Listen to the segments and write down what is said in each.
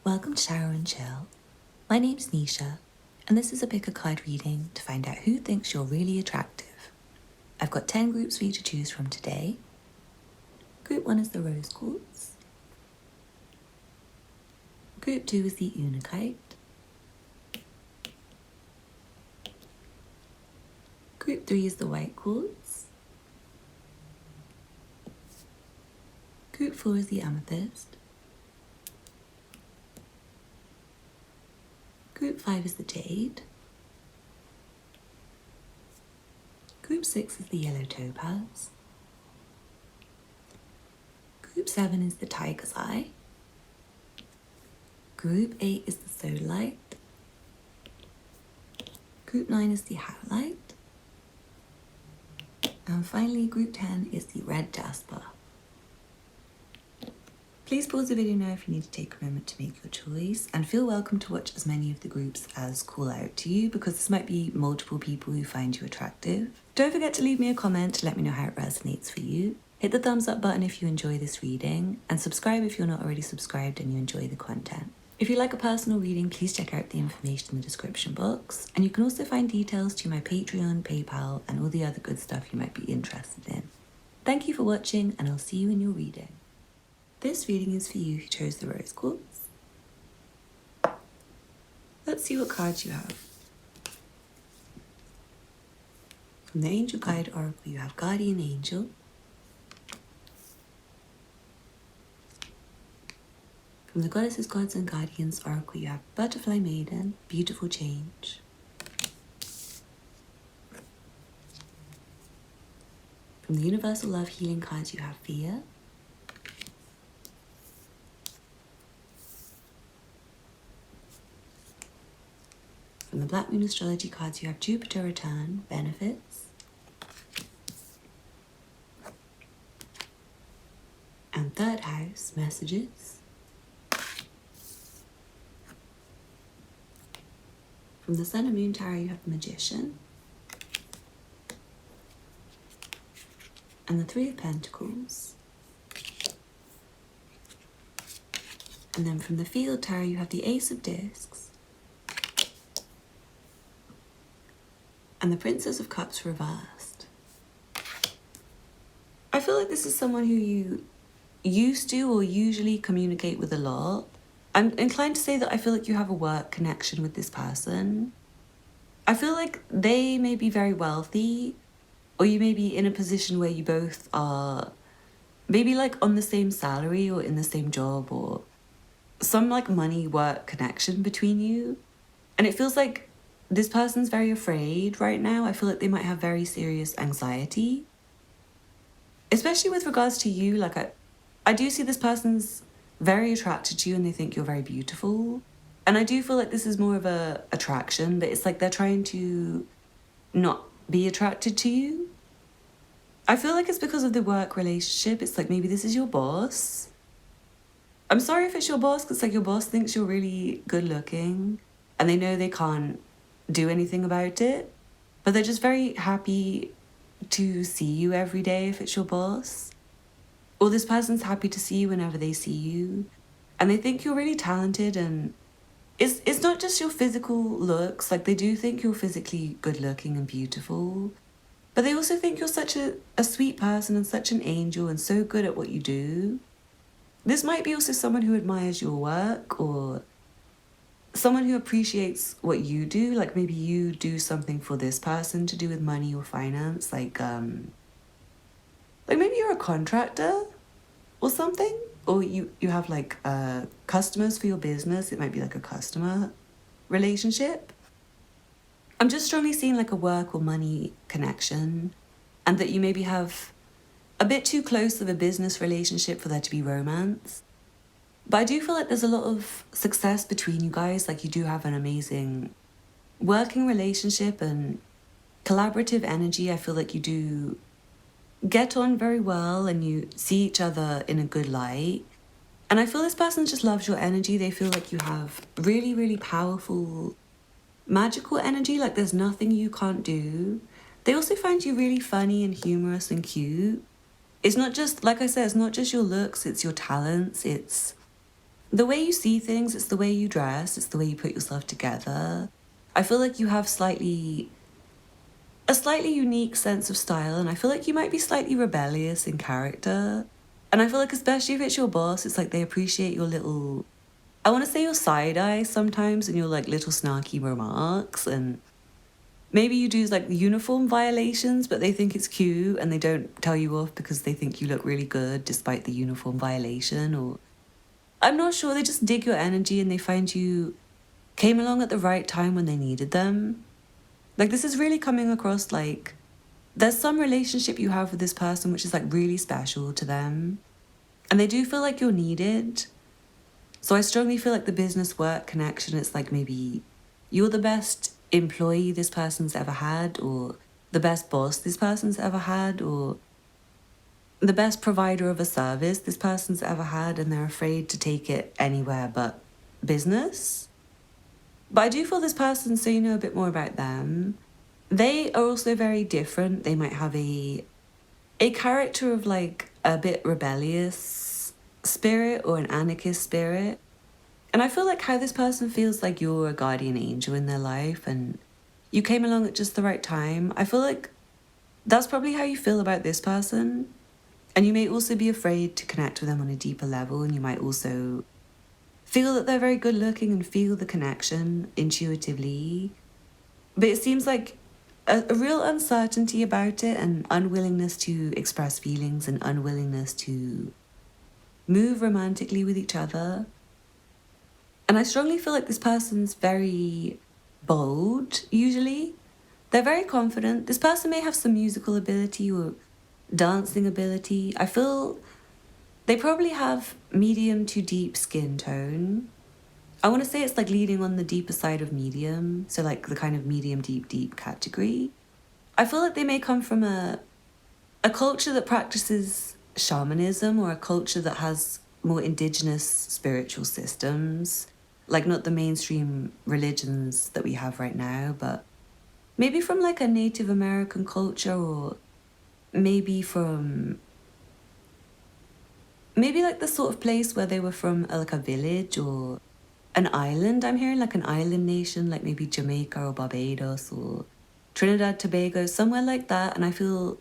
Welcome to Shower and Chill. My name's Nisha, and this is a pick a card reading to find out who thinks you're really attractive. I've got 10 groups for you to choose from today. Group 1 is the Rose Quartz. Group 2 is the Unakite. Group 3 is the White Quartz. Group 4 is the Amethyst. Group 5 is the Jade. Group 6 is the Yellow Topaz. Group 7 is the Tiger's Eye. Group 8 is the Sodalite. Group 9 is the Howlite. And finally, Group 10 is the Red Jasper. Please pause the video now if you need to take a moment to make your choice, and feel welcome to watch as many of the groups as call out to you, because this might be multiple people who find you attractive. Don't forget to leave me a comment to let me know how it resonates for you. Hit the thumbs up button if you enjoy this reading, and subscribe if you're not already subscribed and you enjoy the content. If you like a personal reading, please check out the information in the description box, and you can also find details to my Patreon, PayPal, and all the other good stuff you might be interested in. Thank you for watching, and I'll see you in your reading. This reading is for you who chose the Rose Quartz. Let's see what cards you have. From the Angel Guide Oracle, you have Guardian Angel. From the Goddesses, Gods and Guardians Oracle, you have Butterfly Maiden, Beautiful Change. From the Universal Love Healing cards, you have Fear. From the Black Moon Astrology cards, you have Jupiter Return, Benefits. And Third House, Messages. From the Sun and Moon Tarot, you have the Magician. And the Three of Pentacles. And then from the Field Tarot, you have the Ace of Discs. And the Princess of Cups reversed. I feel like this is someone who you used to or usually communicate with a lot. I'm inclined to say that I feel like you have a work connection with this person. I feel like they may be very wealthy, or you may be in a position where you both are maybe like on the same salary or in the same job, or some like money work connection between you. And it feels like this person's very afraid right now. I feel like they might have very serious anxiety, especially with regards to you. Like I do see this person's very attracted to you and they think you're very beautiful. And I do feel like this is more of a attraction, but it's like they're trying to not be attracted to you. I feel like it's because of the work relationship. It's like maybe this is your boss. I'm sorry if it's your boss, because like your boss thinks you're really good looking and they know they can't do anything about it, but they're just very happy to see you every day if it's your boss. Or this person's happy to see you whenever they see you, and they think you're really talented. And it's not just your physical looks, like they do think you're physically good looking and beautiful, but they also think you're such a sweet person and such an angel and so good at what you do. This might be also someone who admires your work, or someone who appreciates what you do. Like maybe you do something for this person to do with money or finance, like maybe you're a contractor or something, or you have like customers for your business. It might be like a customer relationship. I'm just strongly seeing like a work or money connection, and that you maybe have a bit too close of a business relationship for there to be romance. But I do feel like there's a lot of success between you guys. Like you do have an amazing working relationship and collaborative energy. I feel like you do get on very well and you see each other in a good light. And I feel this person just loves your energy. They feel like you have really, really powerful, magical energy. Like there's nothing you can't do. They also find you really funny and humorous and cute. It's not just, like I said, it's not just your looks, it's your talents, it's The way you see things, it's the way you dress, it's the way you put yourself together. I feel like you have a slightly unique sense of style, and I feel like you might be slightly rebellious in character. And I feel like, especially if it's your boss, it's like they appreciate your little, I want to say your side eye sometimes, and your like little snarky remarks. And maybe you do like uniform violations, but they think it's cute and they don't tell you off because they think you look really good despite the uniform violation. Or I'm not sure, they just dig your energy and they find you came along at the right time when they needed them. Like, this is really coming across like there's some relationship you have with this person which is like really special to them. And they do feel like you're needed. So I strongly feel like the business work connection, it's like maybe you're the best employee this person's ever had, or the best boss this person's ever had, or the best provider of a service this person's ever had, and they're afraid to take it anywhere but business. But I do feel this person, so you know a bit more about them. They are also very different. They might have a character of like a bit rebellious spirit or an anarchist spirit. And I feel like how this person feels like you're a guardian angel in their life and you came along at just the right time. I feel like that's probably how you feel about this person. And you may also be afraid to connect with them on a deeper level, and you might also feel that they're very good looking and feel the connection intuitively. But it seems like a real uncertainty about it, and unwillingness to express feelings and unwillingness to move romantically with each other. And I strongly feel like this person's very bold, usually. They're very confident. This person may have some musical ability or dancing ability. I feel they probably have medium to deep skin tone. I want to say it's like leaning on the deeper side of medium, so like the kind of medium, deep category. I feel like they may come from a culture that practices shamanism, or a culture that has more indigenous spiritual systems, like not the mainstream religions that we have right now, but maybe from like a Native American culture, or maybe from like the sort of place where they were from, like a village or an island. I'm hearing like an island nation, like maybe Jamaica or Barbados or Trinidad, Tobago, somewhere like that. And I feel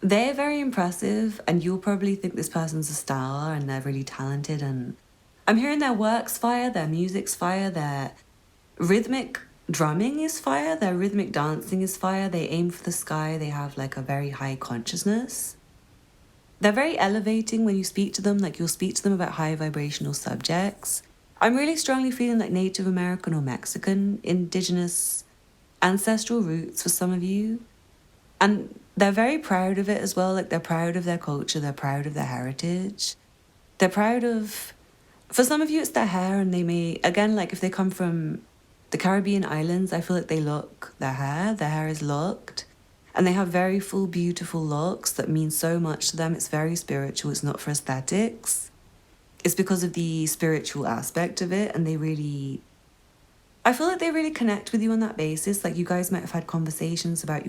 they're very impressive, and you'll probably think this person's a star and they're really talented. And I'm hearing their work's fire, their music's fire, their rhythmic drumming is fire, their rhythmic dancing is fire. They aim for the sky. They have like a very high consciousness. They're very elevating when you speak to them, like you'll speak to them about high vibrational subjects. I'm really strongly feeling like Native American or Mexican, indigenous, ancestral roots for some of you. And they're very proud of it as well. Like, they're proud of their culture, they're proud of their heritage. They're proud of, for some of you, it's their hair, and they may, again, like if they come from the Caribbean islands, I feel like they lock their hair is locked. And they have very full, beautiful locks that mean so much to them. It's very spiritual. It's not for aesthetics. It's because of the spiritual aspect of it. And I feel like they really connect with you on that basis. Like, you guys might have had conversations about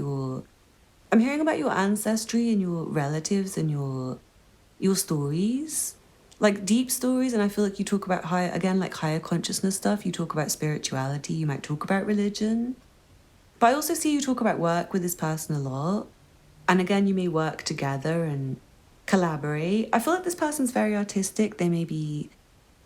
I'm hearing about your ancestry and your relatives and your stories. Like, deep stories. And I feel like you talk about higher consciousness stuff. You talk about spirituality. You might talk about religion. But I also see you talk about work with this person a lot. And again, you may work together and collaborate. I feel like this person's very artistic. They may be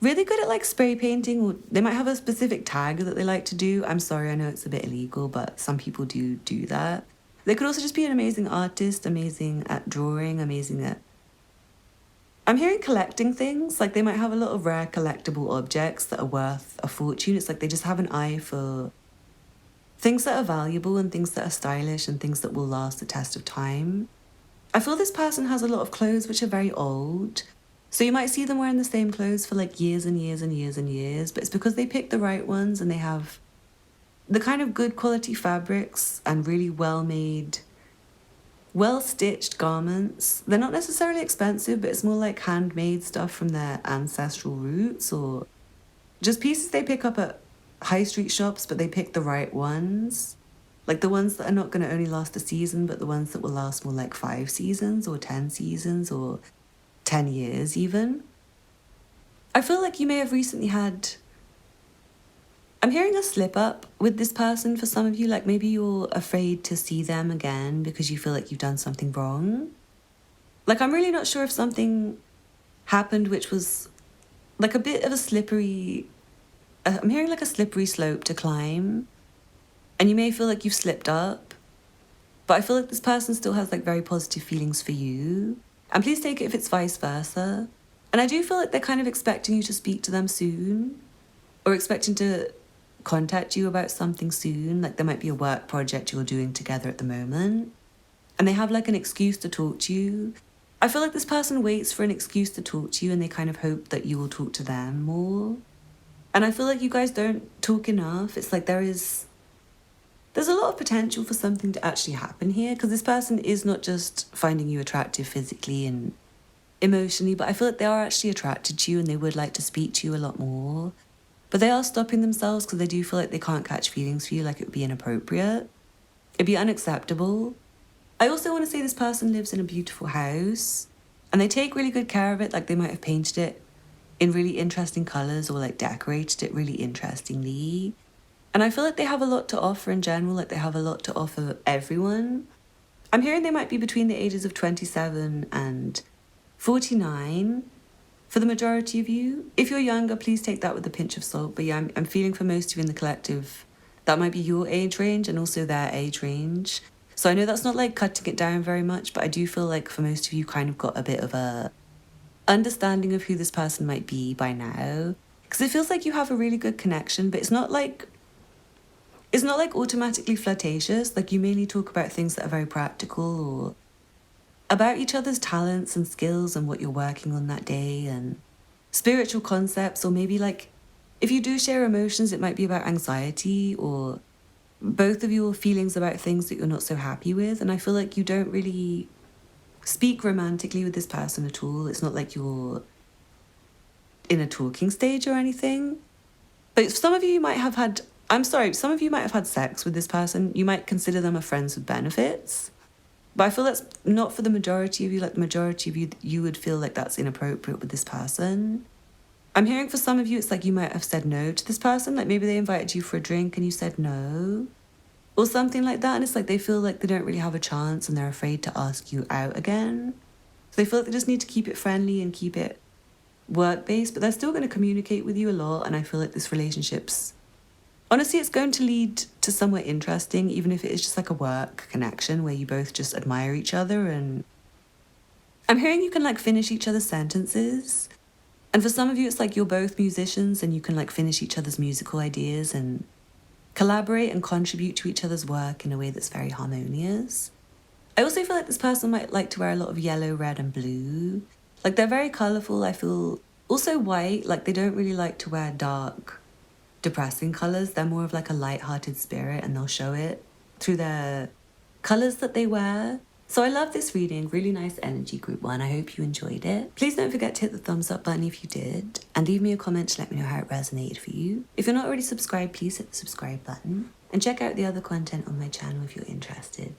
really good at like spray painting, or they might have a specific tag that they like to do. I'm sorry, I know it's a bit illegal, but some people do that. They could also just be an amazing artist, amazing at drawing, amazing at... I'm hearing collecting things. Like, they might have a lot of rare collectible objects that are worth a fortune. It's like they just have an eye for things that are valuable and things that are stylish and things that will last the test of time. I feel this person has a lot of clothes which are very old. So you might see them wearing the same clothes for like years and years and years and years, but it's because they pick the right ones and they have the kind of good quality fabrics and really well-made, well-stitched garments. They're not necessarily expensive, but it's more like handmade stuff from their ancestral roots, or just pieces they pick up at high street shops, but they pick the right ones. Like the ones that are not going to only last a season, but the ones that will last more like 5 seasons or 10 seasons or 10 years even. I feel like you may have recently had... I'm hearing a slip up with this person for some of you. Like maybe you're afraid to see them again because you feel like you've done something wrong. Like I'm really not sure if something happened which was like a bit of a slippery... I'm hearing like a slippery slope to climb. And you may feel like you've slipped up. But I feel like this person still has like very positive feelings for you. And please take it if it's vice versa. And I do feel like they're kind of expecting you to speak to them soon. Or expecting to contact you about something soon. Like there might be a work project you're doing together at the moment. And they have like an excuse to talk to you. I feel like this person waits for an excuse to talk to you and they kind of hope that you will talk to them more. And I feel like you guys don't talk enough. It's like there's a lot of potential for something to actually happen here because this person is not just finding you attractive physically and emotionally, but I feel like they are actually attracted to you and they would like to speak to you a lot more. But they are stopping themselves because they do feel like they can't catch feelings for you, like it would be inappropriate. It'd be unacceptable. I also want to say this person lives in a beautiful house and they take really good care of it, like they might have painted it in really interesting colours or like decorated it really interestingly. And I feel like they have a lot to offer in general, like they have a lot to offer everyone. I'm hearing they might be between the ages of 27 and 49 for the majority of you. If you're younger, please take that with a pinch of salt. But yeah, I'm feeling for most of you in the collective, that might be your age range and also their age range. So I know that's not like cutting it down very much, but I do feel like for most of you kind of got a bit of a understanding of who this person might be by now. Because it feels like you have a really good connection, but it's not like automatically flirtatious. Like you mainly talk about things that are very practical or about each other's talents and skills and what you're working on that day and spiritual concepts, or maybe like if you do share emotions, it might be about anxiety or both of your feelings about things that you're not so happy with. And I feel like you don't really speak romantically with this person at all. It's not like you're in a talking stage or anything. But some of you might have had... some of you might have had sex with this person. You might consider them a friends with benefits. But I feel that's not for the majority of you. Like the majority of you, you would feel like that's inappropriate with this person. I'm hearing for some of you, it's like you might have said no to this person. Like maybe they invited you for a drink and you said no. Or something like that. And it's like they feel like they don't really have a chance and they're afraid to ask you out again. So they feel like they just need to keep it friendly and keep it work-based. But they're still going to communicate with you a lot. And I feel like this relationship's... honestly, it's going to lead to somewhere interesting, even if it is just like a work connection where you both just admire each other. And I'm hearing you can like finish each other's sentences. And for some of you, it's like you're both musicians and you can like finish each other's musical ideas and collaborate and contribute to each other's work in a way that's very harmonious. I also feel like this person might like to wear a lot of yellow, red and blue. Like they're very colourful, I feel. Also white, like they don't really like to wear dark, depressing colours. They're more of like a light-hearted spirit and they'll show it through their colours that they wear. So I love this reading, really nice energy, group one. I hope you enjoyed it. Please don't forget to hit the thumbs up button if you did, and leave me a comment to let me know how it resonated for you. If you're not already subscribed, please hit the subscribe button, and check out the other content on my channel if you're interested.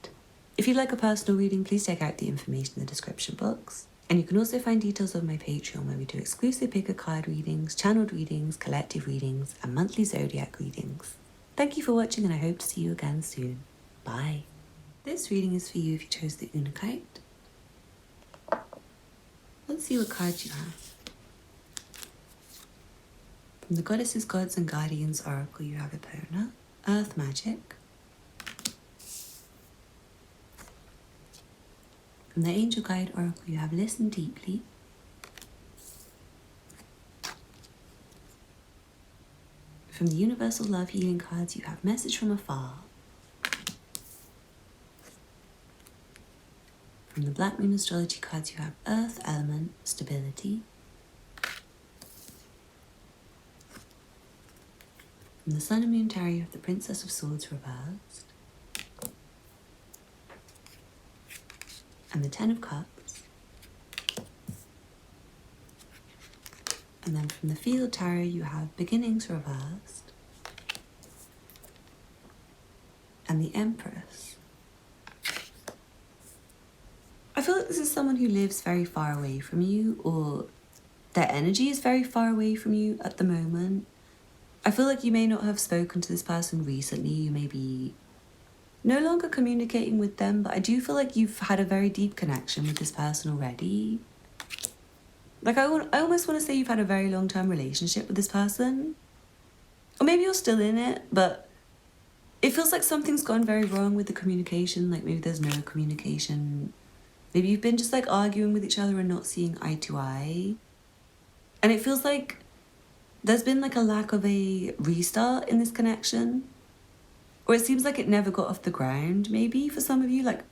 If you'd like a personal reading, please check out the information in the description box. And you can also find details of my Patreon where we do exclusive pick a card readings, channeled readings, collective readings, and monthly zodiac readings. Thank you for watching and I hope to see you again soon. Bye. This reading is for you if you chose the Unakite. Let's see what cards you have. From the Goddesses, Gods and Guardians Oracle you have Epona, Earth Magic. From the Angel Guide Oracle you have Listen Deeply. From the Universal Love Healing cards you have Message from Afar. From the Black Moon Astrology cards you have Earth, Element, Stability. From the Sun and Moon Tarot you have the Princess of Swords reversed. And the Ten of Cups. And then from the Field Tarot you have Beginnings reversed. And the Empress. I feel like this is someone who lives very far away from you, or their energy is very far away from you at the moment. I feel like you may not have spoken to this person recently. You may be no longer communicating with them, but I do feel like you've had a very deep connection with this person already. Like, I almost want to say you've had a very long-term relationship with this person. Or maybe you're still in it, but it feels like something's gone very wrong with the communication. Like, maybe there's no communication. Maybe you've been just, like, arguing with each other and not seeing eye to eye. And it feels like there's been, like, a lack of a restart in this connection. Or it seems like it never got off the ground, maybe, for some of you. Like,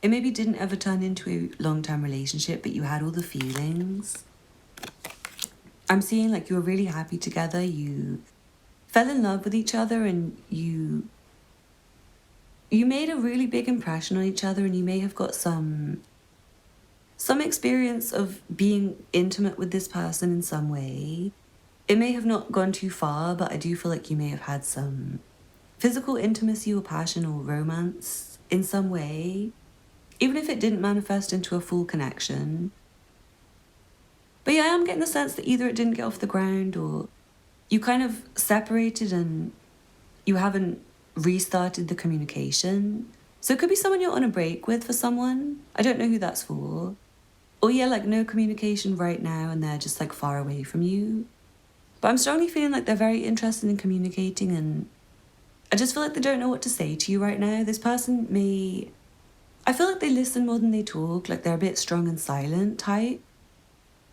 it maybe didn't ever turn into a long-term relationship, but you had all the feelings. I'm seeing like you were really happy together. You fell in love with each other, and you made a really big impression on each other, and you may have got some experience of being intimate with this person in some way. It may have not gone too far, but I do feel like you may have had some physical intimacy or passion or romance in some way. Even if it didn't manifest into a full connection. But yeah, I am getting the sense that either it didn't get off the ground, or you kind of separated and you haven't restarted the communication. So it could be someone you're on a break with for someone. I don't know who that's for. Or yeah, like no communication right now and they're just like far away from you. But I'm strongly feeling like they're very interested in communicating, and I just feel like they don't know what to say to you right now. This person may... I feel like they listen more than they talk, like they're a bit strong and silent type.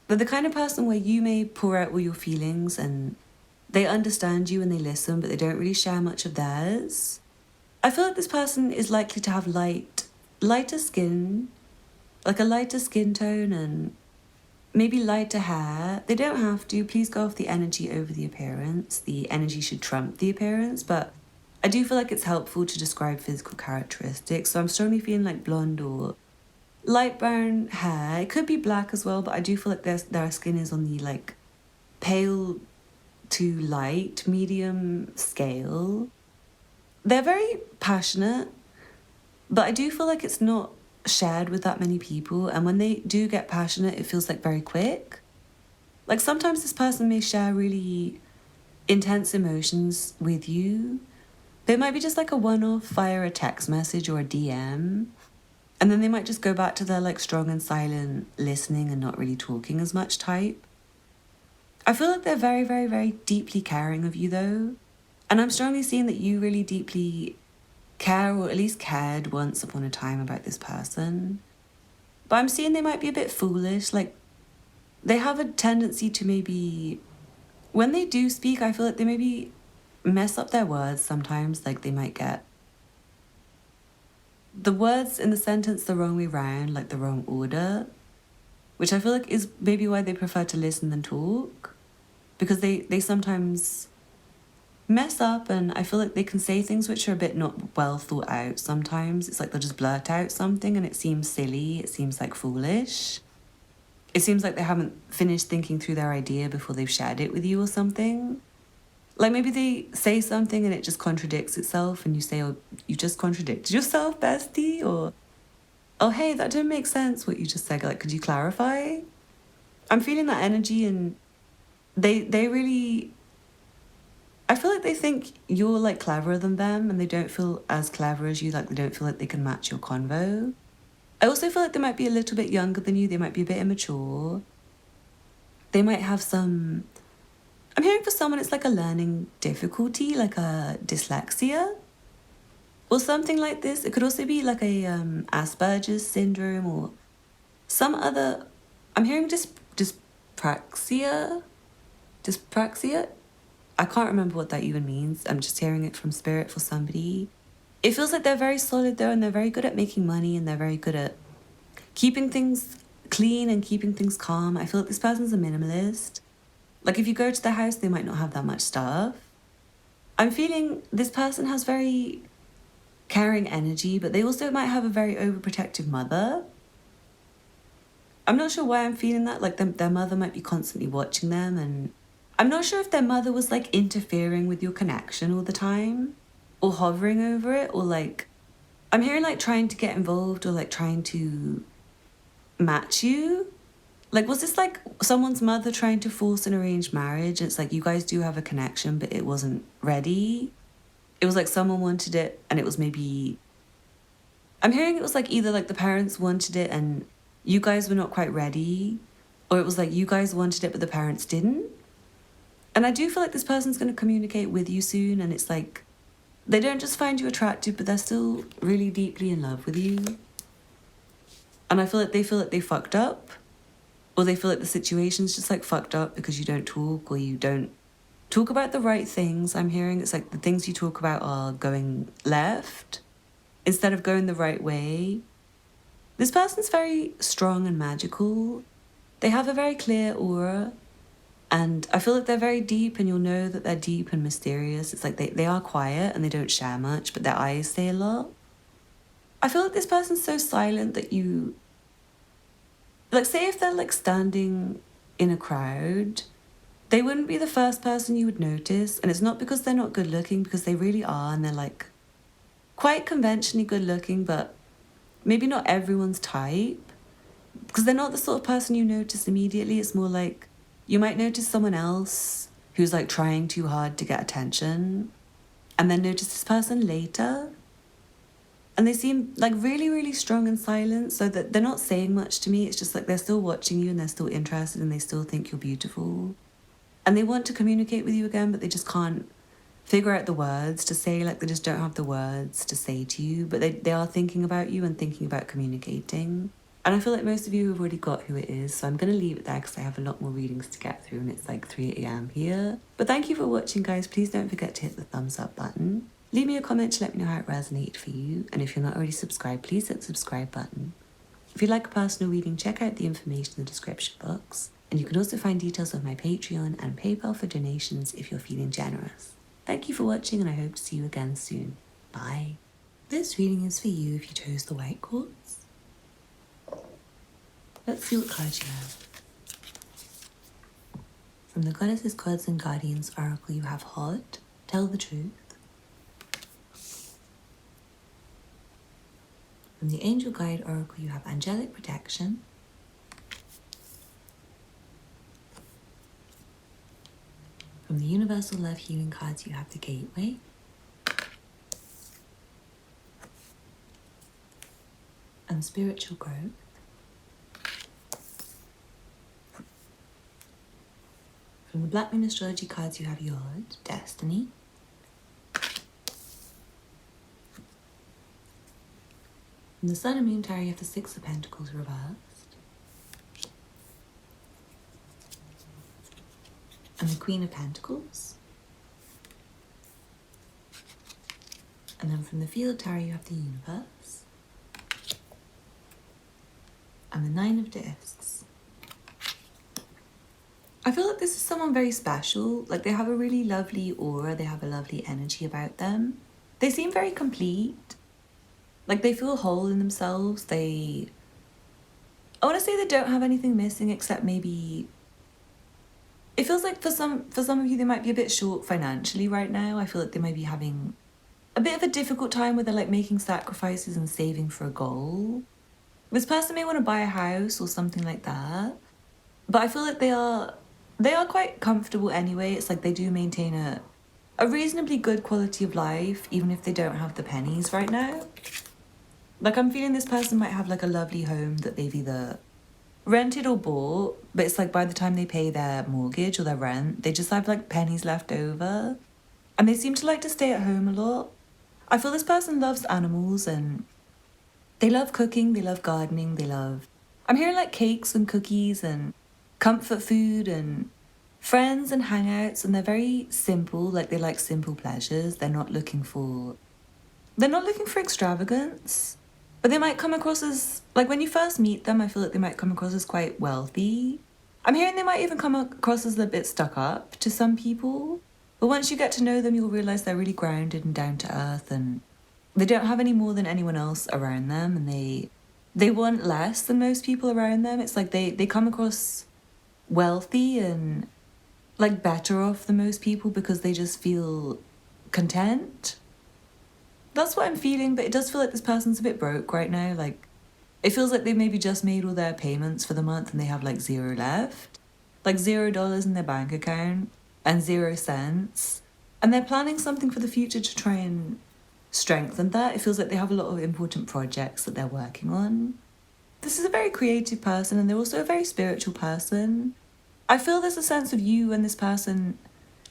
They're the kind of person where you may pour out all your feelings and they understand you and they listen, but they don't really share much of theirs. I feel like this person is likely to have lighter skin, like a lighter skin tone, and maybe lighter hair. They don't have to. Please go off the energy over the appearance. The energy should trump the appearance, but I do feel like it's helpful to describe physical characteristics. So I'm strongly feeling like blonde or light brown hair. It could be black as well, but I do feel like their skin is on the like pale to light, medium scale. They're very passionate, but I do feel like it's not shared with that many people. And when they do get passionate, it feels like very quick. Like sometimes this person may share really intense emotions with you. They might be just like a one-off via a text message or a DM. And then they might just go back to their like strong and silent listening and not really talking as much type. I feel like they're very, very, very deeply caring of you though. And I'm strongly seeing that you really deeply care, or at least cared once upon a time about this person. But I'm seeing they might be a bit foolish. Like they have a tendency to maybe, when they do speak, I feel like they maybe mess up their words sometimes. Like they might get the words in the sentence the wrong way round, like the wrong order, which I feel like is maybe why they prefer to listen than talk, because they sometimes mess up, and I feel like they can say things which are a bit not well thought out sometimes. It's like they'll just blurt out something and it seems silly, it seems like foolish. It seems like they haven't finished thinking through their idea before they've shared it with you or something. Like maybe they say something and it just contradicts itself and you say, oh, you just contradicted yourself, bestie, or, oh, hey, that didn't make sense what you just said, like, could you clarify? I'm feeling that energy, and they really, I feel like they think you're like cleverer than them and they don't feel as clever as you, like they don't feel like they can match your convo. I also feel like they might be a little bit younger than you, they might be a bit immature. They might have some, I'm hearing for someone it's like a learning difficulty, like a dyslexia or something like this. It could also be like a Asperger's syndrome or some other, I'm hearing dyspraxia. I can't remember what that even means. I'm just hearing it from spirit for somebody. It feels like they're very solid though, and they're very good at making money, and they're very good at keeping things clean and keeping things calm. I feel like this person's a minimalist. Like if you go to their house, they might not have that much stuff. I'm feeling this person has very caring energy, but they also might have a very overprotective mother. I'm not sure why I'm feeling that. Like their mother might be constantly watching them, and I'm not sure if their mother was like interfering with your connection all the time or hovering over it, or like I'm hearing like trying to get involved or like trying to match you. Like, was this like someone's mother trying to force an arranged marriage? It's like you guys do have a connection, but it wasn't ready. It was like someone wanted it and it was maybe... I'm hearing it was like either like the parents wanted it and you guys were not quite ready, or it was like you guys wanted it but the parents didn't. And I do feel like this person's going to communicate with you soon, and it's like they don't just find you attractive, but they're still really deeply in love with you. And I feel like they fucked up, or they feel like the situation's just like fucked up because you don't talk, or you don't talk about the right things. I'm hearing it's like the things you talk about are going left instead of going the right way. This person's very strong and magical. They have a very clear aura, and I feel like they're very deep, and you'll know that they're deep and mysterious. It's like they are quiet and they don't share much, but their eyes say a lot. I feel like this person's so silent that you... Like, say if they're like standing in a crowd, they wouldn't be the first person you would notice, and it's not because they're not good looking, because they really are, and they're like quite conventionally good looking, but maybe not everyone's type, because they're not the sort of person you notice immediately. It's more like you might notice someone else who's like trying too hard to get attention, and then notice this person later. And they seem like really, really strong and silent, so that they're not saying much to me. It's just like they're still watching you and they're still interested and they still think you're beautiful. And they want to communicate with you again, but they just can't figure out the words to say. Like, they just don't have the words to say to you, but they are thinking about you and thinking about communicating. And I feel like most of you have already got who it is, so I'm going to leave it there because I have a lot more readings to get through and it's like 3 a.m. here. But thank you for watching, guys. Please don't forget to hit the thumbs up button. Leave me a comment to let me know how it resonated for you. And if you're not already subscribed, please hit the subscribe button. If you'd like a personal reading, check out the information in the description box. And you can also find details of my Patreon and PayPal for donations if you're feeling generous. Thank you for watching, and I hope to see you again soon. Bye. This reading is for you if you chose the white quartz. Let's see what cards you have. From the Goddesses, Gods and Guardians Oracle, you have Heart, Tell the Truth. From the Angel Guide Oracle, you have Angelic Protection. From the Universal Love Healing cards, you have the Gateway. And Spiritual Growth. From the Black Moon Astrology cards, you have Yod, Destiny. From the Sun and Moon Tarot, you have the Six of Pentacles reversed. And the Queen of Pentacles. And then from the Field Tarot, you have the Universe. And the Nine of Discs. I feel like this is someone very special. Like, they have a really lovely aura. They have a lovely energy about them. They seem very complete. Like, they feel whole in themselves. I want to say they don't have anything missing except maybe... It feels like for some of you, they might be a bit short financially right now. I feel like they might be having a bit of a difficult time where they're like making sacrifices and saving for a goal. This person may want to buy a house or something like that. But I feel like they are quite comfortable anyway. It's like they do maintain a reasonably good quality of life, even if they don't have the pennies right now. Like, I'm feeling this person might have like a lovely home that they've either rented or bought, but it's like by the time they pay their mortgage or their rent, they just have like pennies left over. And they seem to like to stay at home a lot. I feel this person loves animals, and they love cooking, they love gardening, I'm hearing like cakes and cookies and comfort food and friends and hangouts, and they're very simple. Like, they like simple pleasures. They're not looking for extravagance. But they might come across as, like, when you first meet them, I feel like they might come across as quite wealthy. I'm hearing they might even come across as a bit stuck up to some people. But once you get to know them, you'll realise they're really grounded and down to earth, and they don't have any more than anyone else around them, and they want less than most people around them. It's like they come across wealthy and, like, better off than most people because they just feel content. That's what I'm feeling, but it does feel like this person's a bit broke right now. Like, It feels like they maybe just made all their payments for the month and they have like zero left. Like $0 in their bank account and 0 cents. And they're planning something for the future to try and strengthen that. It feels like they have a lot of important projects that they're working on. This is a very creative person and they're also a very spiritual person. I feel there's a sense of you and this person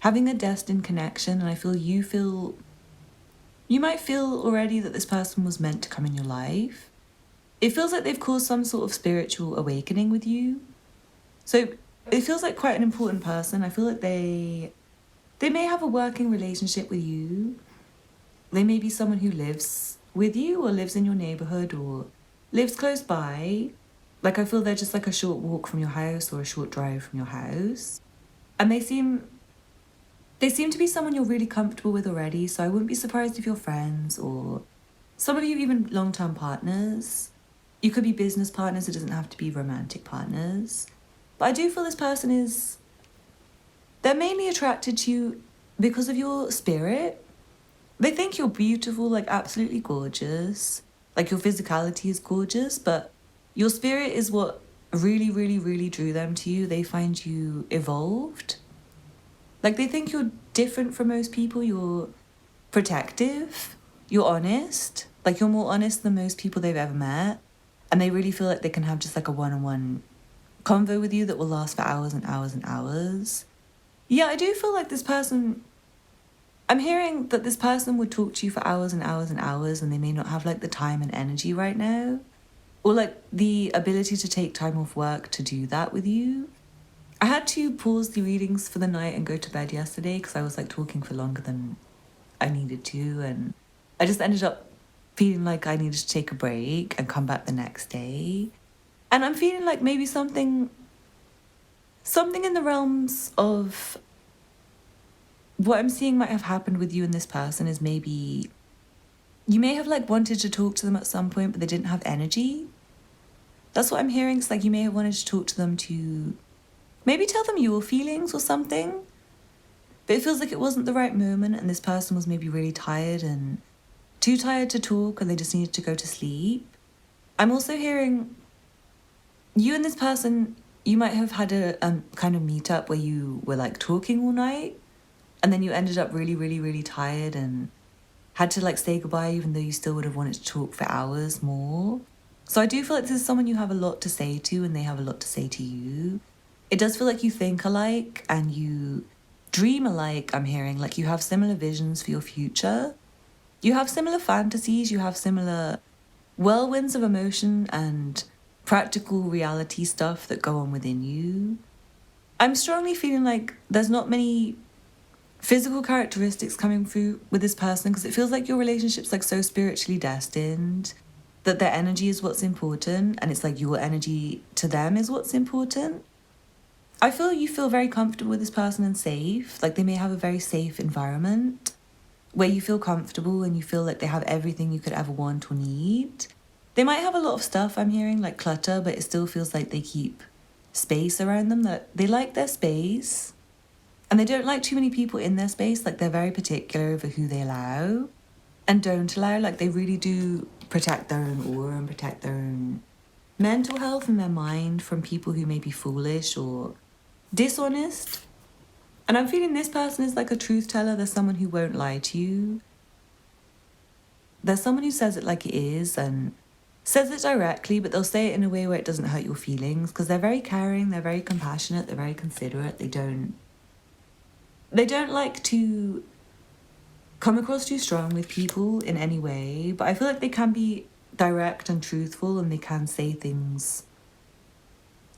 having a destined connection, and I feel you might feel already that this person was meant to come in your life. It feels like they've caused some sort of spiritual awakening with you. So it feels like quite an important person. I feel like they may have a working relationship with you. They may be someone who lives with you or lives in your neighborhood or lives close by. Like I feel they're just like a short walk from your house or a short drive from your house. And they seem to be someone you're really comfortable with already, so I wouldn't be surprised if you're friends or some of you even long-term partners. You could be business partners, it doesn't have to be romantic partners. But I do feel this person they're mainly attracted to you because of your spirit. They think you're beautiful, like absolutely gorgeous. Like your physicality is gorgeous, but your spirit is what really, really, really drew them to you. They find you evolved. Like they think you're different from most people. You're protective. You're honest. Like you're more honest than most people they've ever met. And they really feel like they can have just like a one-on-one convo with you that will last for hours and hours and hours. Yeah, I do feel like this person... I'm hearing that this person would talk to you for hours and hours and hours, and they may not have like the time and energy right now. Or like the ability to take time off work to do that with you. I had to pause the readings for the night and go to bed yesterday because I was like talking for longer than I needed to, and I just ended up feeling like I needed to take a break and come back the next day. And I'm feeling like maybe something in the realms of what I'm seeing might have happened with you and this person is maybe you may have like wanted to talk to them at some point, but they didn't have energy. That's what I'm hearing. It's like you may have wanted to talk to them to maybe tell them your feelings or something. But it feels like it wasn't the right moment, and this person was maybe really tired and too tired to talk, and they just needed to go to sleep. I'm also hearing you and this person, you might have had a kind of meetup where you were like talking all night, and then you ended up really, really, really tired and had to like say goodbye, even though you still would have wanted to talk for hours more. So I do feel like this is someone you have a lot to say to, and they have a lot to say to you. It does feel like you think alike and you dream alike, I'm hearing. Like you have similar visions for your future. You have similar fantasies, you have similar whirlwinds of emotion and practical reality stuff that go on within you. I'm strongly feeling like there's not many physical characteristics coming through with this person because it feels like your relationship's like so spiritually destined that their energy is what's important, and it's like your energy to them is what's important. I feel you feel very comfortable with this person and safe. Like they may have a very safe environment where you feel comfortable and you feel like they have everything you could ever want or need. They might have a lot of stuff, I'm hearing, like clutter, but it still feels like they keep space around them, that they like their space and they don't like too many people in their space. Like they're very particular over who they allow and don't allow. Like they really do protect their own aura and protect their own mental health and their mind from people who may be foolish or dishonest. And I'm feeling this person is like a truth teller. There's someone who won't lie to you. There's someone who says it like it is and says it directly, but they'll say it in a way where it doesn't hurt your feelings because they're very caring, they're very compassionate, they're very considerate. They don't like to come across too strong with people in any way, but I feel like they can be direct and truthful, and they can say things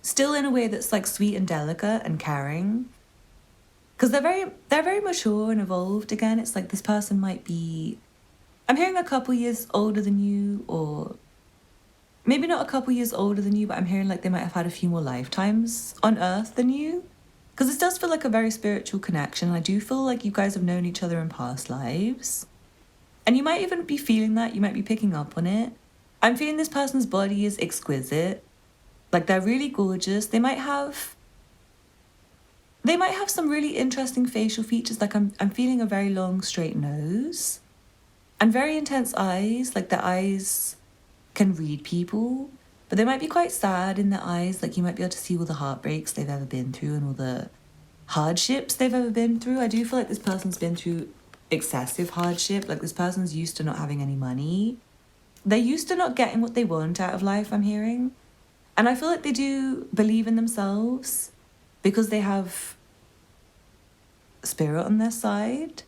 still in a way that's like sweet and delicate and caring. Because they're very mature and evolved. Again, it's like this person might be, I'm hearing a couple years older than you, or maybe not a couple years older than you, but I'm hearing like they might have had a few more lifetimes on Earth than you. Because this does feel like a very spiritual connection. I do feel like you guys have known each other in past lives. And you might even be feeling that, you might be picking up on it. I'm feeling this person's body is exquisite. Like they're really gorgeous. They might have some really interesting facial features. Like I'm feeling a very long straight nose and very intense eyes. Like their eyes can read people. but they might be quite sad in their eyes. Like you might be able to see all the heartbreaks they've ever been through and all the hardships they've ever been through. I do feel like this person's been through excessive hardship. Like this person's used to not having any money. They're used to not getting what they want out of life, I'm hearing. And I feel like they do believe in themselves because they have spirit on their side.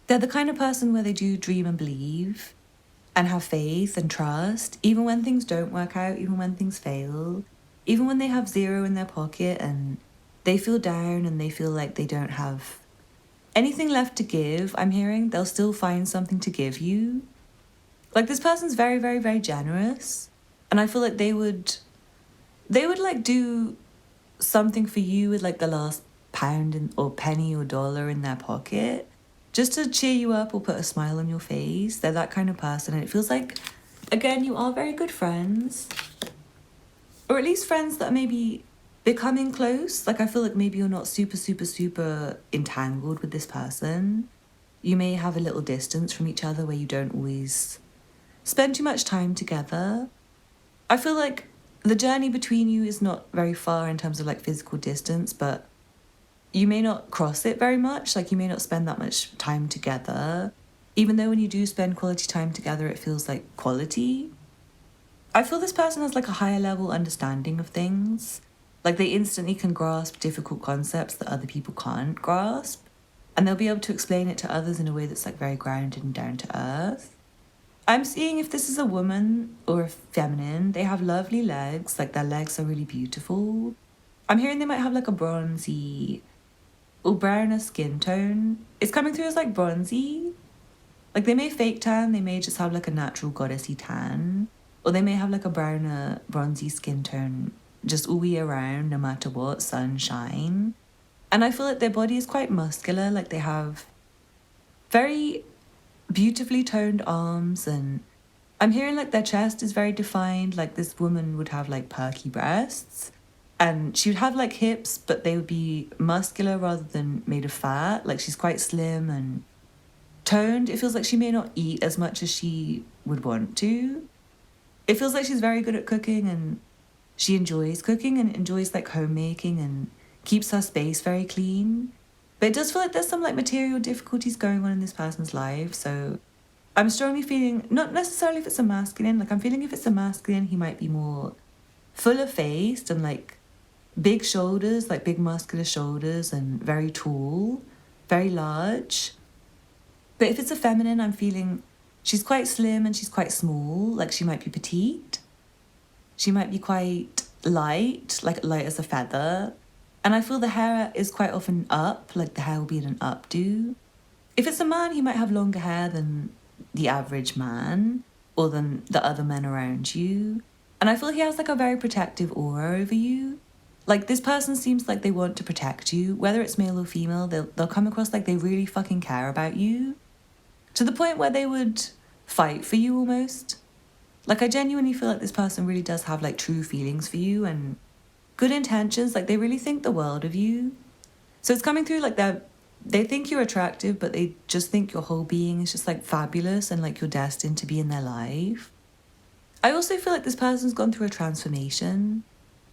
They're the kind of person where they do dream and believe and have faith and trust, even when things don't work out, even when things fail, even when they have zero in their pocket and they feel down and they feel like they don't have anything left to give. I'm hearing they'll still find something to give you. Like this person's very, very, very generous. And I feel like they would like do something for you with like the last pound or penny or dollar in their pocket just to cheer you up or put a smile on your face. They're that kind of person. And it feels like, again, you are very good friends. Or at least friends that are maybe becoming close. Like I feel like maybe you're not super, super, super entangled with this person. You may have a little distance from each other where you don't always spend too much time together. I feel like the journey between you is not very far in terms of like physical distance, but you may not cross it very much. Like you may not spend that much time together. Even though when you do spend quality time together, it feels like quality. I feel this person has like a higher level understanding of things. Like they instantly can grasp difficult concepts that other people can't grasp. And they'll be able to explain it to others in a way that's like very grounded and down to earth. I'm seeing if this is a woman or a feminine, they have lovely legs. Like their legs are really beautiful. I'm hearing they might have like a bronzy or browner skin tone. It's coming through as like bronzy. Like they may fake tan, they may just have like a natural goddessy tan. Or they may have like a browner, bronzy skin tone just all year round, no matter what, sunshine. And I feel like their body is quite muscular. Like they have very beautifully toned arms, and I'm hearing like their chest is very defined. Like this woman would have like perky breasts, and she would have like hips, but they would be muscular rather than made of fat. Like she's quite slim and toned. It feels like she may not eat as much as she would want to. It feels like she's very good at cooking, and she enjoys cooking and enjoys like homemaking and keeps her space very clean. But it does feel like there's some like material difficulties going on in this person's life. So I'm strongly feeling, not necessarily if it's a masculine, like I'm feeling if it's a masculine, he might be more fuller faced and like big shoulders, like big muscular shoulders and very tall, very large. But if it's a feminine, I'm feeling she's quite slim and she's quite small. Like she might be petite. She might be quite light, like light as a feather. And I feel the hair is quite often up, like the hair will be in an updo. If it's a man, he might have longer hair than the average man or than the other men around you. And I feel he has like a very protective aura over you. Like this person seems like they want to protect you, whether it's male or female, they'll come across like they really fucking care about you. To the point where they would fight for you almost. Like I genuinely feel like this person really does have like true feelings for you and good intentions. Like they really think the world of you. So it's coming through like they think you're attractive, but they just think your whole being is just like fabulous and like you're destined to be in their life. I also feel like this person's gone through a transformation,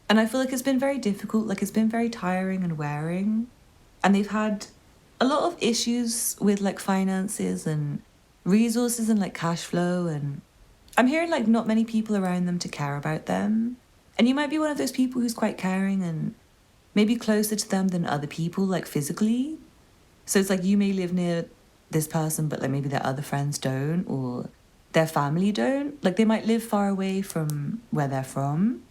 and I feel like it's been very difficult. Like it's been very tiring and wearing, and they've had a lot of issues with like finances and resources and like cash flow, and I'm hearing like not many people around them to care about them. And you might be one of those people who's quite caring and maybe closer to them than other people, like physically. So it's like you may live near this person, but like maybe their other friends don't, or their family don't. Like they might live far away from where they're from.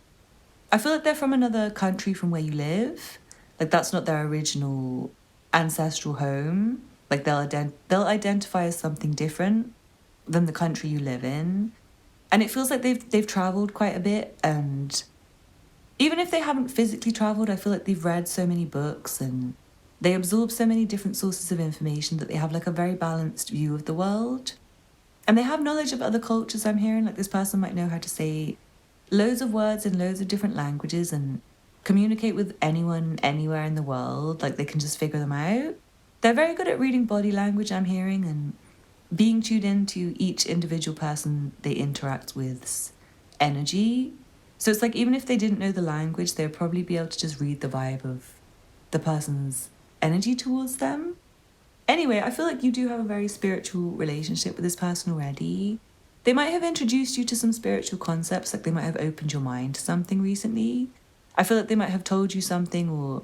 I feel like they're from another country from where you live. Like that's not their original ancestral home. Like they'll identify as something different than the country you live in. And it feels like they've traveled quite a bit, and even if they haven't physically traveled, I feel like they've read so many books and they absorb so many different sources of information that they have like a very balanced view of the world. And they have knowledge of other cultures, I'm hearing. Like this person might know how to say loads of words in loads of different languages and communicate with anyone, anywhere in the world. Like they can just figure them out. They're very good at reading body language, I'm hearing, and being tuned into each individual person they interact with energy. So it's like even if they didn't know the language, they'd probably be able to just read the vibe of the person's energy towards them. Anyway, I feel like you do have a very spiritual relationship with this person already. They might have introduced you to some spiritual concepts, like they might have opened your mind to something recently. I feel like they might have told you something or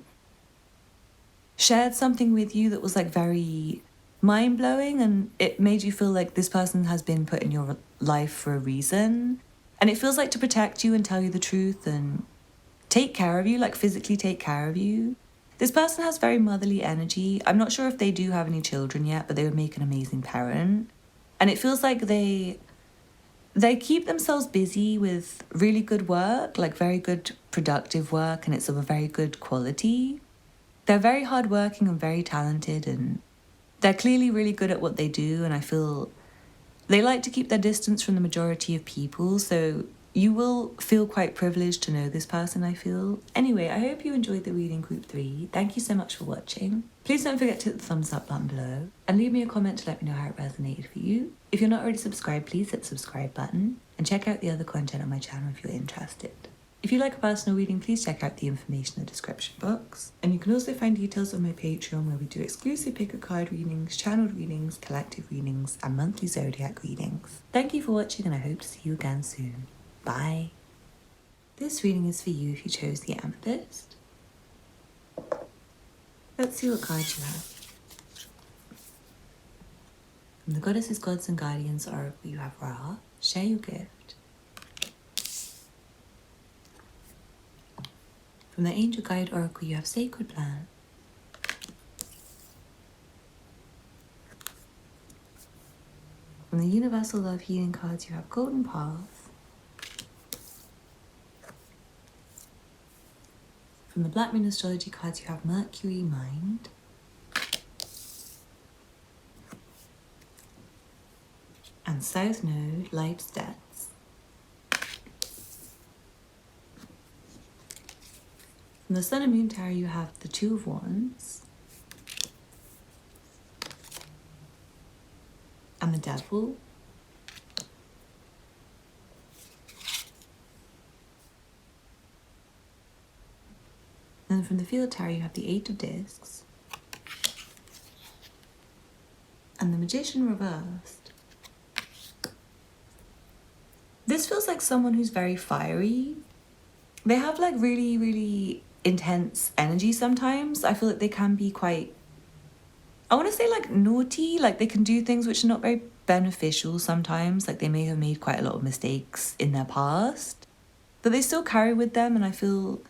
shared something with you that was like very mind-blowing, and it made you feel like this person has been put in your life for a reason. And it feels like to protect you and tell you the truth and take care of you, like physically take care of you. This person has very motherly energy. I'm not sure if they do have any children yet, but they would make an amazing parent. And it feels like they keep themselves busy with really good work, like very good productive work, and it's of a very good quality. They're very hardworking and very talented, and they're clearly really good at what they do, and I feel they like to keep their distance from the majority of people, so you will feel quite privileged to know this person, I feel. Anyway, I hope you enjoyed the reading group 3. Thank you so much for watching. Please don't forget to hit the thumbs up button below and leave me a comment to let me know how it resonated for you. If you're not already subscribed, please hit the subscribe button and check out the other content on my channel if you're interested. If you like a personal reading, please check out the information in the description box. And you can also find details on my Patreon where we do exclusive pick a card readings, channeled readings, collective readings, and monthly zodiac readings. Thank you for watching, and I hope to see you again soon. Bye. This reading is for you if you chose the Amethyst. Let's see what cards you have. From the Goddesses, Gods and Guardians Oracle, you have Ra. Share your gift. From the Angel Guide Oracle, you have Sacred Plant. From the Universal Love Healing cards, you have Golden Path. From the Black Moon Astrology cards, you have Mercury Mind. And South Node, Life's Debts. From the Sun and Moon Tarot, you have the Two of Wands. And the Devil. And from the Field Tarot, you have the Eight of Discs. And the Magician reversed. This feels like someone who's very fiery. They have like really, really intense energy sometimes. I feel like they can be quite, I want to say like naughty, like they can do things which are not very beneficial sometimes. Like they may have made quite a lot of mistakes in their past, but they still carry with them, and I feel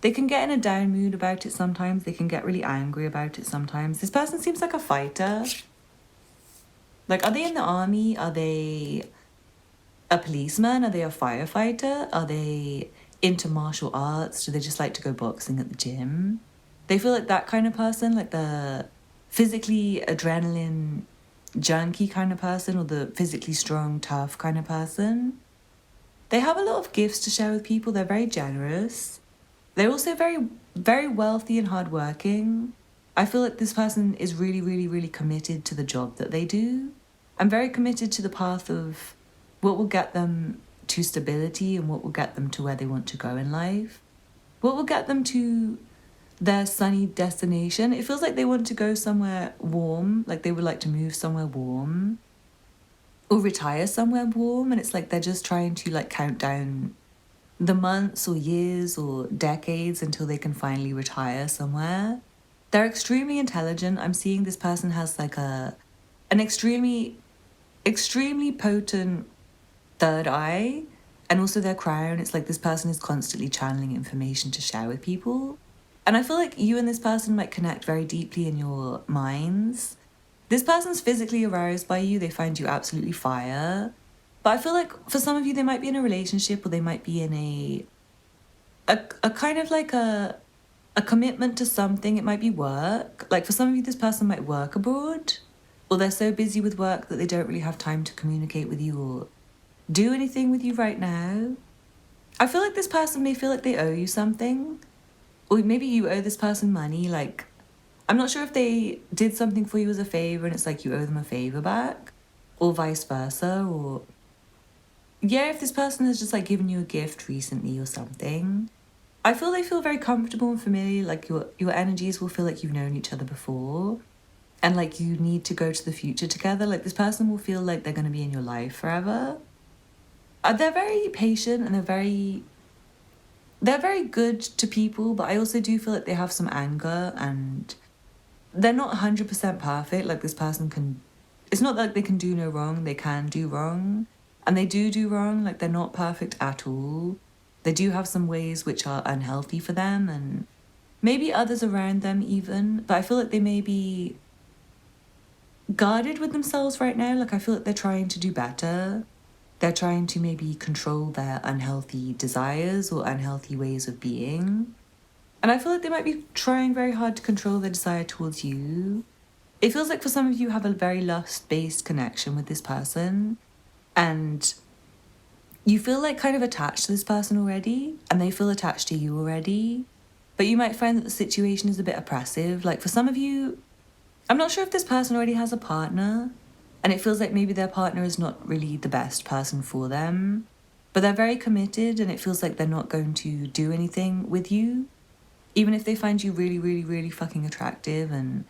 they can get in a down mood about it sometimes. They can get really angry about it sometimes. This person seems like a fighter. Like, are they in the army? Are they a policeman? Are they a firefighter? Are they into martial arts? Do they just like to go boxing at the gym? They feel like that kind of person, like the physically adrenaline junkie kind of person, or the physically strong, tough kind of person. They have a lot of gifts to share with people. They're very generous. They're also very, very wealthy and hardworking. I feel like this person is really, really, really committed to the job that they do. I'm very committed to the path of what will get them to stability and what will get them to where they want to go in life. What will get them to their sunny destination. It feels like they want to go somewhere warm, like they would like to move somewhere warm or retire somewhere warm. And it's like they're just trying to like count down the months or years or decades until they can finally retire somewhere. They're extremely intelligent. I'm seeing this person has like an extremely potent third eye, and also their crown. It's like this person is constantly channeling information to share with people. And I feel like you and this person might connect very deeply in your minds. This person's physically aroused by you. They find you absolutely fire. But I feel like for some of you, they might be in a relationship, or they might be in a kind of like a commitment to something. It might be work. Like for some of you, this person might work abroad, or they're so busy with work that they don't really have time to communicate with you or do anything with you right now. I feel like this person may feel like they owe you something, or maybe you owe this person money. Like, I'm not sure if they did something for you as a favor and it's like you owe them a favor back, or vice versa, or yeah, if this person has just like given you a gift recently or something, I feel they feel very comfortable and familiar. Like your energies will feel like you've known each other before, and like you need to go to the future together. Like this person will feel like they're going to be in your life forever. They're very patient and they're very good to people, but I also do feel like they have some anger and they're not 100% perfect. Like this person can, it's not like they can do no wrong, they can do wrong. And they do wrong, like they're not perfect at all. They do have some ways which are unhealthy for them and maybe others around them even. But I feel like they may be guarded with themselves right now. Like I feel like they're trying to do better. They're trying to maybe control their unhealthy desires or unhealthy ways of being. And I feel like they might be trying very hard to control their desire towards you. It feels like for some of you have a very lust-based connection with this person. And you feel like kind of attached to this person already. And they feel attached to you already. But you might find that the situation is a bit oppressive. Like for some of you, I'm not sure if this person already has a partner. And it feels like maybe their partner is not really the best person for them. But they're very committed and it feels like they're not going to do anything with you. Even if they find you really, really, really fucking attractive and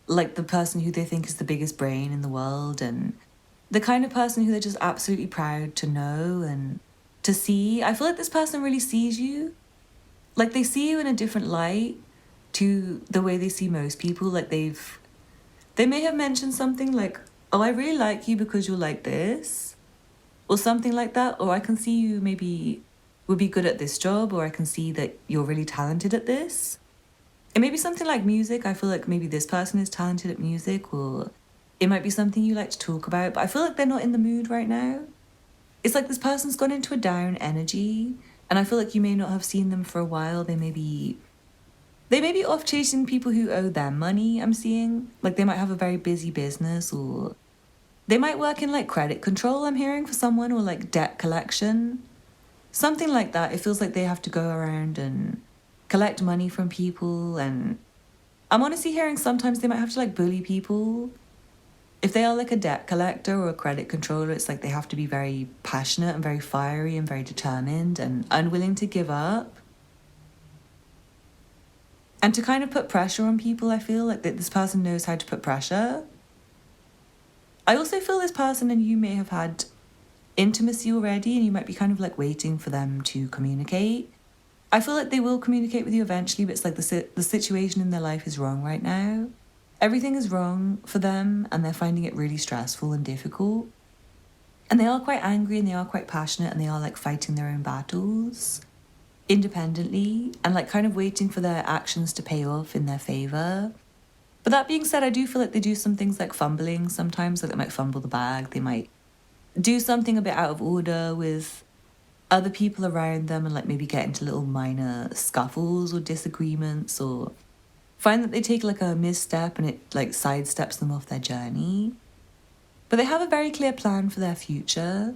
like the person who they think is the biggest brain in the world and the kind of person who they're just absolutely proud to know and to see. I feel like this person really sees you. Like they see you in a different light to the way they see most people. Like they may have mentioned something like, oh, I really like you because you're like this, or something like that. Or I can see you maybe would be good at this job, or I can see that you're really talented at this. It may be something like music. I feel like maybe this person is talented at music, or it might be something you like to talk about, but I feel like they're not in the mood right now. It's like this person's gone into a down energy, and I feel like you may not have seen them for a while. They may be off chasing people who owe them money, I'm seeing. Like they might have a very busy business, or they might work in like credit control, I'm hearing, for someone, or like debt collection. Something like that. It feels like they have to go around and collect money from people. And I'm honestly hearing sometimes they might have to like bully people. If they are like a debt collector or a credit controller, it's like they have to be very passionate and very fiery and very determined and unwilling to give up. And to kind of put pressure on people, I feel like that this person knows how to put pressure. I also feel this person and you may have had intimacy already and you might be kind of like waiting for them to communicate. I feel like they will communicate with you eventually, but it's like the situation in their life is wrong right now. Everything is wrong for them and they're finding it really stressful and difficult. And they are quite angry and they are quite passionate and they are like fighting their own battles independently and like kind of waiting for their actions to pay off in their favor. But that being said, I do feel like they do some things like fumbling sometimes. Like they might fumble the bag. They might do something a bit out of order with other people around them and like maybe get into little minor scuffles or disagreements, or find that they take like a misstep and it like sidesteps them off their journey. But they have a very clear plan for their future.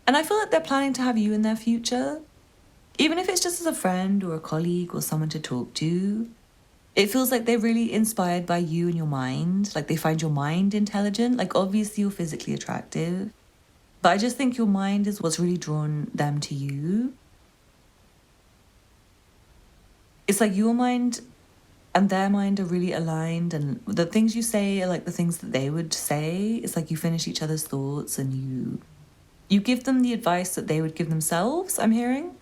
And I feel like they're planning to have you in their future. Even if it's just as a friend or a colleague or someone to talk to. It feels like they're really inspired by you and your mind. Like they find your mind intelligent. Like obviously you're physically attractive. But I just think your mind is what's really drawn them to you. It's like your mind and their mind are really aligned, and the things you say are like the things that they would say. It's like you finish each other's thoughts and you give them the advice that they would give themselves, I'm hearing.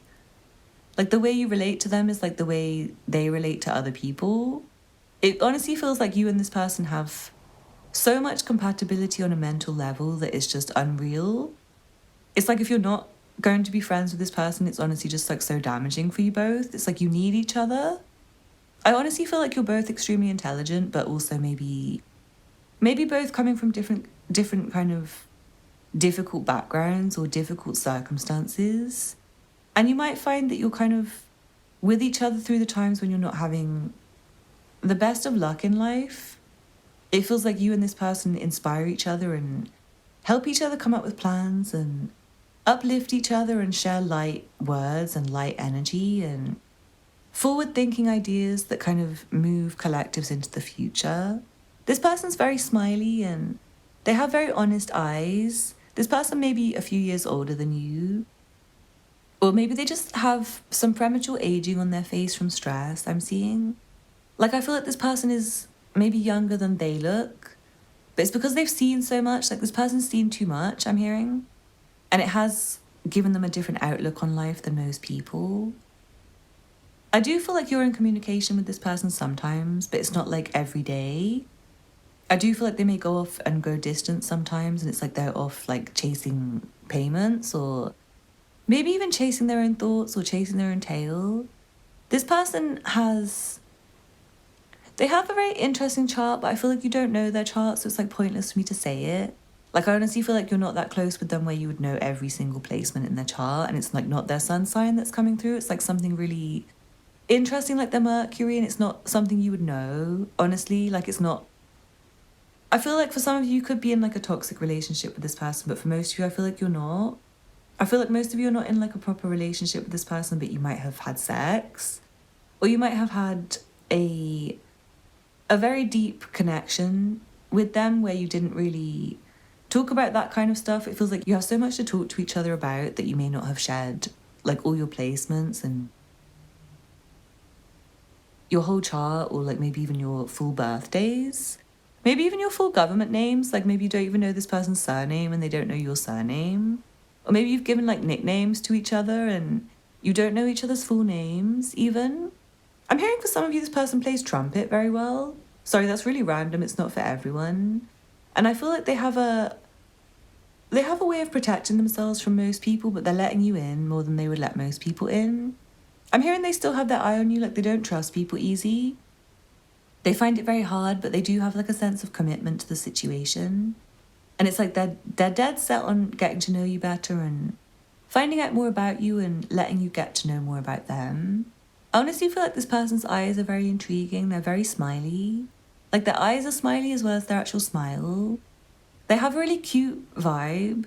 Like the way you relate to them is like the way they relate to other people. It honestly feels like you and this person have so much compatibility on a mental level that is just unreal. It's like if you're not going to be friends with this person, it's honestly just like so damaging for you both. It's like you need each other. I honestly feel like you're both extremely intelligent, but also maybe both coming from different kind of difficult backgrounds or difficult circumstances. And you might find that you're kind of with each other through the times when you're not having the best of luck in life. It feels like you and this person inspire each other and help each other come up with plans and uplift each other and share light words and light energy and forward-thinking ideas that kind of move collectives into the future. This person's very smiley and they have very honest eyes. This person may be a few years older than you. Or maybe they just have some premature aging on their face from stress, I'm seeing. Like, I feel like this person is maybe younger than they look. But it's because they've seen so much. Like, this person's seen too much, I'm hearing. And it has given them a different outlook on life than most people. I do feel like you're in communication with this person sometimes, but it's not like every day. I do feel like they may go off and go distant sometimes, and it's like they're off like chasing payments or maybe even chasing their own thoughts or chasing their own tail. This person they have a very interesting chart, but I feel like you don't know their chart, so it's like pointless for me to say it. Like, I honestly feel like you're not that close with them where you would know every single placement in their chart, and it's like not their sun sign that's coming through. It's like something really interesting, like their Mercury, and it's not something you would know, honestly. Like, it's not. I feel like for some of you, you could be in like a toxic relationship with this person, but for most of you, I feel like you're not. I feel like most of you are not in like a proper relationship with this person, but you might have had sex, or you might have had a very deep connection with them where you didn't really talk about that kind of stuff. It feels like you have so much to talk to each other about that you may not have shared like all your placements and your whole chart, or like maybe even your full birthdays, maybe even your full government names. Like, maybe you don't even know this person's surname and they don't know your surname, or maybe you've given like nicknames to each other and you don't know each other's full names even. I'm hearing for some of you this person plays trumpet very well. Sorry, that's really random. It's not for everyone. And I feel like they have a way of protecting themselves from most people, but they're letting you in more than they would let most people in. I'm hearing they still have their eye on you, like they don't trust people easy. They find it very hard, but they do have like a sense of commitment to the situation. And it's like they're dead set on getting to know you better and finding out more about you and letting you get to know more about them. I honestly feel like this person's eyes are very intriguing. They're very smiley. Like, their eyes are smiley as well as their actual smile. They have a really cute vibe.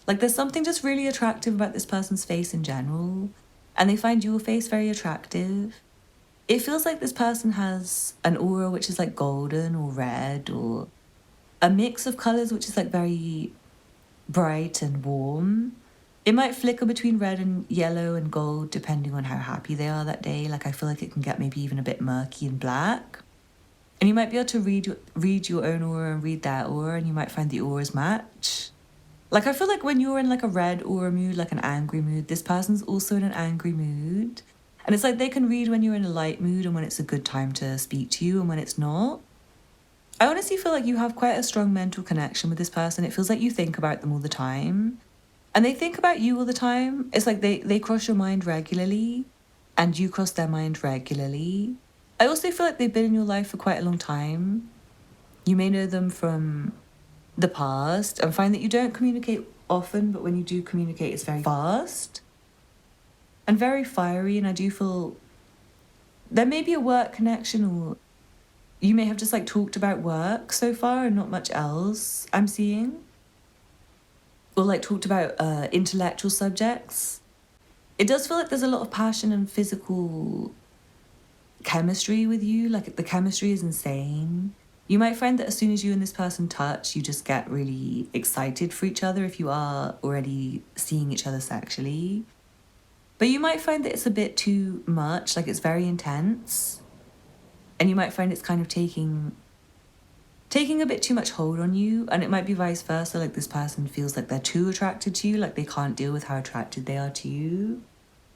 Like, there's something just really attractive about this person's face in general. And they find your face very attractive. It feels like this person has an aura which is like golden or red, or a mix of colours which is like very bright and warm. It might flicker between red and yellow and gold depending on how happy they are that day. Like, I feel like it can get maybe even a bit murky and black. And you might be able to read your own aura and read their aura, and you might find the auras match. Like, I feel like when you're in like a red aura mood, like an angry mood, this person's also in an angry mood. And it's like they can read when you're in a light mood and when it's a good time to speak to you and when it's not. I honestly feel like you have quite a strong mental connection with this person. It feels like you think about them all the time. And they think about you all the time. It's like they cross your mind regularly and you cross their mind regularly. I also feel like they've been in your life for quite a long time. You may know them from the past and find that you don't communicate often, but when you do communicate, it's very fast and very fiery. And I do feel there may be a work connection, or you may have just like talked about work so far and not much else, I'm seeing. Or like talked about intellectual subjects. It does feel like there's a lot of passion and physical chemistry with you. Like, the chemistry is insane. You might find that as soon as you and this person touch, you just get really excited for each other if you are already seeing each other sexually. But you might find that it's a bit too much, like it's very intense. And you might find it's kind of taking a bit too much hold on you, and it might be vice versa. Like, this person feels like they're too attracted to you, like they can't deal with how attracted they are to you,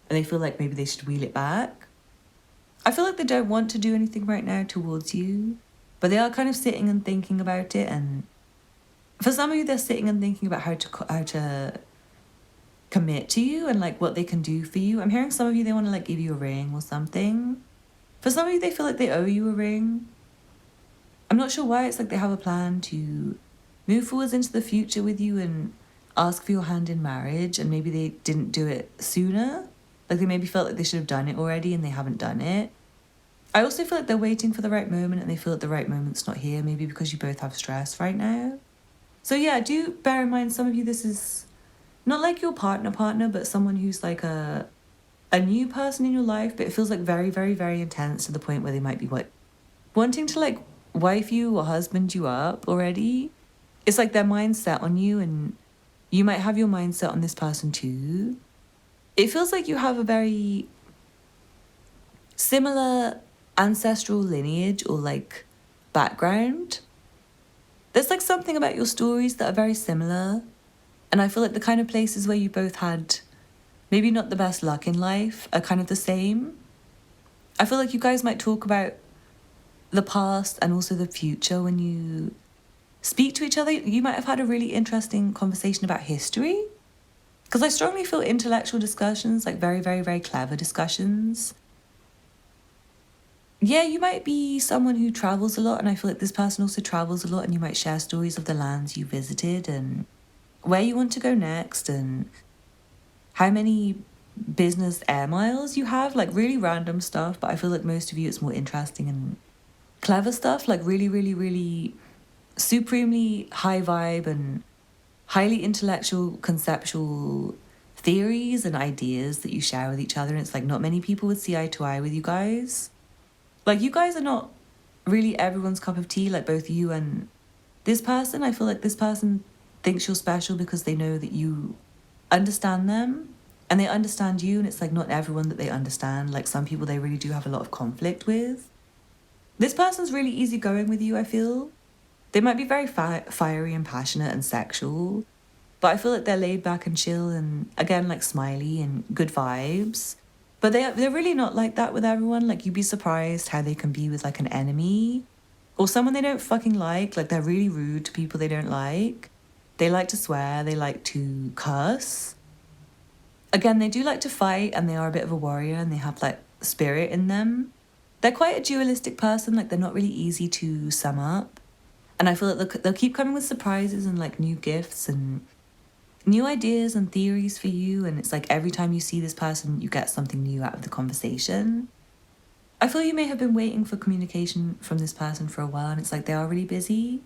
and they feel like maybe they should wheel it back. I feel like they don't want to do anything right now towards you, but they are kind of sitting and thinking about it. And for some of you, they're sitting and thinking about how to commit to you and like what they can do for you. I'm hearing some of you, they want to like give you a ring or something. For some of you, they feel like they owe you a ring. I'm not sure why. It's like they have a plan to move forwards into the future with you and ask for your hand in marriage, and maybe they didn't do it sooner. Like, they maybe felt like they should have done it already and they haven't done it. I also feel like they're waiting for the right moment and they feel like the right moment's not here, maybe because you both have stress right now. So yeah, do bear in mind, some of you, this is not like your partner, but someone who's like a new person in your life, but it feels like very, very, very intense to the point where they might be like wanting to like wife you or husband you up already. It's like their mind's set on you, and you might have your mindset on this person too. It feels like you have a very similar ancestral lineage or like background. There's like something about your stories that are very similar. And I feel like the kind of places where you both had maybe not the best luck in life are kind of the same. I feel like you guys might talk about the past and also the future when you speak to each other. You might have had a really interesting conversation about history. Because I strongly feel intellectual discussions, like very, very, very clever discussions. Yeah, you might be someone who travels a lot, and I feel like this person also travels a lot, and you might share stories of the lands you visited and where you want to go next and how many business air miles you have, like really random stuff. But I feel like most of you, it's more interesting and clever stuff, like really, really, really supremely high vibe and highly intellectual, conceptual theories and ideas that you share with each other. And it's like not many people would see eye to eye with you guys. Like you guys are not really everyone's cup of tea, like both you and this person. I feel like this person thinks you're special because they know that you understand them and they understand you. And it's like not everyone that they understand. Like some people they really do have a lot of conflict with. This person's really easygoing with you, I feel. They might be very fiery and passionate and sexual, but I feel like they're laid back and chill and, again, like smiley and good vibes. But they're really not like that with everyone. Like, you'd be surprised how they can be with, like, an enemy or someone they don't fucking like. Like, they're really rude to people they don't like. They like to swear. They like to curse. Again, they do like to fight and they are a bit of a warrior and they have, like, spirit in them. They're quite a dualistic person. Like, they're not really easy to sum up. And I feel like they'll keep coming with surprises and like new gifts and new ideas and theories for you. And it's like every time you see this person, you get something new out of the conversation. I feel you may have been waiting for communication from this person for a while and it's like they are really busy.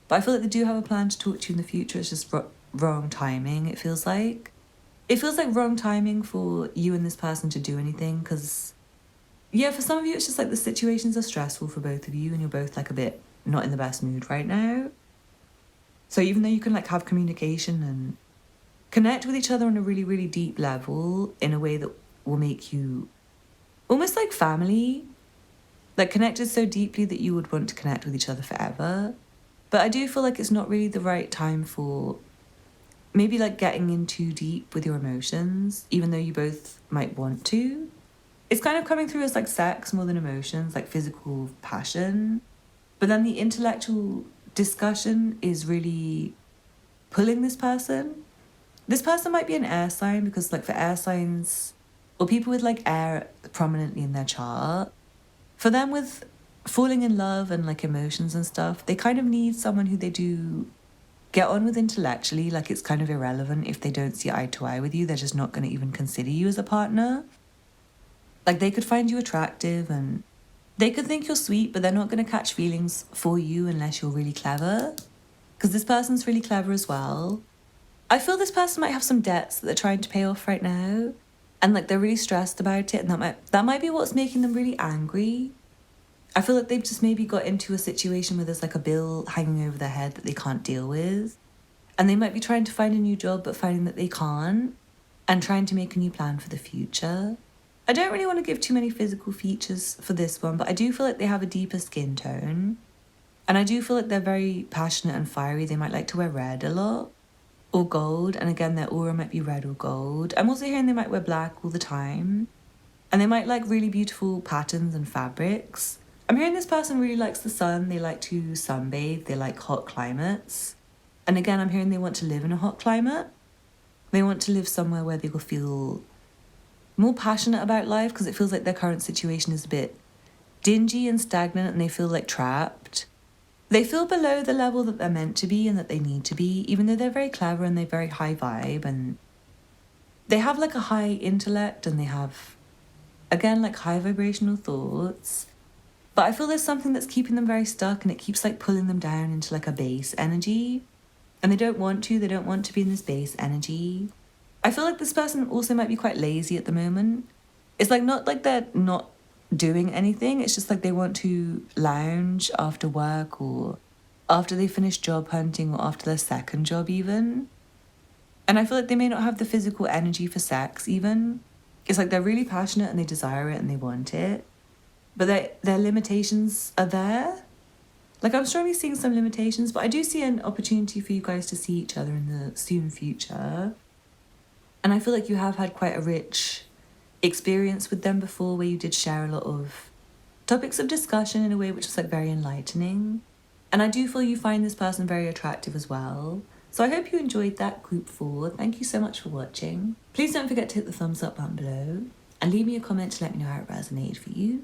But I feel like they do have a plan to talk to you in the future. It's just wrong timing, it feels like. It feels like wrong timing for you and this person to do anything because, yeah, for some of you, it's just like the situations are stressful for both of you and you're both like a bit not in the best mood right now. So even though you can like have communication and connect with each other on a really, really deep level in a way that will make you almost like family, like connected so deeply that you would want to connect with each other forever. But I do feel like it's not really the right time for maybe like getting in too deep with your emotions, even though you both might want to. It's kind of coming through as like sex more than emotions, like physical passion. But then the intellectual discussion is really pulling this person. This person might be an air sign because like for air signs or people with like air prominently in their chart, for them with falling in love and like emotions and stuff, they kind of need someone who they do get on with intellectually. Like it's kind of irrelevant if they don't see eye to eye with you. They're just not going to even consider you as a partner. Like they could find you attractive and they could think you're sweet, but they're not going to catch feelings for you unless you're really clever. Because this person's really clever as well. I feel this person might have some debts that they're trying to pay off right now. And like they're really stressed about it. And that might be what's making them really angry. I feel like they've just maybe got into a situation where there's like a bill hanging over their head that they can't deal with. And they might be trying to find a new job, but finding that they can't. And trying to make a new plan for the future. I don't really want to give too many physical features for this one, but I do feel like they have a deeper skin tone. And I do feel like they're very passionate and fiery. They might like to wear red a lot. Or gold. And again, their aura might be red or gold. I'm also hearing they might wear black all the time. And they might like really beautiful patterns and fabrics. I'm hearing this person really likes the sun. They like to sunbathe. They like hot climates. And again, I'm hearing they want to live in a hot climate. They want to live somewhere where they will feel more passionate about life because it feels like their current situation is a bit dingy and stagnant and they feel like trapped. They feel below the level that they're meant to be and that they need to be, even though they're very clever and they're very high vibe and they have like a high intellect and they have, again, like high vibrational thoughts. But I feel there's something that's keeping them very stuck and it keeps like pulling them down into like a base energy. And they don't want to be in this base energy. I feel like this person also might be quite lazy at the moment. It's like not like they're not doing anything. It's just like they want to lounge after work or after they finish job hunting or after their second job even. And I feel like they may not have the physical energy for sex even. It's like they're really passionate and they desire it and they want it. But their limitations are there. Like, I'm strongly seeing some limitations, but I do see an opportunity for you guys to see each other in the soon future. And I feel like you have had quite a rich experience with them before, where you did share a lot of topics of discussion in a way which was like very enlightening. And I do feel you find this person very attractive as well. So I hope you enjoyed that group 4. Thank you so much for watching. Please don't forget to hit the thumbs up button below and leave me a comment to let me know how it resonated for you.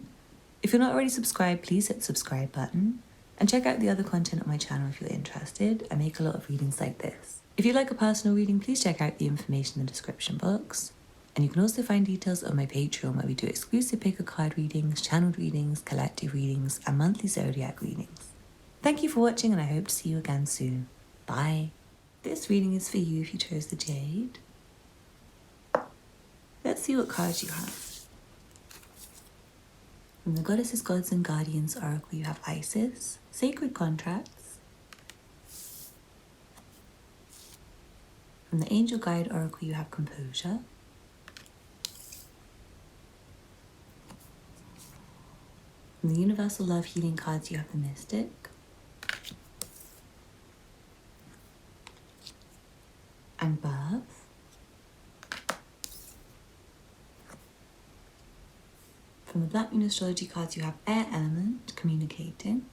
If you're not already subscribed, please hit the subscribe button and check out the other content on my channel if you're interested. I make a lot of readings like this. If you'd like a personal reading, please check out the information in the description box. And you can also find details on my Patreon, where we do exclusive pick a card readings, channeled readings, collective readings, and monthly zodiac readings. Thank you for watching, and I hope to see you again soon. Bye. This reading is for you if you chose the Jade. Let's see what cards you have. From the Goddesses, Gods, and Guardians Oracle, you have Isis, Sacred Contracts. From the Angel Guide Oracle, you have Composure. From the Universal Love Healing cards, you have the Mystic. And Birth. From the Black Moon Astrology cards, you have Air Element, Communicating.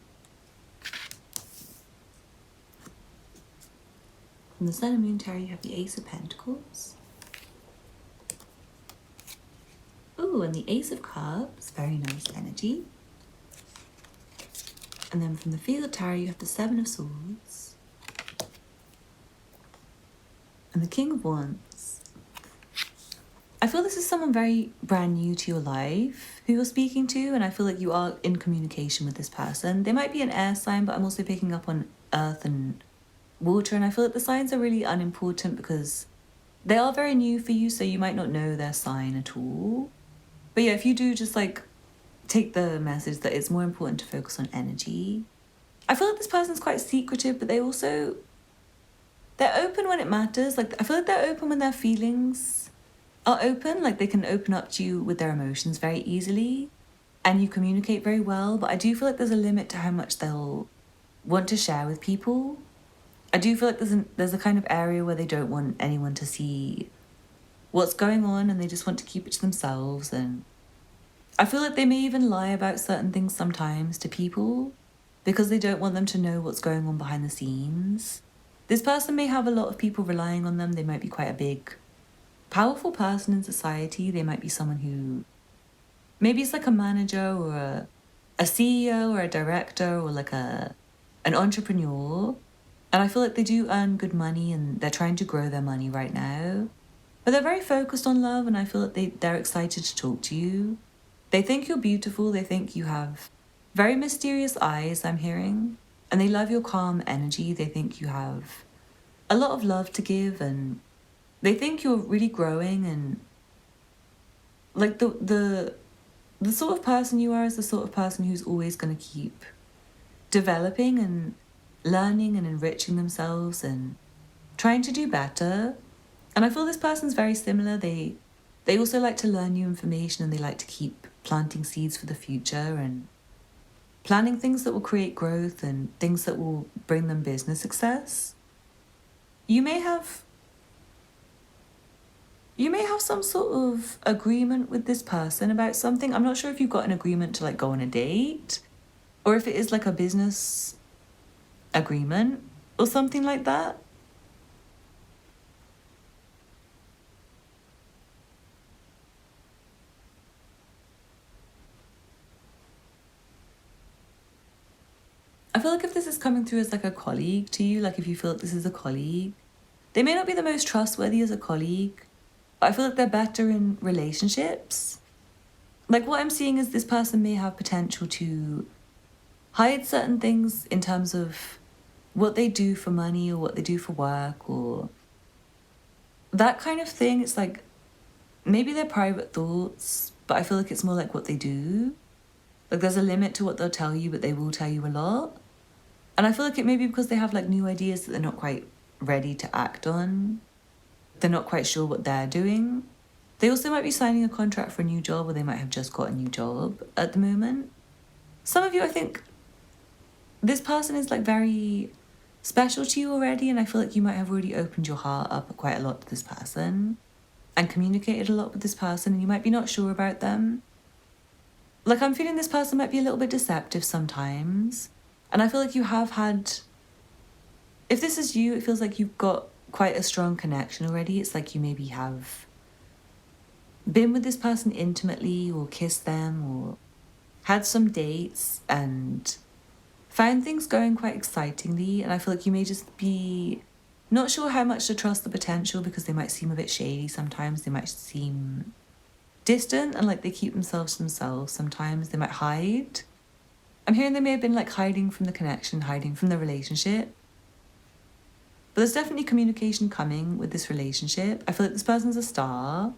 From the Sun and Moon Tarot, you have the Ace of Pentacles. Ooh, and the Ace of Cups, very nice energy. And then from the Field Tarot, you have the Seven of Swords. And the King of Wands. I feel this is someone very brand new to your life who you're speaking to, and I feel like you are in communication with this person. They might be an air sign, but I'm also picking up on earth and water, and I feel like the signs are really unimportant because they are very new for you, so you might not know their sign at all. But yeah, if you do just like take the message that it's more important to focus on energy. I feel like this person's quite secretive, but they're open when it matters. Like, I feel like they're open when their feelings are open. Like, they can open up to you with their emotions very easily and you communicate very well. But I do feel like there's a limit to how much they'll want to share with people. I do feel like there's a kind of area where they don't want anyone to see what's going on and they just want to keep it to themselves. And I feel like they may even lie about certain things sometimes to people because they don't want them to know what's going on behind the scenes. This person may have a lot of people relying on them. They might be quite a big, powerful person in society. They might be someone who, maybe it's like a manager or a CEO or a director or like an entrepreneur. And I feel like they do earn good money and they're trying to grow their money right now. But they're very focused on love, and I feel like they're excited to talk to you. They think you're beautiful. They think you have very mysterious eyes, I'm hearing. And they love your calm energy. They think you have a lot of love to give, and they think you're really growing, and like the sort of person you are is the sort of person who's always going to keep developing and learning and enriching themselves and trying to do better. And I feel this person's very similar. They also like to learn new information, and they like to keep planting seeds for the future and planning things that will create growth and things that will bring them business success. You may have some sort of agreement with this person about something. I'm not sure if you've got an agreement to like go on a date or if it is like a business agreement or something like that. I feel like if this is coming through as like a colleague to you, like if you feel like this is a colleague, they may not be the most trustworthy as a colleague, but I feel like they're better in relationships. Like, what I'm seeing is this person may have potential to hide certain things in terms of what they do for money or what they do for work or that kind of thing. It's like maybe they're private thoughts, but I feel like it's more like what they do. Like, there's a limit to what they'll tell you, but they will tell you a lot. And I feel like it may be because they have like new ideas that they're not quite ready to act on. they're not quite sure what they're doing. They also might be signing a contract for a new job, or they might have just got a new job at the moment. Some of you, I think, this person is like very special to you already, and I feel like you might have already opened your heart up quite a lot to this person and communicated a lot with this person, and you might be not sure about them. Like, I'm feeling this person might be a little bit deceptive sometimes, and I feel like you have had, if this is you, it feels like you've got quite a strong connection already. It's like you maybe have been with this person intimately, or kissed them, or had some dates and found things going quite excitingly. And I feel like you may just be not sure how much to trust the potential, because they might seem a bit shady sometimes. They might seem distant and like they keep themselves to themselves sometimes. They might hide. I'm hearing they may have been like hiding from the connection, hiding from the relationship. But there's definitely communication coming with this relationship. I feel like this person's a star.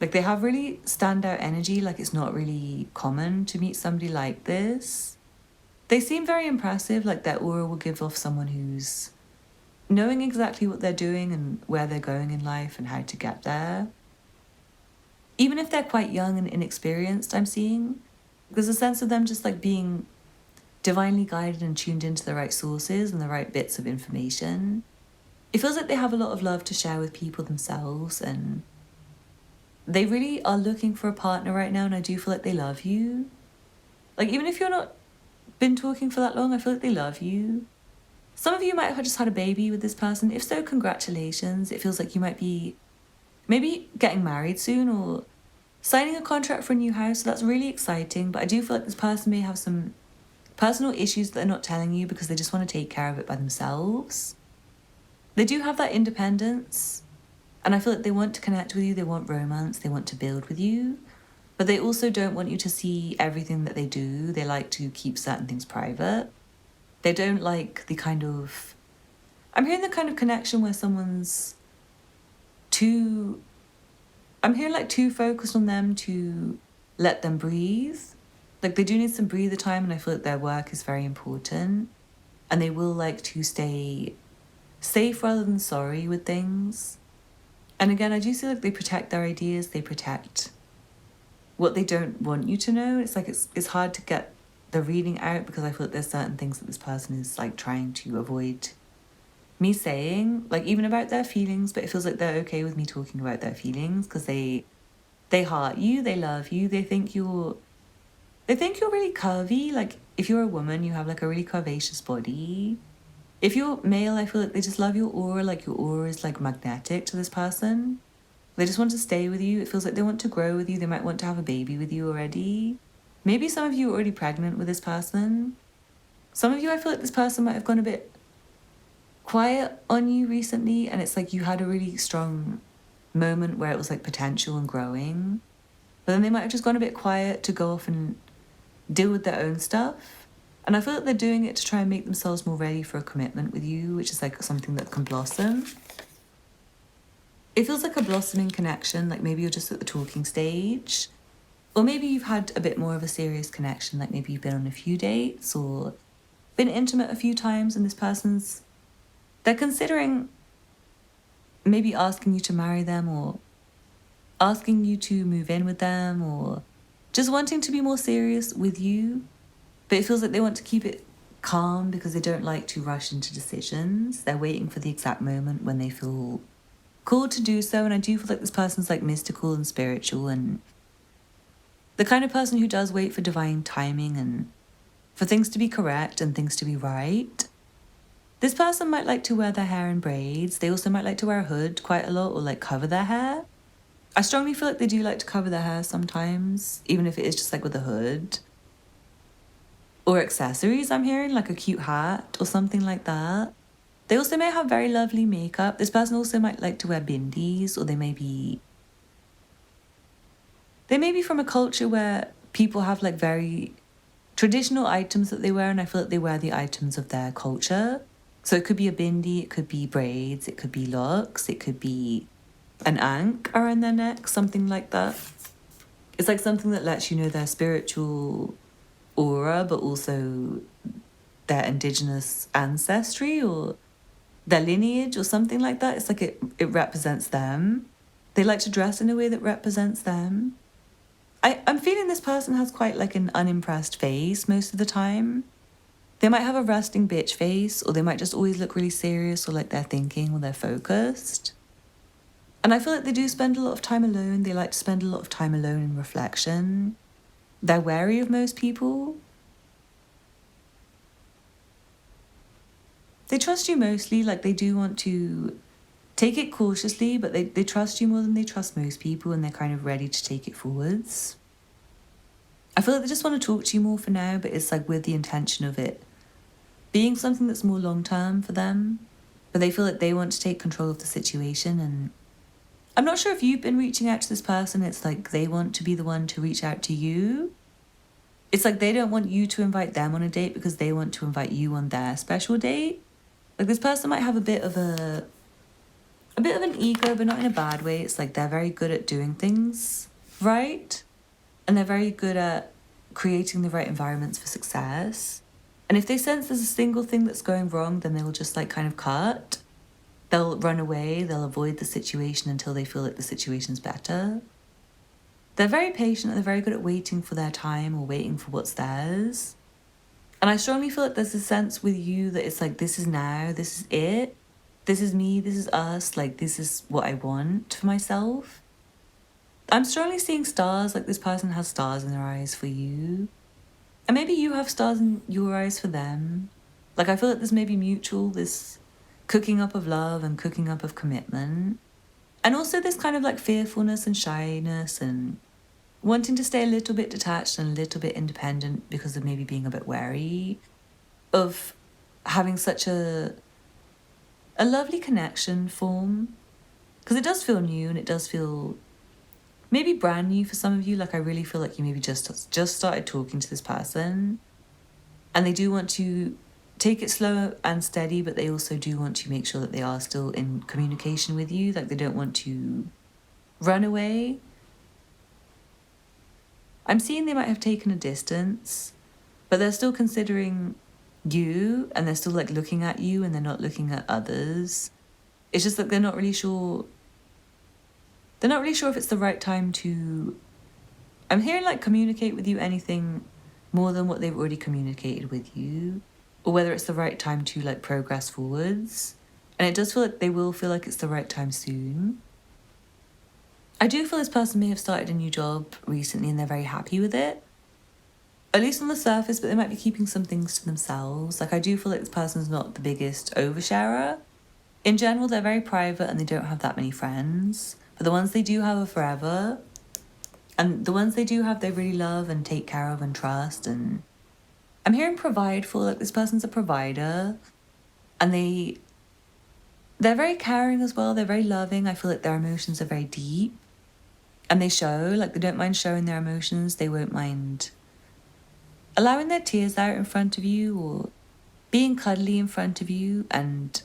Like, they have really standout energy. Like, it's not really common to meet somebody like this. They seem very impressive. Like, their aura will give off someone who's knowing exactly what they're doing and where they're going in life and how to get there. Even if they're quite young and inexperienced, I'm seeing, there's a sense of them just like being divinely guided and tuned into the right sources and the right bits of information. It feels like they have a lot of love to share with people themselves, and they really are looking for a partner right now, and I do feel like they love you. Like, even if you're not been talking for that long, I feel like they love you. Some of you might have just had a baby with this person. If so, congratulations. It feels like you might be maybe getting married soon or signing a contract for a new house. So that's really exciting. But I do feel like this person may have some personal issues that they're not telling you because they just want to take care of it by themselves. They do have that independence. And I feel like they want to connect with you. They want romance. They want to build with you. But they also don't want you to see everything that they do. They like to keep certain things private. They don't like the kind of... I'm hearing the kind of connection where someone's too... I'm hearing like too focused on them to let them breathe. Like, they do need some breather time, and I feel like their work is very important. And they will like to stay safe rather than sorry with things. And again, I do feel like they protect their ideas. They protect what they don't want you to know. It's like it's hard to get the reading out because I feel like there's certain things that this person is like trying to avoid me saying, like even about their feelings, but it feels like they're okay with me talking about their feelings because they heart you, they love you, they think you're really curvy. Like, if you're a woman, you have like a really curvaceous body. If you're male, I feel like they just love your aura. Like, your aura is like magnetic to this person. They just want to stay with you. It feels like they want to grow with you. They might want to have a baby with you already. Maybe some of you are already pregnant with this person. Some of you, I feel like this person might have gone a bit quiet on you recently, and it's like you had a really strong moment where it was like potential and growing. But then they might have just gone a bit quiet to go off and deal with their own stuff. And I feel like they're doing it to try and make themselves more ready for a commitment with you, which is like something that can blossom. It feels like a blossoming connection, like maybe you're just at the talking stage. Or maybe you've had a bit more of a serious connection, like maybe you've been on a few dates or been intimate a few times, and this person's... they're considering maybe asking you to marry them or asking you to move in with them or just wanting to be more serious with you. But it feels like they want to keep it calm because they don't like to rush into decisions. They're waiting for the exact moment when they feel called to do so. And I do feel like this person's like mystical and spiritual and the kind of person who does wait for divine timing and for things to be correct and things to be right. This person might like to wear their hair in braids. They also might like to wear a hood quite a lot or like cover their hair. I strongly feel like they do like to cover their hair sometimes, even if it is just like with a hood. Or accessories, I'm hearing, like a cute hat or something like that. They also may have very lovely makeup. This person also might like to wear bindies, or they may be from a culture where people have like very traditional items that they wear, and I feel like they wear the items of their culture. So it could be a bindi, it could be braids, it could be locks, it could be an ankh around their neck, something like that. It's like something that lets you know their spiritual aura, but also their indigenous ancestry, or their lineage or something like that. It's like it represents them. They like to dress in a way that represents them. I'm feeling this person has quite like an unimpressed face most of the time. They might have a resting bitch face, or they might just always look really serious, or like they're thinking or they're focused. And I feel like they do spend a lot of time alone. They like to spend a lot of time alone in reflection. They're wary of most people. They trust you mostly, like they do want to take it cautiously, but they trust you more than they trust most people, and they're kind of ready to take it forwards. I feel like they just want to talk to you more for now, but it's like with the intention of it being something that's more long-term for them. But they feel like they want to take control of the situation, and I'm not sure if you've been reaching out to this person. It's like they want to be the one to reach out to you. It's like they don't want you to invite them on a date because they want to invite you on their special date. Like this person might have a bit of an ego, but not in a bad way. It's like they're very good at doing things right, and they're very good at creating the right environments for success. And if they sense there's a single thing that's going wrong, then they will just like kind of cut. They'll run away, they'll avoid the situation until they feel like the situation's better. They're very patient and they're very good at waiting for their time or waiting for what's theirs. And I strongly feel like there's a sense with you that it's like, this is now, this is it. This is me, this is us, like this is what I want for myself. I'm strongly seeing stars, like this person has stars in their eyes for you. And maybe you have stars in your eyes for them. Like I feel like there's maybe mutual, this cooking up of love and cooking up of commitment. And also this kind of like fearfulness and shyness and wanting to stay a little bit detached and a little bit independent because of maybe being a bit wary of having such a lovely connection form. Because it does feel new and it does feel maybe brand new for some of you. Like I really feel like you maybe just started talking to this person, and they do want to take it slow and steady, but they also do want to make sure that they are still in communication with you. Like they don't want to run away. I'm seeing they might have taken a distance, but they're still considering you, and they're still like looking at you, and they're not looking at others. It's just that they're not really sure if it's the right time to, I'm hearing like communicate with you anything more than what they've already communicated with you, or whether it's the right time to like progress forwards. And it does feel like they will feel like it's the right time soon. I do feel this person may have started a new job recently and they're very happy with it, at least on the surface, but they might be keeping some things to themselves. Like I do feel like this person's not the biggest oversharer. In general, they're very private and they don't have that many friends. But the ones they do have are forever. And the ones they do have, they really love and take care of and trust. And I'm hearing provide for, like this person's a provider. And they're very caring as well. They're very loving. I feel like their emotions are very deep. And they show, like they don't mind showing their emotions. They won't mind allowing their tears out in front of you or being cuddly in front of you and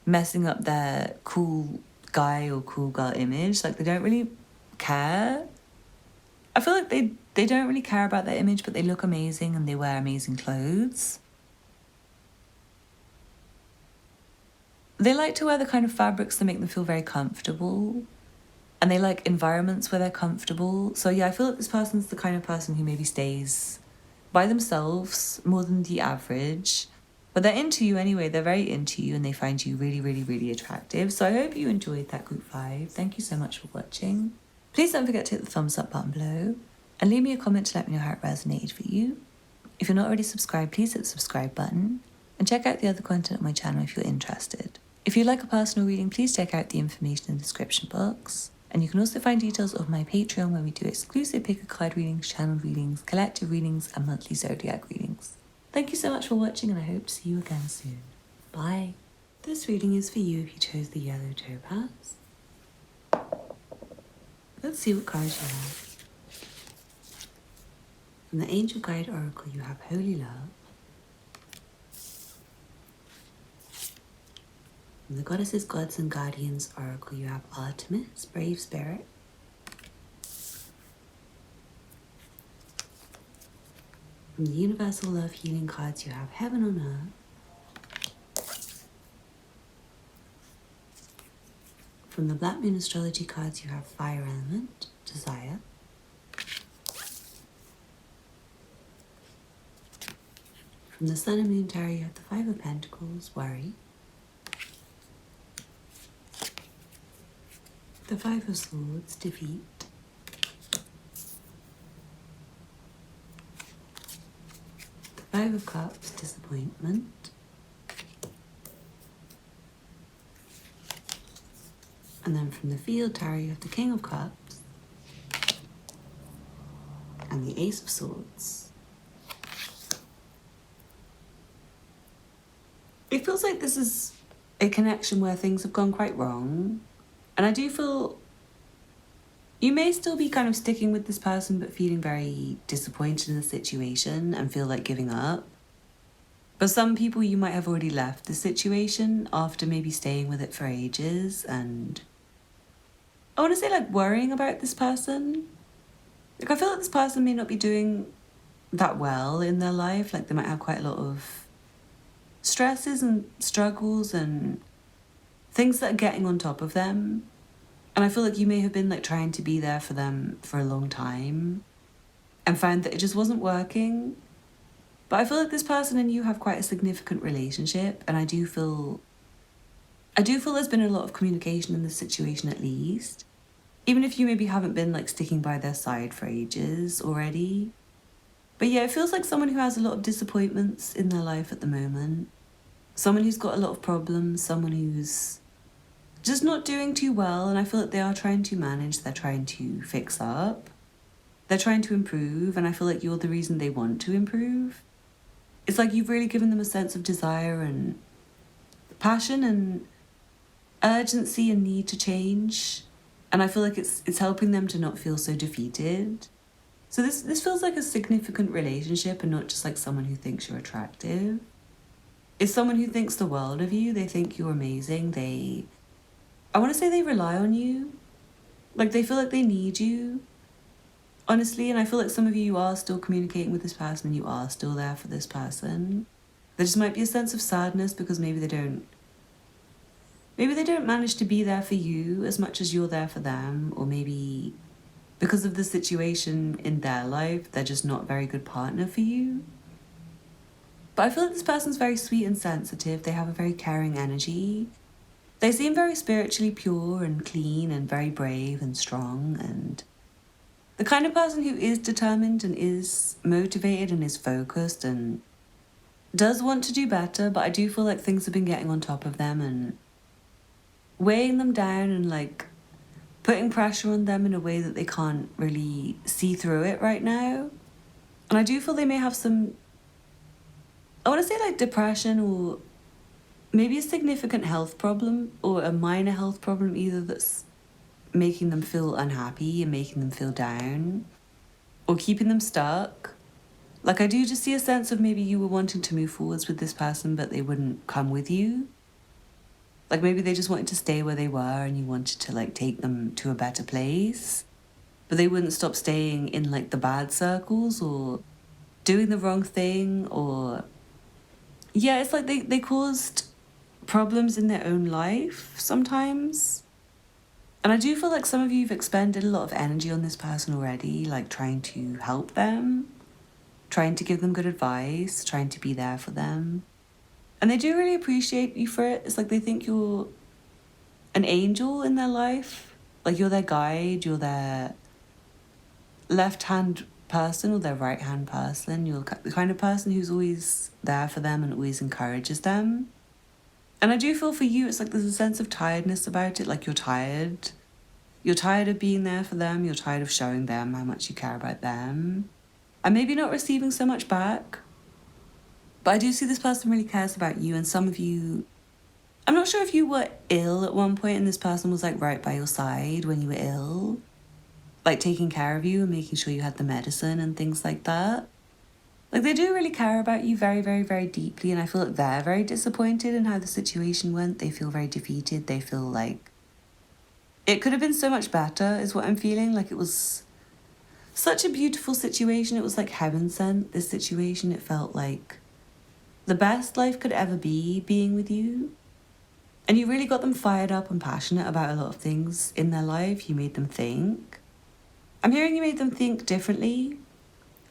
messing up their cool guy or cool girl image. Like they don't really care. I feel like they don't really care about their image, but they look amazing and they wear amazing clothes. They like to wear the kind of fabrics that make them feel very comfortable, and they like environments where they're comfortable. So yeah, I feel like this person's the kind of person who maybe stays by themselves more than the average. But they're into you anyway. They're very into you and they find you really, really, really attractive. So I hope you enjoyed that group 5. Thank you so much for watching. Please don't forget to hit the thumbs up button below and leave me a comment to let me know how it resonated for you. If you're not already subscribed, please hit the subscribe button and check out the other content on my channel if you're interested. If you'd like a personal reading, please check out the information in the description box. And you can also find details of my Patreon where we do exclusive pick a card readings, channel readings, collective readings, and monthly zodiac readings. Thank you so much for watching and I hope to see you again soon. Bye. This reading is for you if you chose the yellow topaz. Let's see what cards you have. From the Angel Guide Oracle you have Holy Love. From the Goddesses, Gods and Guardians Oracle you have Artemis, Brave Spirit. From the Universal Love Healing cards you have Heaven on Earth. From the Black Moon Astrology cards, you have Fire Element, Desire. From the Sun and Moon Tarot, you have the Five of Pentacles, Worry. The Five of Swords, Defeat. The Five of Cups, Disappointment. And then from the Field Tarot, you have the King of Cups and the Ace of Swords. It feels like this is a connection where things have gone quite wrong. And I do feel you may still be kind of sticking with this person but feeling very disappointed in the situation and feel like giving up. But some people, you might have already left the situation after maybe staying with it for ages and I want to say like worrying about this person. Like I feel like this person may not be doing that well in their life. Like they might have quite a lot of stresses and struggles and things that are getting on top of them. And I feel like you may have been like trying to be there for them for a long time and found that it just wasn't working. But I feel like this person and you have quite a significant relationship, and I do feel there's been a lot of communication in this situation at least. Even if you maybe haven't been like sticking by their side for ages already. But yeah, it feels like someone who has a lot of disappointments in their life at the moment. Someone who's got a lot of problems, someone who's just not doing too well, and I feel like they are trying to manage, they're trying to fix up. They're trying to improve, and I feel like you're the reason they want to improve. It's like you've really given them a sense of desire and passion and urgency and need to change. And I feel like it's helping them to not feel so defeated. So this feels like a significant relationship and not just like someone who thinks you're attractive. It's someone who thinks the world of you. They think you're amazing. I want to say they rely on you. Like they feel like they need you. Honestly, and I feel like some of you are still communicating with this person and you are still there for this person. There just might be a sense of sadness because maybe they don't manage to be there for you as much as you're there for them, or maybe because of the situation in their life, they're just not a very good partner for you. But I feel like this person's very sweet and sensitive. They have a very caring energy. They seem very spiritually pure and clean and very brave and strong, and the kind of person who is determined and is motivated and is focused and does want to do better. But I do feel like things have been getting on top of them and weighing them down and like putting pressure on them in a way that they can't really see through it right now. And I do feel they may have some, I want to say like depression or maybe a significant health problem or a minor health problem either that's making them feel unhappy and making them feel down or keeping them stuck. Like I do just see a sense of maybe you were wanting to move forwards with this person but they wouldn't come with you. Like maybe they just wanted to stay where they were and you wanted to like take them to a better place, but they wouldn't stop staying in like the bad circles or doing the wrong thing, or yeah, it's like they caused problems in their own life sometimes. And I do feel like some of you have expended a lot of energy on this person already, like trying to help them, trying to give them good advice, trying to be there for them. And they do really appreciate you for it. It's like they think you're an angel in their life. Like you're their guide, you're their left-hand person or their right-hand person. You're the kind of person who's always there for them and always encourages them. And I do feel for you, it's like there's a sense of tiredness about it. Like you're tired. You're tired of being there for them. You're tired of showing them how much you care about them. And maybe not receiving so much back. But I do see this person really cares about you, and some of you, I'm not sure if you were ill at one point and this person was like right by your side when you were ill, like taking care of you and making sure you had the medicine and things like that. Like they do really care about you very, very, very deeply, and I feel like they're very disappointed in how the situation went. They feel very defeated. They feel like it could have been so much better is what I'm feeling. Like it was such a beautiful situation. It was like heaven sent, this situation. It felt like the best life could ever be being with you. And you really got them fired up and passionate about a lot of things in their life. You made them think. I'm hearing you made them think differently.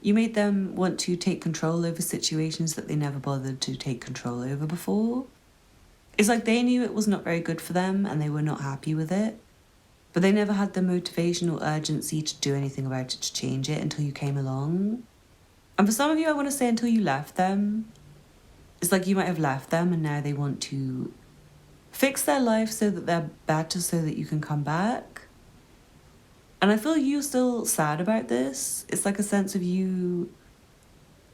You made them want to take control over situations that they never bothered to take control over before. It's like they knew it was not very good for them and they were not happy with it. But they never had the motivation or urgency to do anything about it, to change it, until you came along. And for some of you, I want to say until you left them. It's like you might have left them and now they want to fix their life so that they're better so that you can come back. And I feel you're still sad about this. It's like a sense of you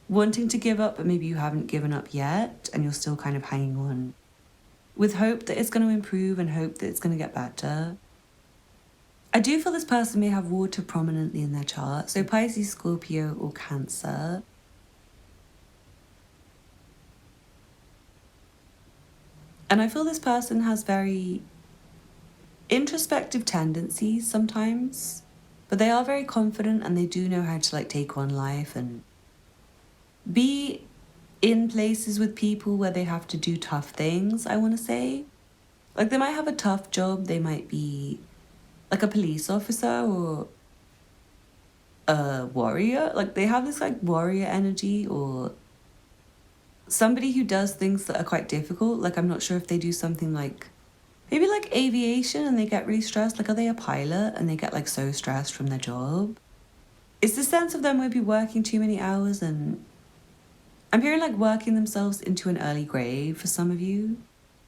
wanting to give up, but maybe you haven't given up yet and you're still kind of hanging on with hope that it's going to improve and hope that it's going to get better. I do feel this person may have water prominently in their chart, so Pisces, Scorpio, or Cancer. And I feel this person has very introspective tendencies sometimes, but they are very confident and they do know how to take on life and be in places with people where they have to do tough things, I want to say. Like they might have a tough job, they might be like a police officer or a warrior. Like they have this warrior energy, or somebody who does things that are quite difficult. Like I'm not sure if they do something maybe aviation and they get really stressed. Like are they a pilot and they get so stressed from their job? It's the sense of them maybe working too many hours, and I'm hearing working themselves into an early grave for some of you.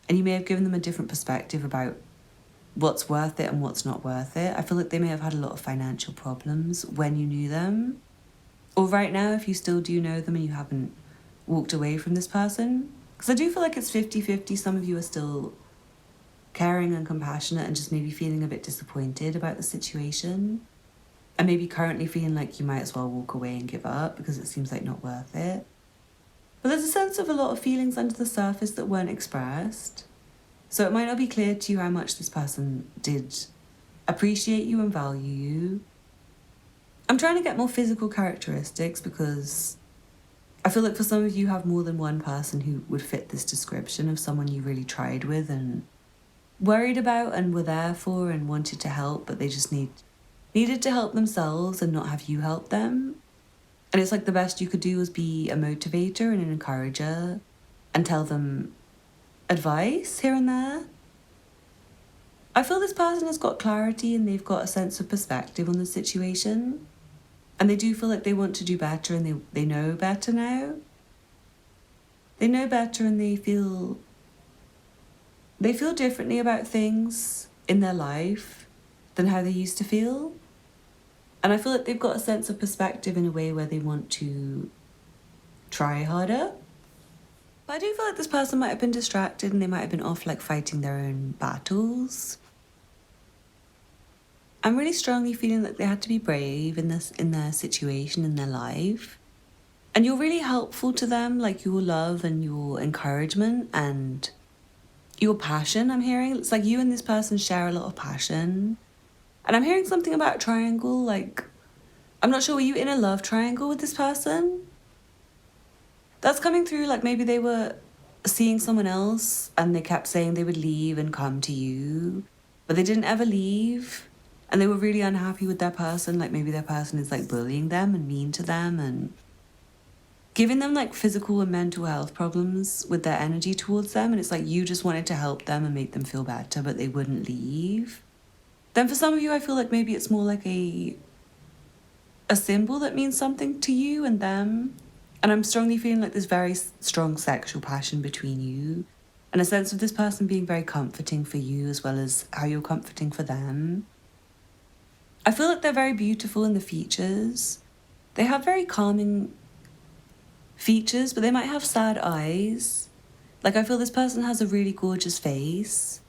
And you may have given them a different perspective about what's worth it and what's not worth it. I feel like they may have had a lot of financial problems when you knew them. Or right now, if you still do know them and you haven't walked away from this person. Because I do feel like it's 50-50. Some of you are still caring and compassionate and just maybe feeling a bit disappointed about the situation. And maybe currently feeling like you might as well walk away and give up because it seems like not worth it. But there's a sense of a lot of feelings under the surface that weren't expressed. So it might not be clear to you how much this person did appreciate you and value you. I'm trying to get more physical characteristics because I feel like for some of you have more than one person who would fit this description of someone you really tried with and worried about and were there for and wanted to help, but they just needed to help themselves and not have you help them. And it's the best you could do was be a motivator and an encourager and tell them advice here and there. I feel this person has got clarity and they've got a sense of perspective on the situation. And they do feel like they want to do better and they know better now. They know better and they feel differently about things in their life than how they used to feel. And I feel like they've got a sense of perspective in a way where they want to try harder. But I do feel like this person might have been distracted and they might have been off fighting their own battles. I'm really strongly feeling that they had to be brave in their situation, in their life. And you're really helpful to them, your love and your encouragement and your passion, I'm hearing. It's you and this person share a lot of passion. And I'm hearing something about a triangle, I'm not sure, were you in a love triangle with this person? That's coming through, maybe they were seeing someone else and they kept saying they would leave and come to you, but they didn't ever leave. And they were really unhappy with their person. Maybe their person is bullying them and mean to them and giving them physical and mental health problems with their energy towards them. And it's you just wanted to help them and make them feel better, but they wouldn't leave. Then for some of you, I feel maybe it's more a symbol that means something to you and them. And I'm strongly feeling this very strong sexual passion between you and a sense of this person being very comforting for you as well as how you're comforting for them. I feel like they're very beautiful in the features. They have very calming features, but they might have sad eyes. I feel this person has a really gorgeous face.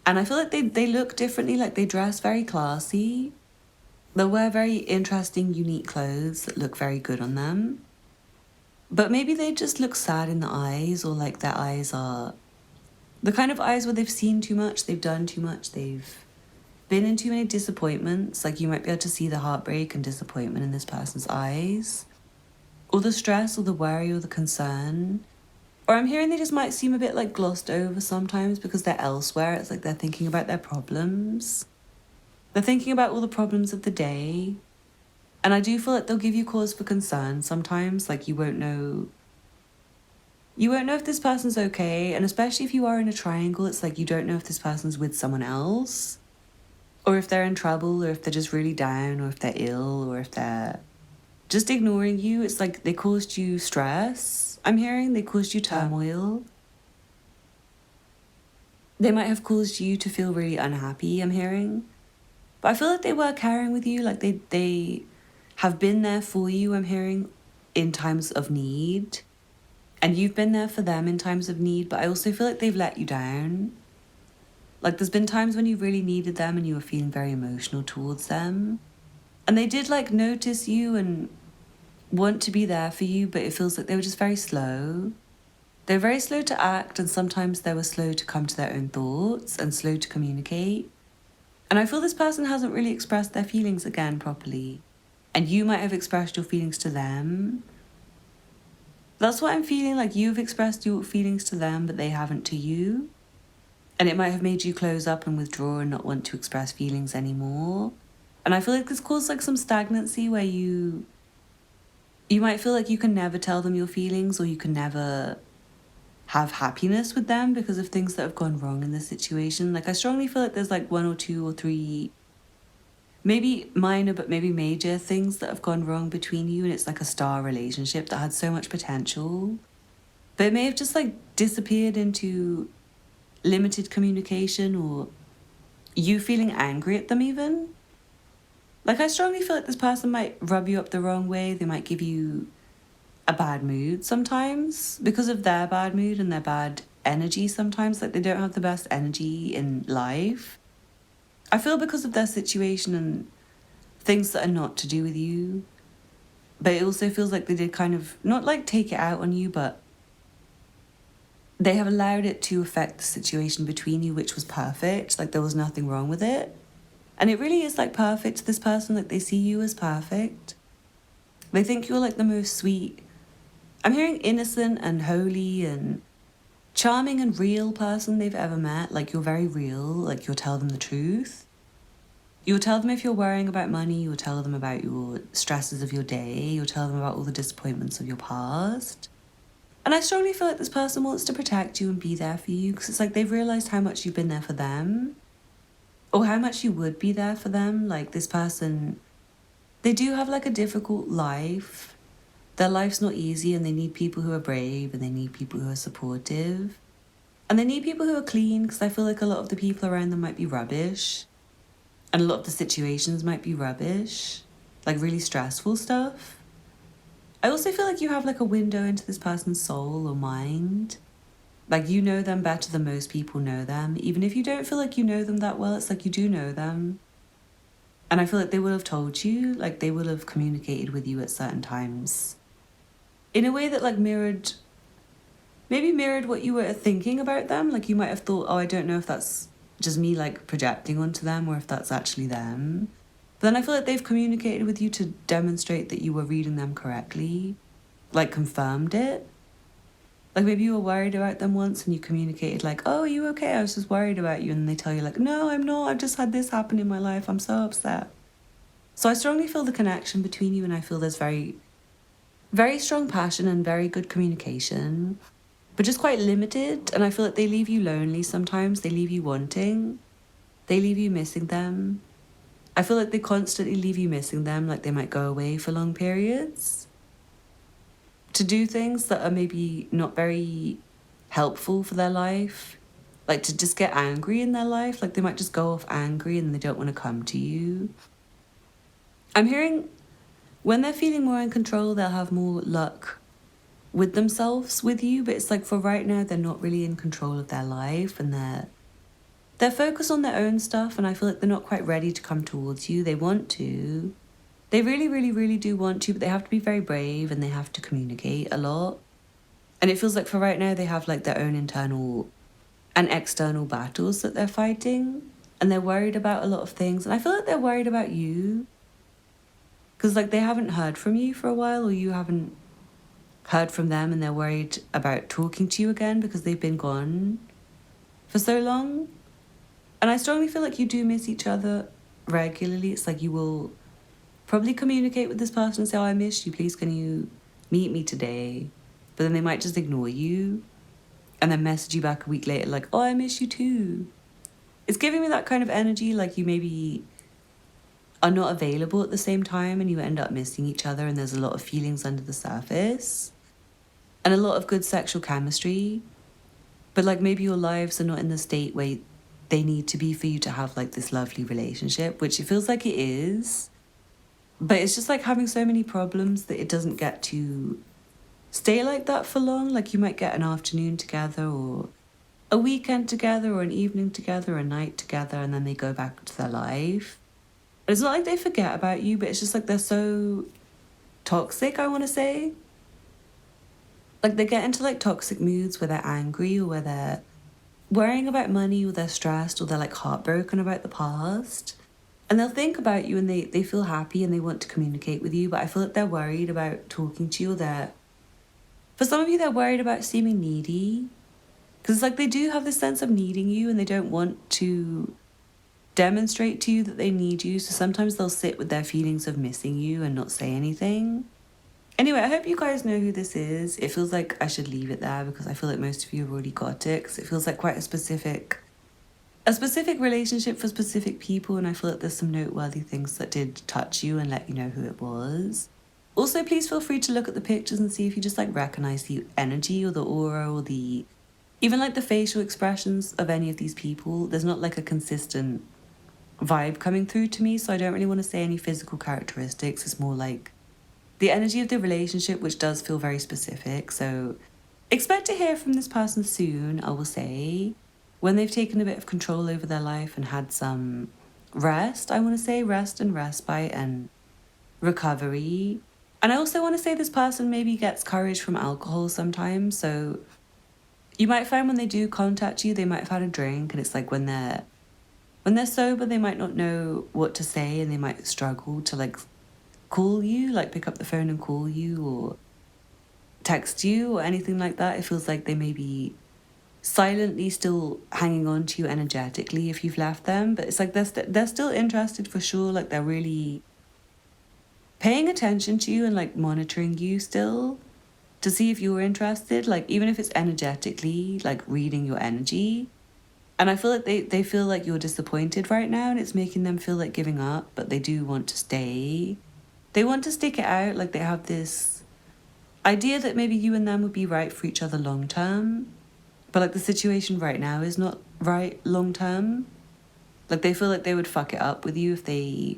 And I feel like they look differently, they dress very classy. They wear very interesting, unique clothes that look very good on them. But maybe they just look sad in the eyes, or their eyes are the kind of eyes where they've seen too much, they've done too much, they've been in too many disappointments. You might be able to see the heartbreak and disappointment in this person's eyes, or the stress or the worry or the concern. Or I'm hearing they just might seem a bit like glossed over sometimes because they're elsewhere. It's like they're thinking about their problems. They're thinking about all the problems of the day. And I do feel like they'll give you cause for concern sometimes. Like you won't know if this person's okay. And especially if you are in a triangle, it's like you don't know if this person's with someone else. Or if they're in trouble, or if they're just really down, or if they're ill, or if they're just ignoring you. It's like they caused you stress. I'm hearing they caused you turmoil. They might have caused you to feel really unhappy, I'm hearing. But I feel like they were caring with you, like they have been there for you, I'm hearing, in times of need. And you've been there for them in times of need, but I also feel like they've let you down. Like there's been times when you really needed them and you were feeling very emotional towards them. And they did like notice you and want to be there for you, but it feels like they were just very slow. They're very slow to act, and sometimes they were slow to come to their own thoughts and slow to communicate. And I feel this person hasn't really expressed their feelings again properly. And you might have expressed your feelings to them. That's what I'm feeling, like you've expressed your feelings to them, but they haven't to you. And it might have made you close up and withdraw and not want to express feelings anymore. And I feel like this caused like some stagnancy where you might feel like you can never tell them your feelings, or you can never have happiness with them because of things that have gone wrong in the situation. Like I strongly feel like there's like 1 or 2 or 3, maybe minor but maybe major things that have gone wrong between you, and it's like a star relationship that had so much potential. But it may have just like disappeared into limited communication, or you feeling angry at them even. Like I strongly feel like this person might rub you up the wrong way. They might give you a bad mood sometimes because of their bad mood and their bad energy sometimes. Like they don't have the best energy in life. I feel because of their situation and things that are not to do with you. But it also feels like they did kind of, not like take it out on you, but they have allowed it to affect the situation between you, which was perfect. Like there was nothing wrong with it. And it really is like perfect to this person. Like they see you as perfect. They think you're like the most sweet, I'm hearing innocent and holy and charming and real person they've ever met. Like you're very real. Like you'll tell them the truth. You'll tell them if you're worrying about money. You'll tell them about your stresses of your day. You'll tell them about all the disappointments of your past. And I strongly feel like this person wants to protect you and be there for you, because it's like they've realised how much you've been there for them, or how much you would be there for them. Like this person, they do have like a difficult life. Their life's not easy, and they need people who are brave, and they need people who are supportive. And they need people who are clean, because I feel like a lot of the people around them might be rubbish. And a lot of the situations might be rubbish. Like really stressful stuff. I also feel like you have like a window into this person's soul or mind. Like you know them better than most people know them. Even if you don't feel like you know them that well, it's like you do know them. And I feel like they will have told you, like they will have communicated with you at certain times. In a way that like mirrored what you were thinking about them. Like you might have thought, oh, I don't know if that's just me like projecting onto them, or if that's actually them. But then I feel like they've communicated with you to demonstrate that you were reading them correctly. Like confirmed it. Like maybe you were worried about them once and you communicated like, oh, are you okay? I was just worried about you. And they tell you like, no, I'm not. I've just had this happen in my life. I'm so upset. So I strongly feel the connection between you, and I feel there's very, very strong passion and very good communication, but just quite limited. And I feel like they leave you lonely sometimes. They leave you wanting. They leave you missing them. I feel like they constantly leave you missing them. Like they might go away for long periods to do things that are maybe not very helpful for their life. Like to just get angry in their life. Like they might just go off angry and they don't want to come to you. I'm hearing when they're feeling more in control, they'll have more luck with themselves, with you. But it's like for right now, they're not really in control of their life, and they're focused on their own stuff. And I feel like they're not quite ready to come towards you. They want to. They really, really, really do want to, but they have to be very brave and they have to communicate a lot. And it feels like for right now, they have like their own internal and external battles that they're fighting. And they're worried about a lot of things. And I feel like they're worried about you. Because like they haven't heard from you for a while, or you haven't heard from them and they're worried about talking to you again because they've been gone for so long. And I strongly feel like you do miss each other regularly. It's like you will probably communicate with this person and say, oh, I miss you, please can you meet me today? But then they might just ignore you and then message you back a week later like, oh, I miss you too. It's giving me that kind of energy, like you maybe are not available at the same time and you end up missing each other and there's a lot of feelings under the surface and a lot of good sexual chemistry. But like maybe your lives are not in the state where they need to be for you to have like this lovely relationship, which it feels like it is. But it's just like having so many problems that it doesn't get to stay like that for long. Like you might get an afternoon together or a weekend together or an evening together or a night together and then they go back to their life. And it's not like they forget about you, but it's just like they're so toxic, I want to say. Like they get into like toxic moods where they're angry or where they're worrying about money or they're stressed or they're like heartbroken about the past. And they'll think about you and they feel happy and they want to communicate with you, but I feel like they're worried about talking to you. For some of you, they're worried about seeming needy. Because it's like they do have this sense of needing you and they don't want to demonstrate to you that they need you. So sometimes they'll sit with their feelings of missing you and not say anything. Anyway, I hope you guys know who this is. It feels like I should leave it there because I feel like most of you have already got it. Because it feels like quite a specific relationship for specific people. And I feel like there's some noteworthy things that did touch you and let you know who it was. Also, please feel free to look at the pictures and see if you just like recognize the energy or the aura or even like the facial expressions of any of these people. There's not like a consistent vibe coming through to me, so I don't really want to say any physical characteristics. It's more like the energy of the relationship, which does feel very specific. So expect to hear from this person soon, I will say, when they've taken a bit of control over their life and had some rest. I want to say rest and respite and recovery. And I also want to say this person maybe gets courage from alcohol sometimes. So you might find when they do contact you, they might have had a drink, and it's like when they're sober, they might not know what to say and they might struggle to like call you, like pick up the phone and call you or text you or anything like that. It feels like they may be silently still hanging on to you energetically if you've left them, but it's like they're still interested for sure. Like they're really paying attention to you and like monitoring you still to see if you're interested, like even if it's energetically, like reading your energy. And I feel like they feel like you're disappointed right now and it's making them feel like giving up, but they do want to stay. They want to stick it out, like they have this idea that maybe you and them would be right for each other long term, but like the situation right now is not right long term. Like they feel like they would fuck it up with you if they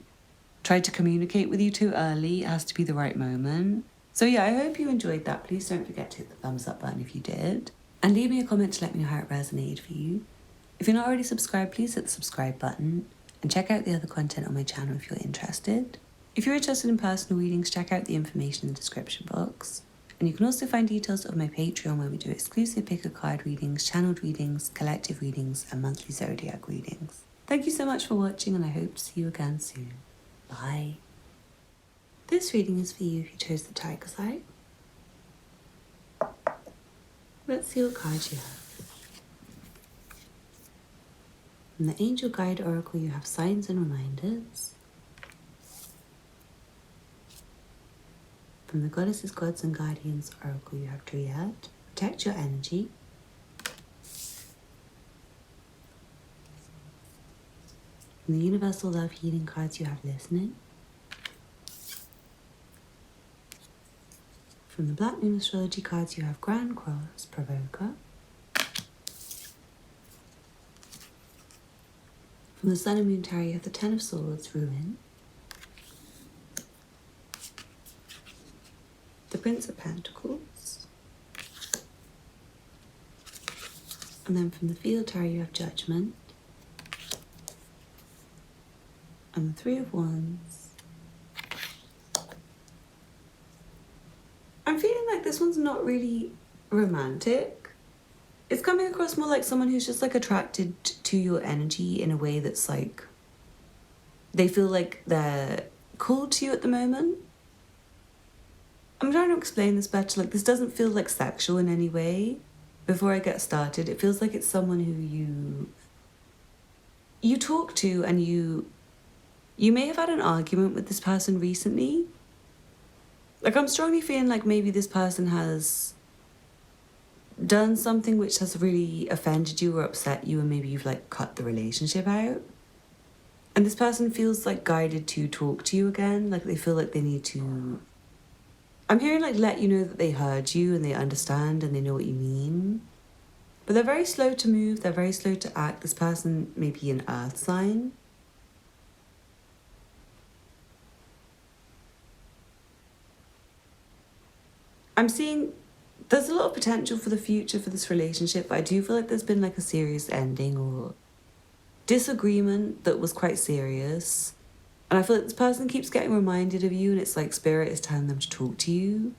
tried to communicate with you too early. It has to be the right moment. So yeah, I hope you enjoyed that. Please don't forget to hit the thumbs up button if you did. And leave me a comment to let me know how it resonated for you. If you're not already subscribed, please hit the subscribe button. And check out the other content on my channel if you're interested. If you're interested in personal readings, check out the information in the description box. And you can also find details of my Patreon where we do exclusive pick a card readings, channeled readings, collective readings, and monthly zodiac readings. Thank you so much for watching and I hope to see you again soon. Bye. This reading is for you if you chose the tiger's eye. Let's see what cards you have. From the Angel Guide Oracle, you have signs and reminders. From the Goddesses, Gods and Guardians Oracle, you have Triad. Protect your energy. From the Universal Love Healing cards, you have Listening. From the Black Moon Astrology cards, you have Grand Cross, Provoker. From the Sun and Moon Tarot, you have the Ten of Swords, Ruin. The Prince of Pentacles. And then from the Field Tarot, you have Judgment. And the Three of Wands. I'm feeling like this one's not really romantic. It's coming across more like someone who's just like attracted to your energy in a way that's like, they feel like they're called to you at the moment. I'm trying to explain this better. Like, this doesn't feel like sexual in any way. Before I get started, it feels like it's someone who you talk to, and you may have had an argument with this person recently. Like, I'm strongly feeling like maybe this person has done something which has really offended you or upset you, and maybe you've like cut the relationship out. And this person feels like guided to talk to you again. Like, they feel like they need to, I'm hearing like let you know that they heard you and they understand and they know what you mean. But they're very slow to move, they're very slow to act. This person may be an earth sign. I'm seeing there's a lot of potential for the future for this relationship, but I do feel like there's been like a serious ending or disagreement that was quite serious. And I feel like this person keeps getting reminded of you, and it's like spirit is telling them to talk to you.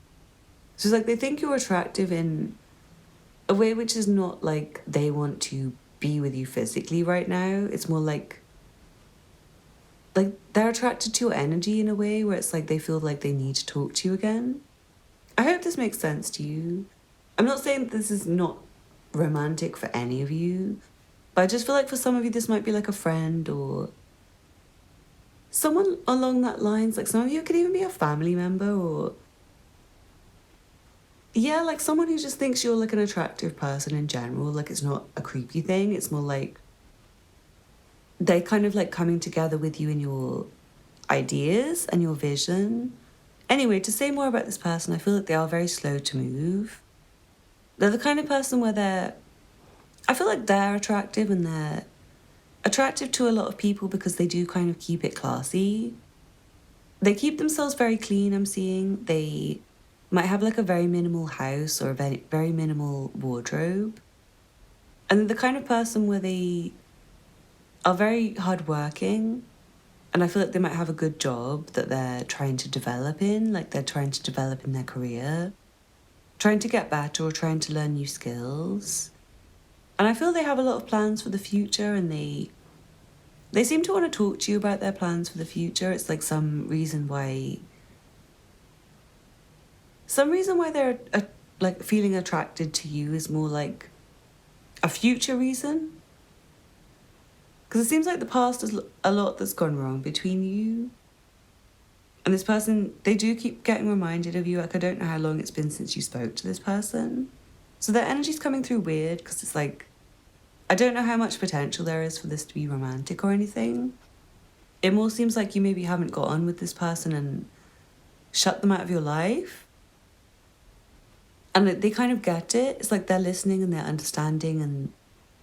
So it's like they think you're attractive in a way which is not like they want to be with you physically right now. It's more like they're attracted to your energy in a way where it's like they feel like they need to talk to you again. I hope this makes sense to you. I'm not saying that this is not romantic for any of you, but I just feel like for some of you this might be like a friend or someone along that lines. Like, some of you could even be a family member, or yeah, like someone who just thinks you're like an attractive person in general. Like, it's not a creepy thing, it's more like they kind of like coming together with you in your ideas and your vision. Anyway, to say more about this person, I feel like they are very slow to move. They're the kind of person where I feel like they're attractive, and they're attractive to a lot of people because they do kind of keep it classy. They keep themselves very clean, I'm seeing. They might have like a very minimal house or a very, very minimal wardrobe. And they're the kind of person where they are very hardworking. And I feel like they might have a good job that they're trying to develop in. Like, they're trying to develop in their career, trying to get better or trying to learn new skills. And I feel they have a lot of plans for the future, and they seem to want to talk to you about their plans for the future. It's like some reason why they're like feeling attracted to you is more like a future reason. Because it seems like the past is a lot that's gone wrong between you. And this person, they do keep getting reminded of you. Like, I don't know how long it's been since you spoke to this person. So their energy's coming through weird, because it's like, I don't know how much potential there is for this to be romantic or anything. It more seems like you maybe haven't got on with this person and shut them out of your life. And they kind of get it. It's like they're listening and they're understanding, and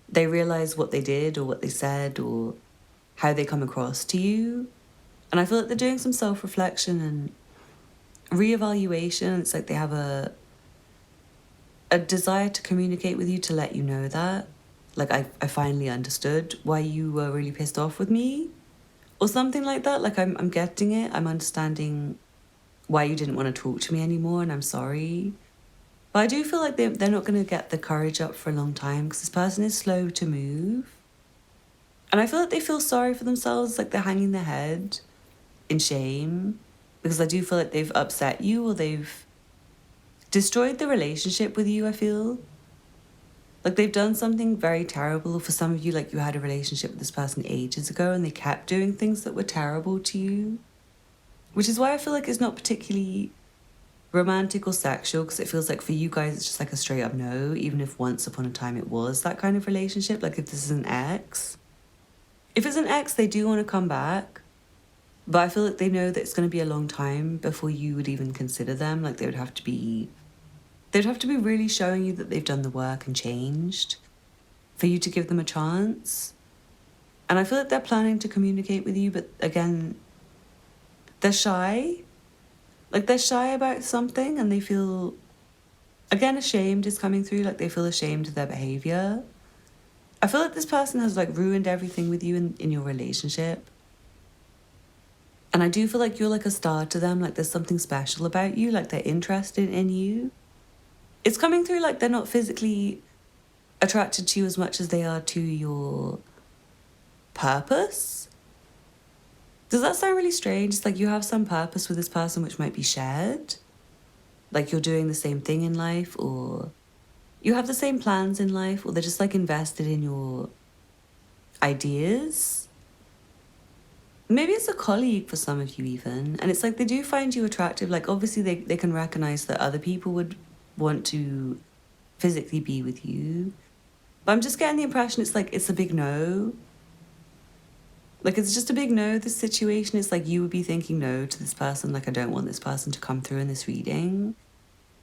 they realize what they did or what they said or how they come across to you. And I feel like they're doing some self-reflection and reevaluation. It's like they have a desire to communicate with you, to let you know that. Like, I finally understood why you were really pissed off with me. Or something like that. Like, I'm getting it. I'm understanding why you didn't want to talk to me anymore, and I'm sorry. But I do feel like they're not going to get the courage up for a long time, because this person is slow to move. And I feel like they feel sorry for themselves, like they're hanging their head in shame, because I do feel like they've upset you or they've destroyed the relationship with you, I feel. Like, they've done something very terrible. For some of you, like, you had a relationship with this person ages ago and they kept doing things that were terrible to you. Which is why I feel like it's not particularly romantic or sexual, because it feels like for you guys it's just like a straight up no, even if once upon a time it was that kind of relationship. Like, if this is an ex, if it's an ex, they do want to come back, but I feel like they know that it's going to be a long time before you would even consider them. Like, they'd have to be really showing you that they've done the work and changed for you to give them a chance. And I feel like they're planning to communicate with you, but again, they're shy. Like, they're shy about something, and they feel, again, ashamed is coming through. Like, they feel ashamed of their behaviour. I feel like this person has, like, ruined everything with you in your relationship. And I do feel like you're, like, a star to them. Like, there's something special about you. Like, they're interested in you. It's coming through like they're not physically attracted to you as much as they are to your purpose. Does that sound really strange? It's like you have some purpose with this person which might be shared. like you're doing the same thing in life, or you have the same plans in life, or they're just like invested in your ideas. Maybe it's a colleague for some of you even, and it's like they do find you attractive. Like obviously they can recognize that other people would want to physically be with you, but I'm just getting the impression it's like it's a big no. Like it's just a big no, this situation. It's like you would be thinking no to this person, like I don't want this person to come through in this reading.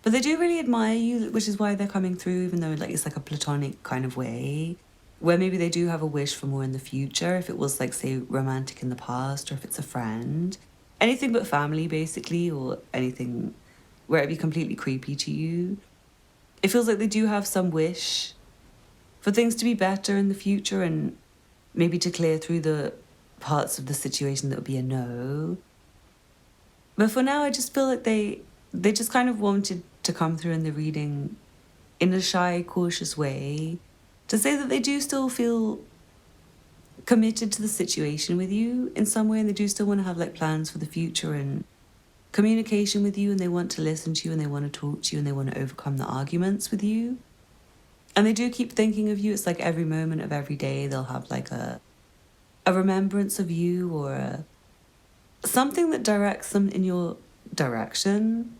But they do really admire you, which is why they're coming through, even though like it's like a platonic kind of way, where maybe they do have a wish for more in the future, if it was like, say, romantic in the past, or if it's a friend. Anything but family, basically, or anything where it'd be completely creepy to you. It feels like they do have some wish for things to be better in the future, and maybe to clear through the parts of the situation that would be a no. But for now, I just feel like they just kind of wanted to come through in the reading in a shy, cautious way to say that they do still feel committed to the situation with you in some way, and they do still want to have like plans for the future and communication with you, and they want to listen to you, and they want to talk to you, and they want to overcome the arguments with you. And they do keep thinking of you. It's like every moment of every day they'll have like a remembrance of you, or something that directs them in your direction.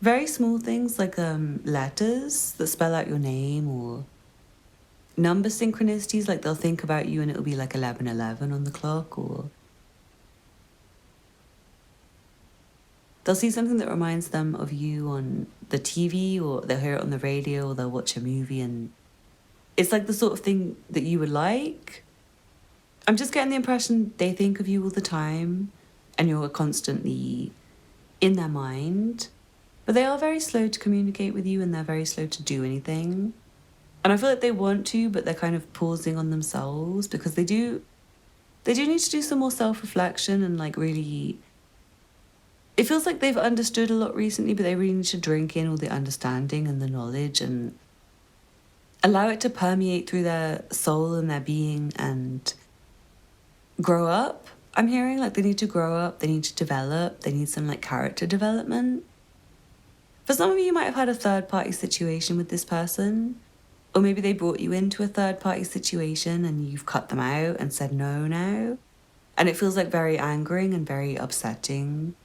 Very small things like letters that spell out your name, or number synchronicities, like they'll think about you and it'll be like 11:11 on the clock, or they'll see something that reminds them of you on the TV, or they'll hear it on the radio, or they'll watch a movie, and it's like the sort of thing that you would like. I'm just getting the impression they think of you all the time, and you're constantly in their mind. But they are very slow to communicate with you, and they're very slow to do anything. And I feel like they want to, but they're kind of pausing on themselves, because they do need to do some more self-reflection, and like really, it feels like they've understood a lot recently, but they really need to drink in all the understanding and the knowledge and allow it to permeate through their soul and their being and grow up. I'm hearing like they need to grow up, they need to develop, they need some like character development. For some of you might have had a third-party situation with this person, or maybe they brought you into a third-party situation and you've cut them out and said no now. And it feels like very angering and very upsetting.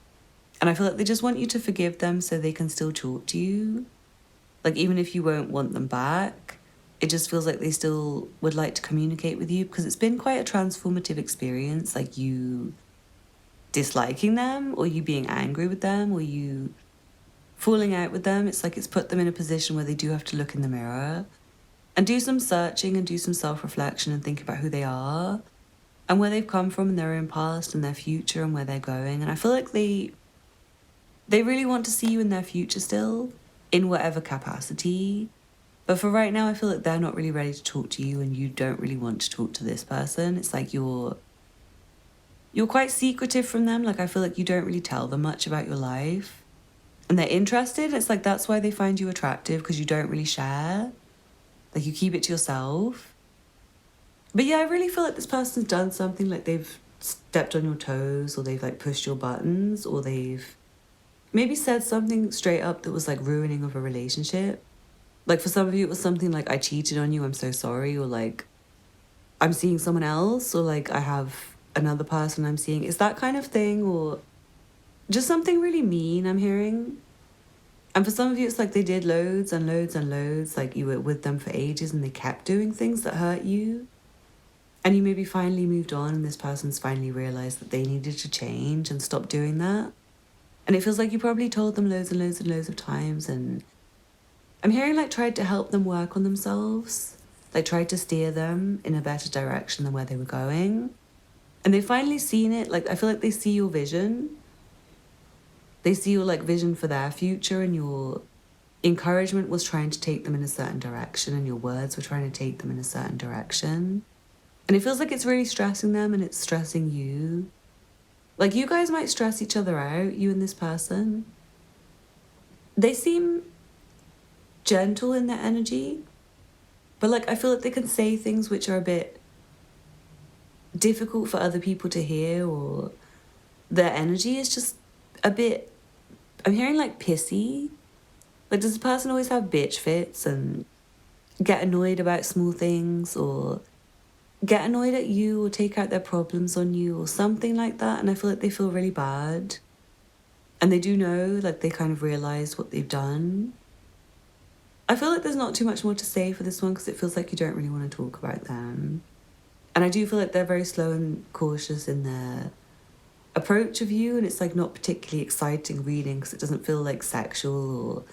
And I feel like they just want you to forgive them so they can still talk to you. Like even if you won't want them back, it just feels like they still would like to communicate with you, because it's been quite a transformative experience, like you disliking them, or you being angry with them, or you falling out with them. It's like it's put them in a position where they do have to look in the mirror and do some searching and do some self-reflection and think about who they are and where they've come from in their own past and their future and where they're going. And I feel like they really want to see you in their future still, in whatever capacity. But for right now, I feel like they're not really ready to talk to you, and you don't really want to talk to this person. It's like you're quite secretive from them. Like I feel like you don't really tell them much about your life. And they're interested. It's like that's why they find you attractive, because you don't really share. Like you keep it to yourself. But yeah, I really feel like this person's done something, like they've stepped on your toes, or they've like pushed your buttons, or they've maybe said something straight up that was like ruining of a relationship. Like for some of you, it was something like, I cheated on you, I'm so sorry, or like, I'm seeing someone else, or like, I have another person I'm seeing. It's that kind of thing, or just something really mean I'm hearing. And for some of you, it's like they did loads and loads and loads, like you were with them for ages and they kept doing things that hurt you. And you maybe finally moved on, and this person's finally realised that they needed to change and stop doing that. And it feels like you probably told them loads and loads and loads of times, and I'm hearing like tried to help them work on themselves, like tried to steer them in a better direction than where they were going. And they've finally seen it. Like I feel like they see your vision. They see your like vision for their future, and your encouragement was trying to take them in a certain direction, and your words were trying to take them in a certain direction. And it feels like it's really stressing them, and it's stressing you. Like you guys might stress each other out, you and this person. They seem gentle in their energy, but like I feel like they can say things which are a bit difficult for other people to hear, or their energy is just a bit I'm hearing like pissy. Like, does the person always have bitch fits and get annoyed about small things, or get annoyed at you, or take out their problems on you, or something like that? And I feel like they feel really bad. And they do know, like, they kind of realise what they've done. I feel like there's not too much more to say for this one because it feels like you don't really want to talk about them. And I do feel like they're very slow and cautious in their approach of you, and it's like not particularly exciting reading because it doesn't feel like sexual or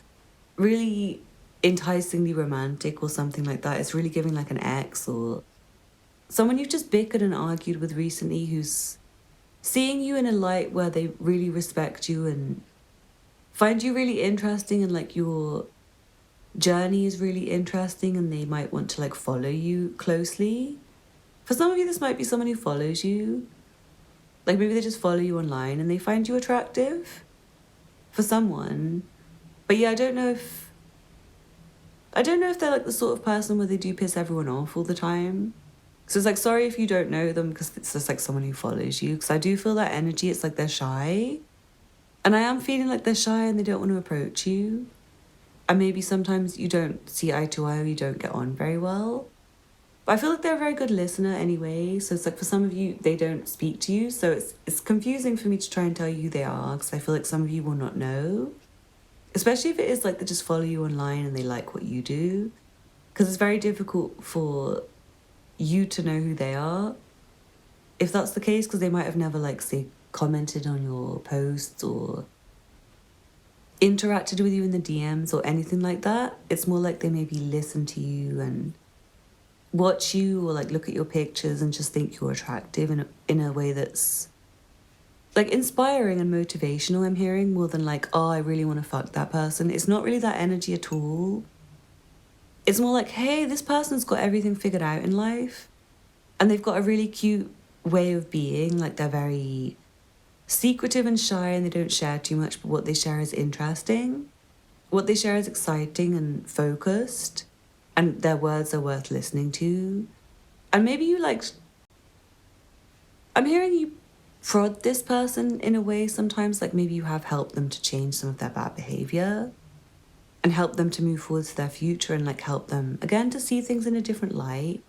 really enticingly romantic or something like that. It's really giving like an ex or someone you've just bickered and argued with recently who's seeing you in a light where they really respect you and find you really interesting, and like your journey is really interesting, and they might want to like follow you closely. For some of you, this might be someone who follows you. Like maybe they just follow you online and they find you attractive for someone. But yeah, I don't know if they're like the sort of person where they do piss everyone off all the time. So it's like, sorry if you don't know them because it's just like someone who follows you. Because I do feel that energy. It's like they're shy. And I am feeling like they're shy and they don't want to approach you. And maybe sometimes you don't see eye to eye or you don't get on very well. But I feel like they're a very good listener anyway. So it's like for some of you, they don't speak to you. So it's confusing for me to try and tell you who they are because I feel like some of you will not know. Especially if it is like they just follow you online and they like what you do. Because it's very difficult for you to know who they are. If that's the case, because they might have never like, say, commented on your posts or interacted with you in the DMs or anything like that. It's more like they maybe listen to you and watch you or like look at your pictures and just think you're attractive in a way that's like inspiring and motivational. I'm hearing more than like, oh, I really want to fuck that person. It's not really that energy at all. It's more like, hey, this person's got everything figured out in life and they've got a really cute way of being. Like they're very secretive and shy and they don't share too much, but what they share is interesting. What they share is exciting and focused, and their words are worth listening to. And maybe you like, I'm hearing you prod this person in a way sometimes, like maybe you have helped them to change some of their bad behavior and help them to move forward to their future and like help them again to see things in a different light.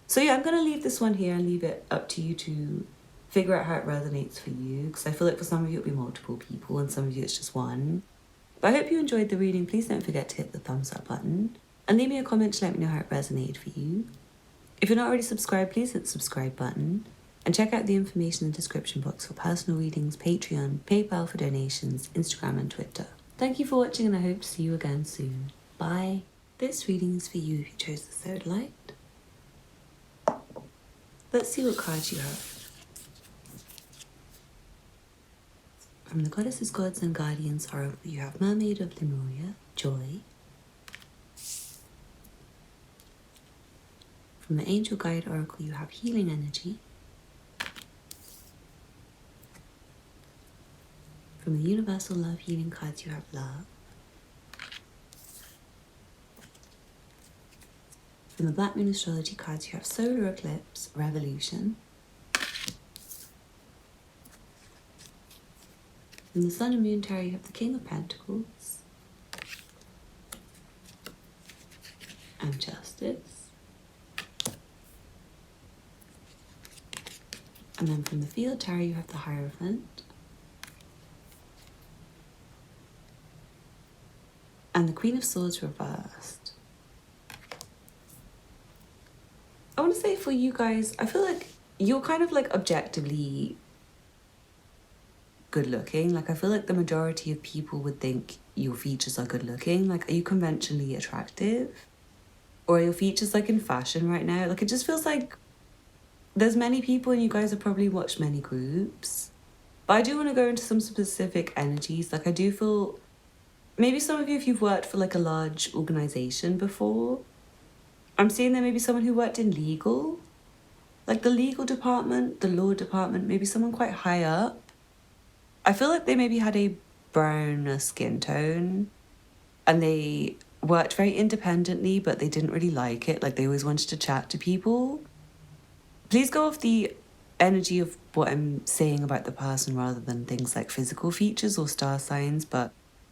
So yeah, I'm going to leave this one here and leave it up to you to figure out how it resonates for you, because I feel like for some of you it'll be multiple people and some of you it's just one. But I hope you enjoyed the reading. Please don't forget to hit the thumbs up button and leave me a comment to let me know how it resonated for you. If you're not already subscribed, please hit the subscribe button and check out the information in the description box for personal readings, Patreon, PayPal for donations, Instagram and Twitter. Thank you for watching and I hope to see you again soon. Bye. This reading is for you if you chose the Sodalite. Let's see what cards you have. From the Goddesses, Gods and Guardians Oracle, you have Mermaid of Lemuria, Joy. From the Angel Guide Oracle, you have Healing Energy. From the Universal Love Healing cards, you have Love. From the Black Moon Astrology cards, you have Solar Eclipse, Revolution. From the Sun and Moon Tarot, you have the King of Pentacles and Justice. And then from the Field Tarot, you have the Hierophant and the Queen of Swords reversed. I want to say for you guys, I feel like you're kind of like objectively good looking. Like I feel like the majority of people would think your features are good looking. Like, are you conventionally attractive? Or are your features like in fashion right now? Like it just feels like there's many people and you guys have probably watched many groups. But I do want to go into some specific energies. Like I do feel maybe some of you, if you've worked for like a large organization before, I'm seeing there may be someone who worked in legal, like the legal department, the law department, maybe someone quite high up. I feel like they maybe had a browner skin tone and they worked very independently, but they didn't really like it. Like they always wanted to chat to people. Please go off the energy of what I'm saying about the person rather than things like physical features or star signs. But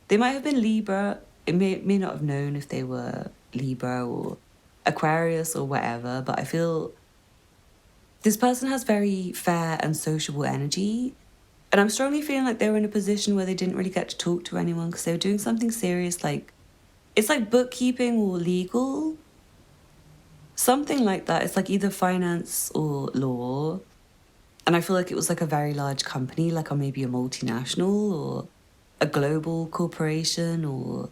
They might have been Libra. It may not have known if they were Libra or Aquarius or whatever, but I feel this person has very fair and sociable energy. And I'm strongly feeling like they were in a position where they didn't really get to talk to anyone because they were doing something serious, like it's like bookkeeping or legal. Something like that. It's like either finance or law. And I feel like it was like a very large company, like maybe a multinational or a global corporation or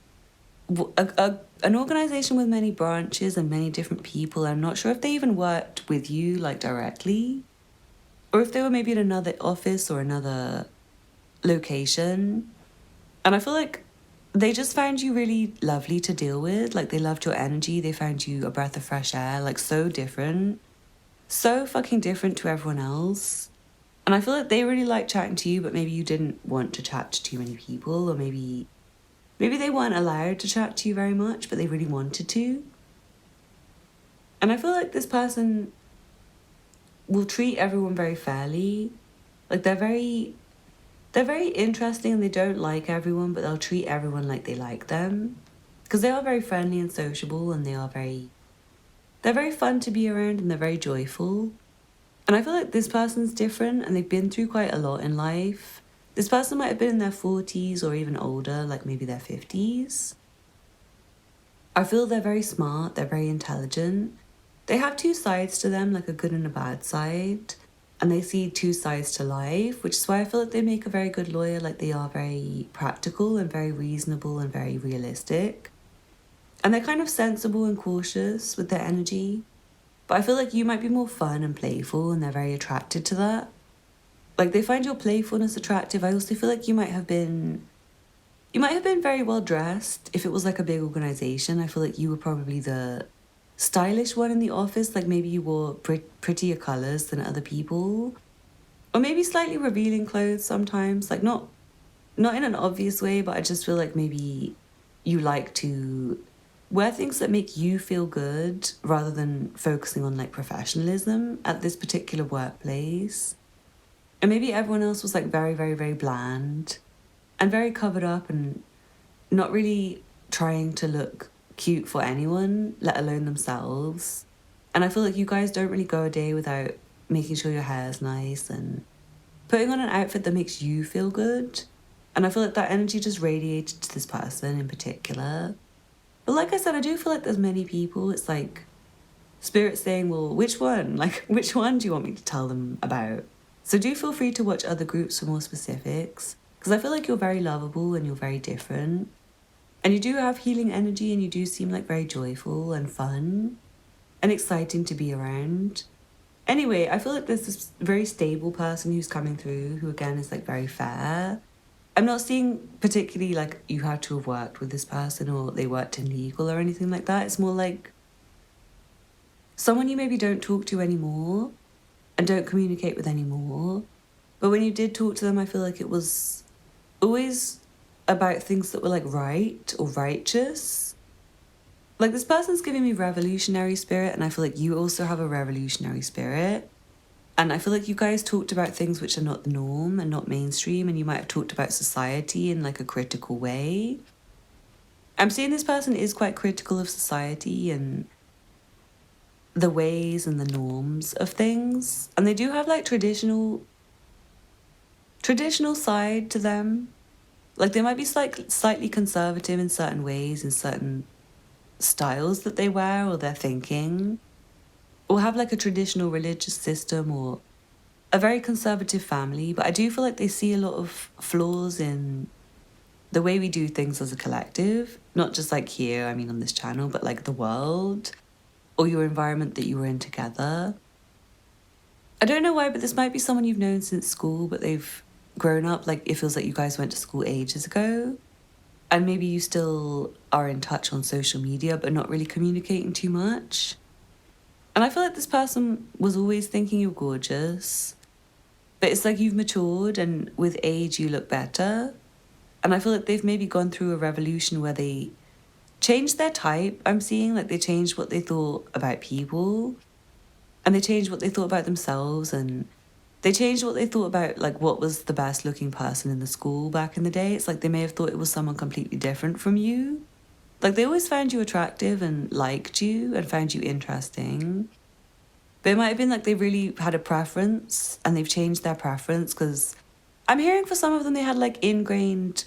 an organization with many branches and many different people. I'm not sure if they even worked with you like directly or if they were maybe in another office or another location. And I feel like they just found you really lovely to deal with. Like they loved your energy. They found you a breath of fresh air, like so different. So fucking different to everyone else. And I feel like they really liked chatting to you, but maybe you didn't want to chat to too many people, or maybe they weren't allowed to chat to you very much, but they really wanted to. And I feel like this person will treat everyone very fairly. Like they're very interesting and they don't like everyone, but they'll treat everyone like they like them. Because they are very friendly and sociable and they're very fun to be around and they're very joyful. And I feel like this person's different and they've been through quite a lot in life. This person might have been in their 40s or even older, like maybe their 50s. I feel they're very smart, they're very intelligent. They have two sides to them, like a good and a bad side. And they see two sides to life, which is why I feel like they make a very good lawyer. Like they are very practical and very reasonable and very realistic. And they're kind of sensible and cautious with their energy. But I feel like you might be more fun and playful and they're very attracted to that. Like they find your playfulness attractive. I also feel like you might have been very well dressed. If it was like a big organization, I feel like you were probably the stylish one in the office. Like maybe you wore prettier colors than other people. Or maybe slightly revealing clothes sometimes. Like not in an obvious way, but I just feel like maybe you like to wear things that make you feel good rather than focusing on like professionalism at this particular workplace. And maybe everyone else was like very, very, very bland and very covered up and not really trying to look cute for anyone, let alone themselves. And I feel like you guys don't really go a day without making sure your hair's nice and putting on an outfit that makes you feel good. And I feel like that energy just radiated to this person in particular. But like I said, I do feel like there's many people. It's like spirit saying, well, which one? Like, which one do you want me to tell them about? So do feel free to watch other groups for more specifics, because I feel like you're very lovable and you're very different. And you do have healing energy and you do seem like very joyful and fun and exciting to be around. Anyway, I feel like there's this very stable person who's coming through who again is like very fair. I'm not seeing particularly like you had to have worked with this person or they worked in legal or anything like that. It's more like someone you maybe don't talk to anymore and don't communicate with anymore. But when you did talk to them, I feel like it was always about things that were like right or righteous. Like this person's giving me revolutionary spirit and I feel like you also have a revolutionary spirit. And I feel like you guys talked about things which are not the norm and not mainstream, and you might have talked about society in like a critical way. I'm seeing this person is quite critical of society and the ways and the norms of things. And they do have like traditional side to them. Like they might be slightly conservative in certain ways, in certain styles that they wear or their thinking. Or have like a traditional religious system or a very conservative family, but I do feel like they see a lot of flaws in the way we do things as a collective, not just like here, I mean on this channel, but like the world or your environment that you were in together. I don't know why, but this might be someone you've known since school, but they've grown up, like it feels like you guys went to school ages ago. And maybe you still are in touch on social media, but not really communicating too much. And I feel like this person was always thinking you're gorgeous, but it's like you've matured and with age you look better. And I feel like they've maybe gone through a revolution where they changed their type. I'm seeing like they changed what they thought about people and they changed what they thought about themselves. And They changed what they thought about, like, what was the best looking person in the school back in the day. It's like they may have thought it was someone completely different from you. Like, they always found you attractive and liked you and found you interesting. But it might have been like they really had a preference and they've changed their preference, because I'm hearing for some of them they had like ingrained.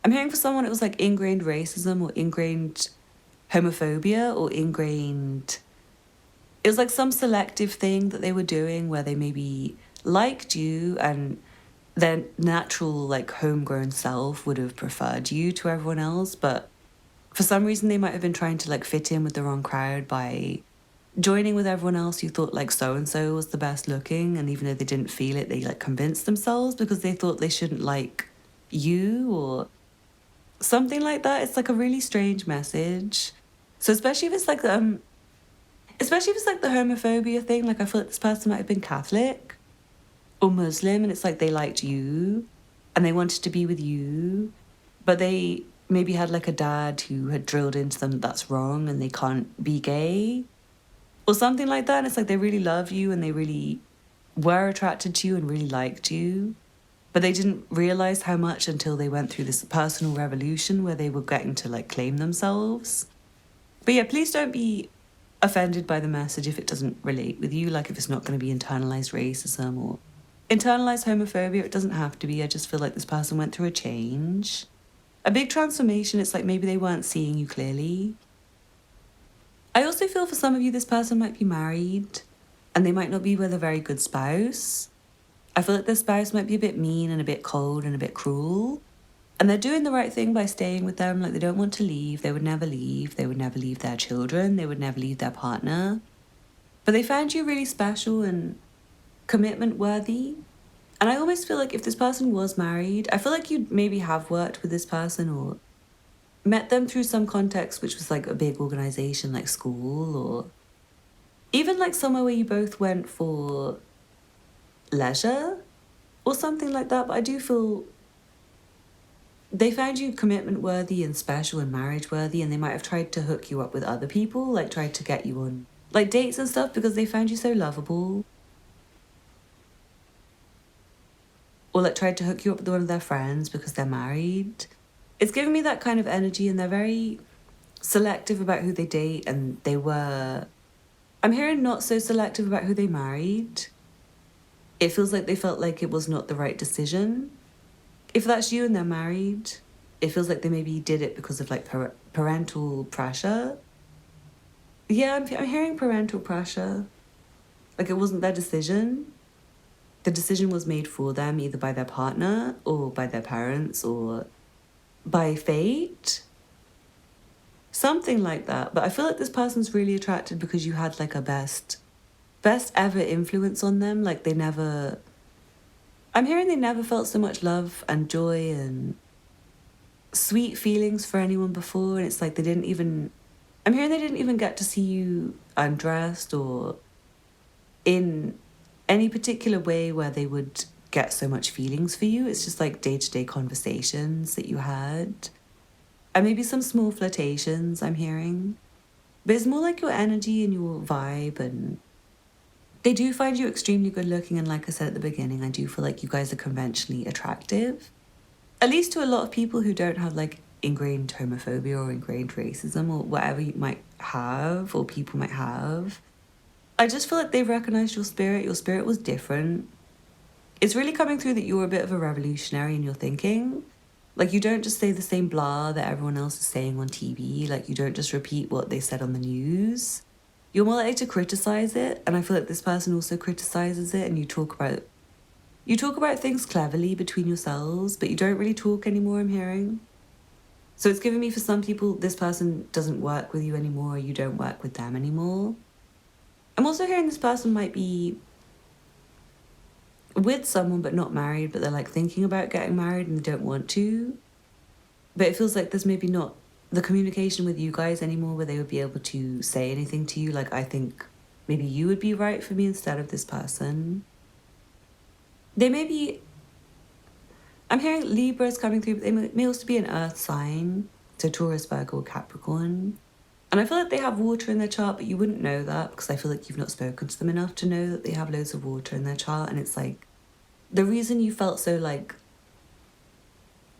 I'm hearing for someone it was like ingrained racism or ingrained homophobia or ingrained. It was like some selective thing that they were doing where they maybe liked you and their natural, like, homegrown self would have preferred you to everyone else. But for some reason, they might have been trying to, like, fit in with the wrong crowd by joining with everyone else who thought, like, so-and-so was the best looking. And even though they didn't feel it, they, like, convinced themselves because they thought they shouldn't like you or something like that. It's, like, a really strange message. So especially if it's, like, the homophobia thing, like, I feel like this person might have been Catholic or Muslim, and it's like they liked you and they wanted to be with you, but they maybe had like a dad who had drilled into them that that's wrong and they can't be gay or something like that. And it's like they really love you and they really were attracted to you and really liked you, but they didn't realize how much until they went through this personal revolution where they were getting to like claim themselves. But yeah, please don't be offended by the message if it doesn't relate with you, like if it's not going to be internalized racism or internalized homophobia. It doesn't have to be. I just feel like this person went through a change, a big transformation. It's like maybe they weren't seeing you clearly. I also feel for some of you this person might be married and they might not be with a very good spouse. I feel like their spouse might be a bit mean and a bit cold and a bit cruel, and they're doing the right thing by staying with them. Like, they don't want to leave. They would never leave. They would never leave their children. They would never leave their partner. But they found you really special and commitment worthy. And I almost feel like if this person was married, I feel like you'd maybe have worked with this person or met them through some context which was like a big organization like school, or even like somewhere where you both went for leisure or something like that. But I do feel they found you commitment worthy and special and marriage worthy, and they might have tried to hook you up with other people, like tried to get you on like dates and stuff because they found you so lovable. Or like tried to hook you up with one of their friends because they're married. It's giving me that kind of energy, and they're very selective about who they date, and I'm hearing not so selective about who they married. It feels like they felt like it was not the right decision. If that's you and they're married, it feels like they maybe did it because of like parental pressure. Yeah, I'm hearing parental pressure. Like, it wasn't their decision. The decision was made for them either by their partner or by their parents or by fate. Something like that. But I feel like this person's really attracted because you had like a best ever influence on them. Like, I'm hearing they never felt so much love and joy and sweet feelings for anyone before. And it's like I'm hearing they didn't even get to see you undressed or in any particular way where they would get so much feelings for you. It's just like day-to-day conversations that you had. And maybe some small flirtations I'm hearing. But it's more like your energy and your vibe, and they do find you extremely good looking, and like I said at the beginning, I do feel like you guys are conventionally attractive. At least to a lot of people who don't have like ingrained homophobia or ingrained racism or whatever you might have or people might have. I just feel like they've recognised your spirit. Your spirit was different. It's really coming through that you're a bit of a revolutionary in your thinking. Like, you don't just say the same blah that everyone else is saying on TV. Like, you don't just repeat what they said on the news. You're more likely to criticise it, and I feel like this person also criticises it, and you talk about things cleverly between yourselves, but you don't really talk anymore, I'm hearing. So it's giving me, for some people, this person doesn't work with you anymore, or you don't work with them anymore. I'm also hearing this person might be with someone but not married, but they're like thinking about getting married and they don't want to. But it feels like there's maybe not the communication with you guys anymore where they would be able to say anything to you. Like, I think maybe you would be right for me instead of this person. They may be... I'm hearing Libras coming through, but they may also be an earth sign. So Taurus, Virgo, or Capricorn. And I feel like they have water in their chart, but you wouldn't know that because I feel like you've not spoken to them enough to know that they have loads of water in their chart. And it's like, the reason you felt so like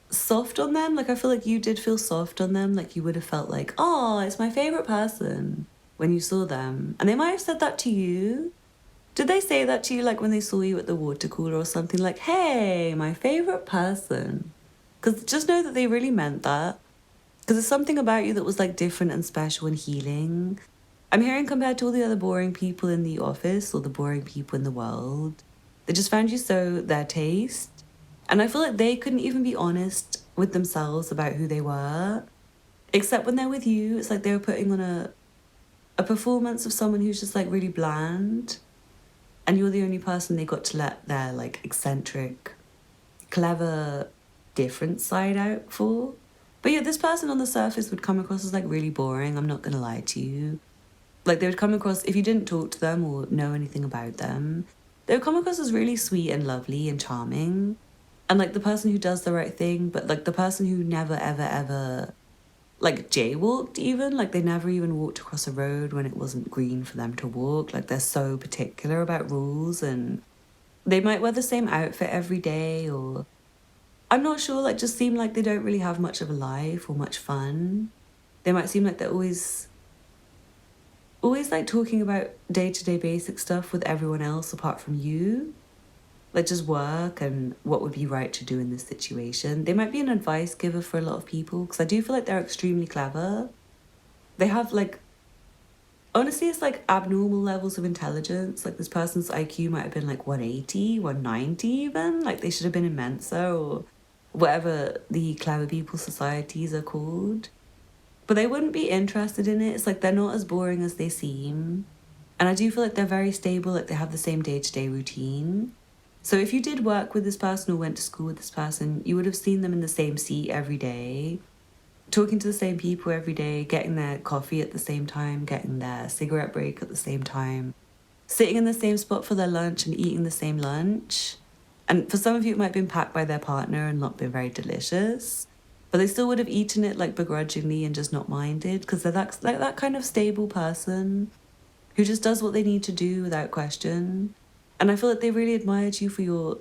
soft on them, like I feel like you did feel soft on them, like you would have felt like, oh, it's my favorite person when you saw them. And they might have said that to you. Did they say that to you like when they saw you at the water cooler or something, like, hey, my favorite person? Because just know that they really meant that. Because there's something about you that was like different and special and healing. I'm hearing compared to all the other boring people in the office or the boring people in the world, they just found you so their taste. And I feel like they couldn't even be honest with themselves about who they were. Except when they're with you, it's like they were putting on a performance of someone who's just like really bland. And you're the only person they got to let their like eccentric, clever, different side out for. But yeah, this person on the surface would come across as like really boring, I'm not gonna lie to you. Like they would come across, if you didn't talk to them or know anything about them, they would come across as really sweet and lovely and charming. And like the person who does the right thing, but like the person who never ever ever like jaywalked even, like they never even walked across a road when it wasn't green for them to walk. Like they're so particular about rules, and they might wear the same outfit every day, or I'm not sure, like just seem like they don't really have much of a life or much fun. They might seem like they're always like talking about day-to-day basic stuff with everyone else apart from you. Like just work and what would be right to do in this situation. They might be an advice giver for a lot of people because I do feel like they're extremely clever. They have like, honestly, it's like abnormal levels of intelligence. Like this person's IQ might have been like 180, 190 even. Like they should have been in Mensa or whatever the clever people societies are called. But they wouldn't be interested in it. It's like they're not as boring as they seem. And I do feel like they're very stable, like they have the same day-to-day routine. So if you did work with this person or went to school with this person, you would have seen them in the same seat every day, talking to the same people every day, getting their coffee at the same time, getting their cigarette break at the same time, sitting in the same spot for their lunch and eating the same lunch. And for some of you, it might have been packed by their partner and not been very delicious. But they still would have eaten it like begrudgingly and just not minded because they're that kind of stable person who just does what they need to do without question. And I feel like they really admired you for your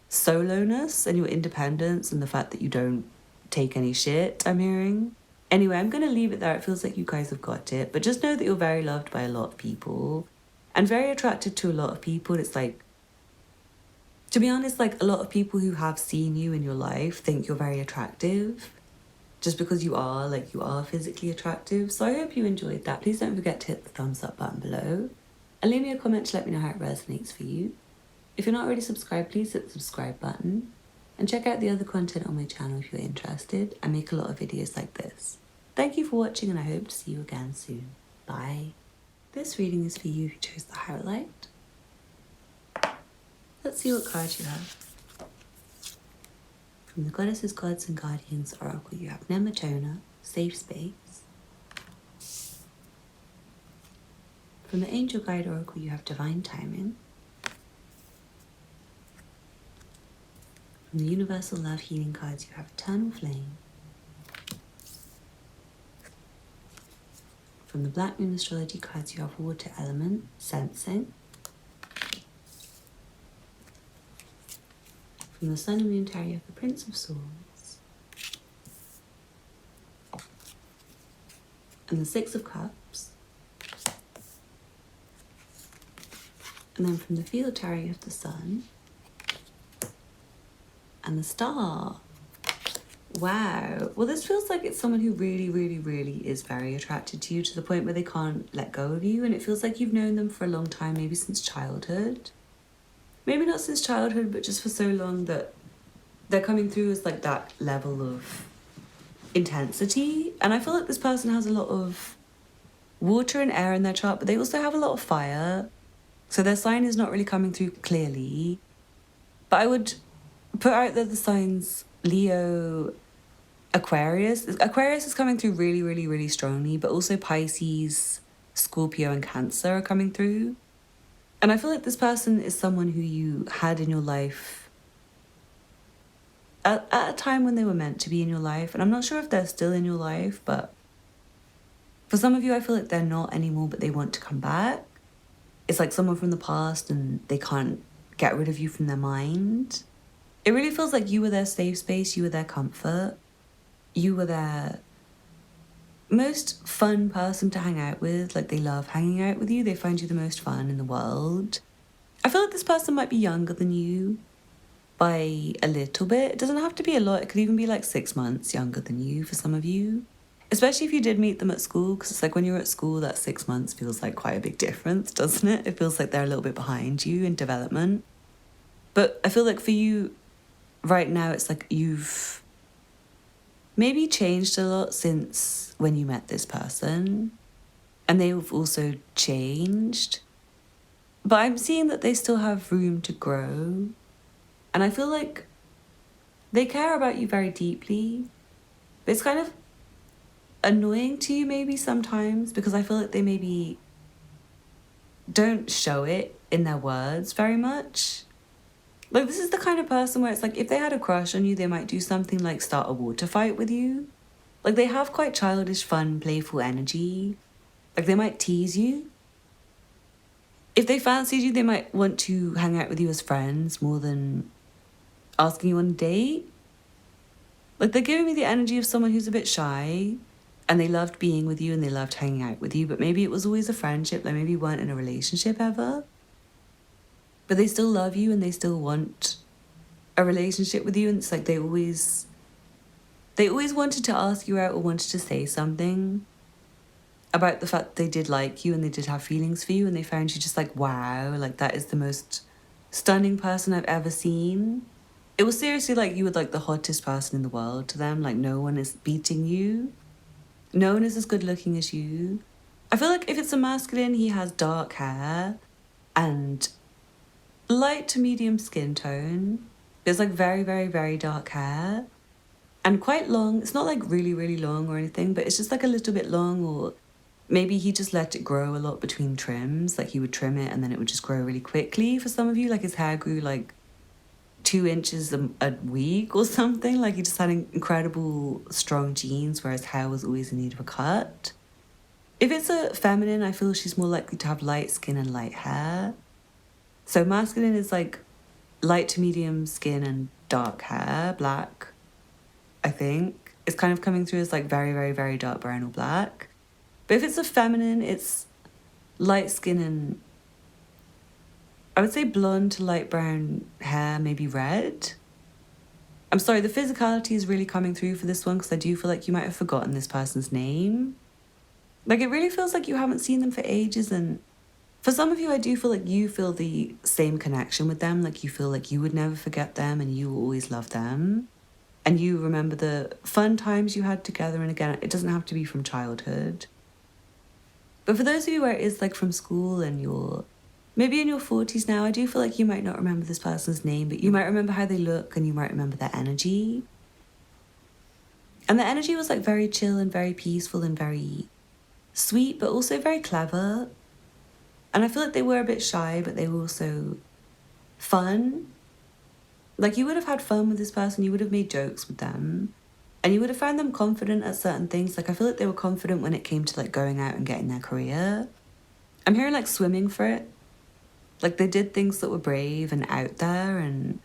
soloness and your independence and the fact that you don't take any shit, I'm hearing. Anyway, I'm going to leave it there. It feels like you guys have got it. But just know that you're very loved by a lot of people and very attracted to a lot of people. It's like, to be honest, like a lot of people who have seen you in your life think you're very attractive just because you are physically attractive. So I hope you enjoyed that. Please don't forget to hit the thumbs up button below. And leave me a comment to let me know how it resonates for you. If you're not already subscribed, please hit the subscribe button. And check out the other content on my channel if you're interested. I make a lot of videos like this. Thank you for watching and I hope to see you again soon. Bye. This reading is for you who chose the Howlite. Let's see what cards you have. From the Goddesses, Gods and Guardians Oracle, you have Nematona, Safe Space. From the Angel Guide Oracle, you have Divine Timing. From the Universal Love Healing cards, you have Eternal Flame. From the Black Moon Astrology cards, you have Water Element, Sensing. From the Sun and Moon Tarot, you have the Prince of Swords. And the Six of Cups. And then from the Field Tarot, you have the Sun. And the Star. Wow. Well, this feels like it's someone who really, really, really is very attracted to you to the point where they can't let go of you. And it feels like you've known them for a long time, maybe since childhood. Maybe not since childhood, but just for so long that they're coming through as like that level of intensity. And I feel like this person has a lot of water and air in their chart, but they also have a lot of fire. So their sign is not really coming through clearly. But I would put out there the signs Leo, Aquarius. Aquarius is coming through really, really, really strongly, but also Pisces, Scorpio and Cancer are coming through. And I feel like this person is someone who you had in your life at a time when they were meant to be in your life. And I'm not sure if they're still in your life, but For some of you, I feel like they're not anymore, but they want to come back. It's like someone from the past and they can't get rid of you from their mind. It really feels like you were their safe space, you were their comfort, you were their most fun person to hang out with. Like, they love hanging out with you, they find you the most fun in the world. I feel like this person might be younger than you by a little bit. It doesn't have to be a lot, it could even be like 6 months younger than you for some of you. Especially if you did meet them at school, because it's like when you're at school, that 6 months feels like quite a big difference, doesn't it? It feels like they're a little bit behind you in development. But I feel like for you right now, it's like you've maybe changed a lot since when you met this person. And they've also changed. But I'm seeing that they still have room to grow. And I feel like they care about you very deeply. But it's kind of annoying to you maybe sometimes, because I feel like they maybe don't show it in their words very much. Like, this is the kind of person where it's like if they had a crush on you, they might do something like start a water fight with you. Like, they have quite childish, fun, playful energy. Like, they might tease you. If they fancied you, they might want to hang out with you as friends more than asking you on a date. Like, they're giving me the energy of someone who's a bit shy, and they loved being with you and they loved hanging out with you, but maybe it was always a friendship, like maybe you weren't in a relationship ever. But they still love you and they still want a relationship with you, and it's like they always wanted to ask you out or wanted to say something about the fact that they did like you and they did have feelings for you, and they found you just like, wow, like that is the most stunning person I've ever seen. It was seriously like you were like the hottest person in the world to them. Like, no one is beating you. No one is as good looking as you. I feel like if it's a masculine, he has dark hair and light to medium skin tone. There's like very, very, very dark hair and quite long. It's not like really, really long or anything, but it's just like a little bit long, or maybe he just let it grow a lot between trims. Like, he would trim it and then it would just grow really quickly for some of you. Like, his hair grew like 2 inches a week or something. Like, he just had incredible strong genes where his hair was always in need of a cut. If it's a feminine, I feel she's more likely to have light skin and light hair. So masculine is like light to medium skin and dark hair, black, I think. It's kind of coming through as like very, very, very dark brown or black. But if it's a feminine, it's light skin and I would say blonde to light brown hair, maybe red. I'm sorry, the physicality is really coming through for this one, because I do feel like you might have forgotten this person's name. Like, it really feels like you haven't seen them for ages, and for some of you, I do feel like you feel the same connection with them. Like, you feel like you would never forget them and you will always love them. And you remember the fun times you had together, and again, it doesn't have to be from childhood. But for those of you where it is like from school and you're maybe in your 40s now, I do feel like you might not remember this person's name, but you might remember how they look and you might remember their energy. And the energy was like very chill and very peaceful and very sweet, but also very clever. And I feel like they were a bit shy, but they were also fun. Like, you would have had fun with this person, you would have made jokes with them, and you would have found them confident at certain things. Like, I feel like they were confident when it came to like going out and getting their career. I'm hearing like swimming for it. Like, they did things that were brave and out there and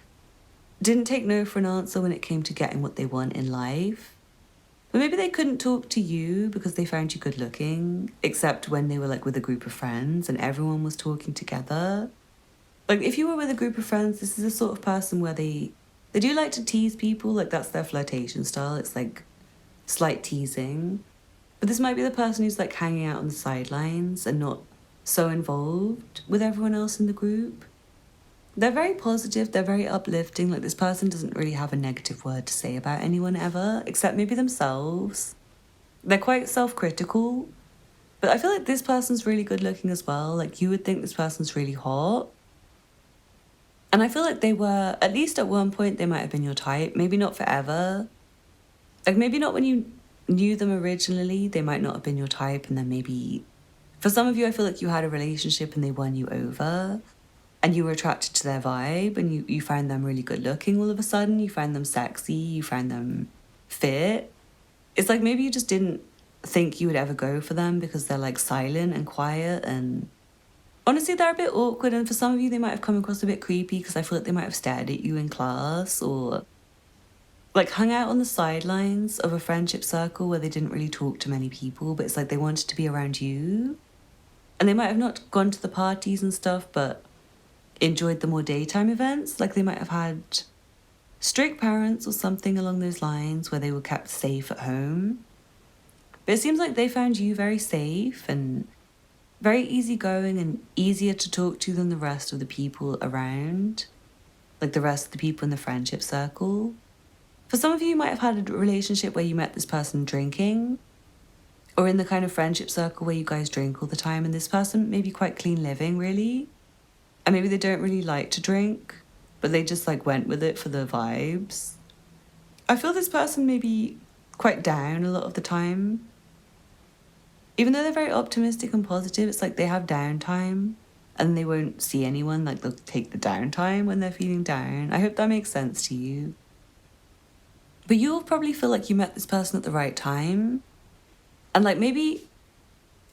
didn't take no for an answer when it came to getting what they want in life. But maybe they couldn't talk to you because they found you good looking, except when they were like with a group of friends and everyone was talking together. Like, if you were with a group of friends, this is the sort of person where they do like to tease people. Like, that's their flirtation style. It's like slight teasing. But this might be the person who's like hanging out on the sidelines and not so involved with everyone else in the group. They're very positive, they're very uplifting. Like, this person doesn't really have a negative word to say about anyone ever, except maybe themselves. They're quite self-critical, but I feel like this person's really good looking as well. Like, you would think this person's really hot. And I feel like they were, at least at one point, they might have been your type. Maybe not forever. Like, maybe not when you knew them originally, they might not have been your type, and then maybe for some of you, I feel like you had a relationship and they won you over and you were attracted to their vibe, and you found them really good looking all of a sudden. You found them sexy, you found them fit. It's like maybe you just didn't think you would ever go for them because they're like silent and quiet, and honestly they're a bit awkward, and for some of you they might have come across a bit creepy because I feel like they might have stared at you in class or like hung out on the sidelines of a friendship circle where they didn't really talk to many people, but it's like they wanted to be around you. And they might have not gone to the parties and stuff, but enjoyed the more daytime events. Like they might have had strict parents or something along those lines where they were kept safe at home. But it seems like they found you very safe and very easygoing and easier to talk to than the rest of the people around, like the rest of the people in the friendship circle. For some of you might have had a relationship where you met this person drinking, or in the kind of friendship circle where you guys drink all the time, and this person may be quite clean living, really. And maybe they don't really like to drink, but they just like went with it for the vibes. I feel this person may be quite down a lot of the time. Even though they're very optimistic and positive, it's like they have downtime and they won't see anyone. Like they'll take the downtime when they're feeling down. I hope that makes sense to you. But you'll probably feel like you met this person at the right time. And like maybe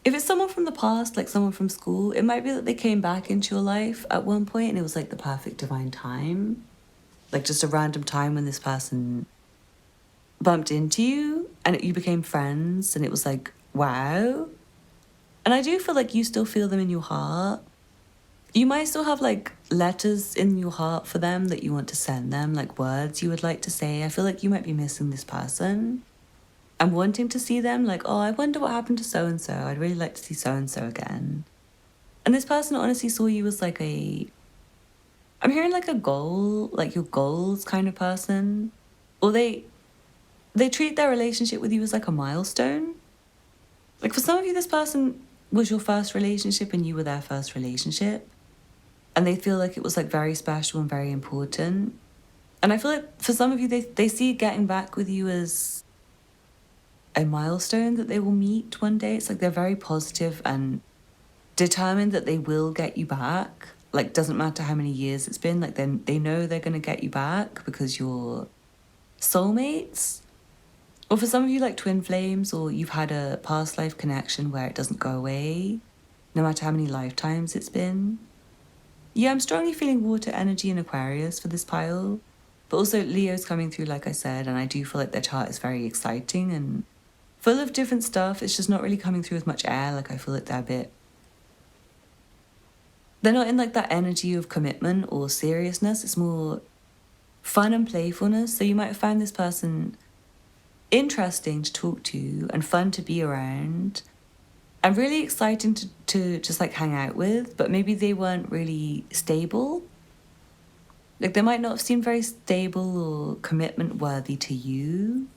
if it's someone from the past, like someone from school, it might be that they came back into your life at one point and it was like the perfect divine time. Like just a random time when this person bumped into you and you became friends and it was like, wow. And I do feel like you still feel them in your heart. You might still have like letters in your heart for them that you want to send them, like words you would like to say. I feel like you might be missing this person and wanting to see them, like, oh, I wonder what happened to so-and-so. I'd really like to see so-and-so again. And this person honestly saw you as like I'm hearing like a goal, like your goals kind of person. Or they treat their relationship with you as like a milestone. Like for some of you, this person was your first relationship and you were their first relationship. And they feel like it was like very special and very important. And I feel like for some of you, they see getting back with you as a milestone that they will meet one day. It's like they're very positive and determined that they will get you back. Like doesn't matter how many years it's been, like then they know they're going to get you back because you're soulmates. Or for some of you, like twin flames, or you've had a past life connection where it doesn't go away, no matter how many lifetimes it's been. Yeah, I'm strongly feeling water energy in Aquarius for this pile. But also Leo's coming through, like I said, and I do feel like their chart is very exciting and full of different stuff. It's just not really coming through with much air. Like I feel like they're not in like that energy of commitment or seriousness. It's more fun and playfulness. So you might have found this person interesting to talk to and fun to be around and really exciting to just like hang out with, but maybe they weren't really stable. Like they might not have seemed very stable or commitment worthy to you,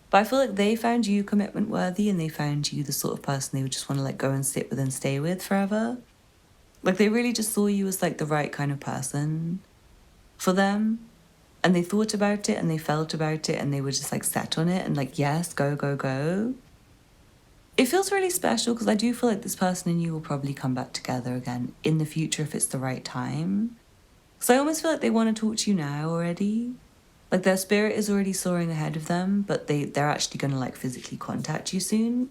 but I feel like they found you commitment worthy and they found you the sort of person they would just want to like go and sit with and stay with forever. Like they really just saw you as like the right kind of person for them. And they thought about it and they felt about it and they were just like set on it and like, yes, go, go, go. It feels really special because I do feel like this person and you will probably come back together again in the future if it's the right time. So I almost feel like they want to talk to you now already. Like their spirit is already soaring ahead of them, but they're actually going to like physically contact you soon.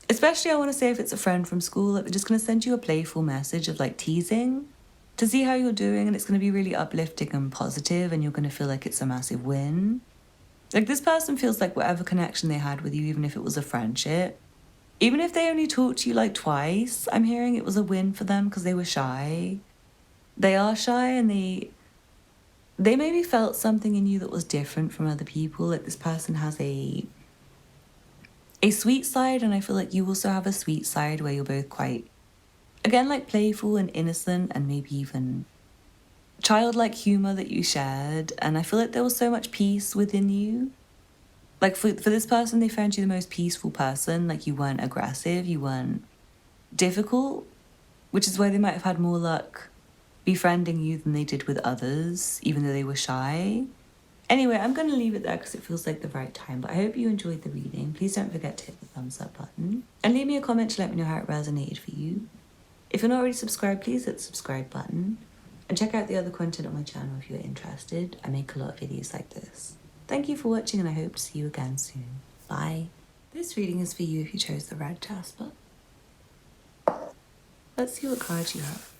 Especially I want to say if it's a friend from school, like they're just going to send you a playful message of like teasing to see how you're doing, and it's going to be really uplifting and positive, and you're going to feel like it's a massive win. Like this person feels like whatever connection they had with you, even if it was a friendship, even if they only talked to you like twice, I'm hearing it was a win for them because they were shy. They are shy and they maybe felt something in you that was different from other people. Like this person has a sweet side, and I feel like you also have a sweet side where you're both quite, again, like playful and innocent and maybe even childlike humor that you shared. And I feel like there was so much peace within you. Like for this person, they found you the most peaceful person. Like you weren't aggressive, you weren't difficult, which is why they might have had more luck befriending you than they did with others, even though they were shy. Anyway, I'm going to leave it there because it feels like the right time, but I hope you enjoyed the reading. Please don't forget to hit the thumbs up button and leave me a comment to let me know how it resonated for you. If you're not already subscribed, please hit the subscribe button and check out the other content on my channel if you're interested. I make a lot of videos like this. Thank you for watching and I hope to see you again soon. Bye. This reading is for you if you chose the red, Jasper. Let's see what cards you have.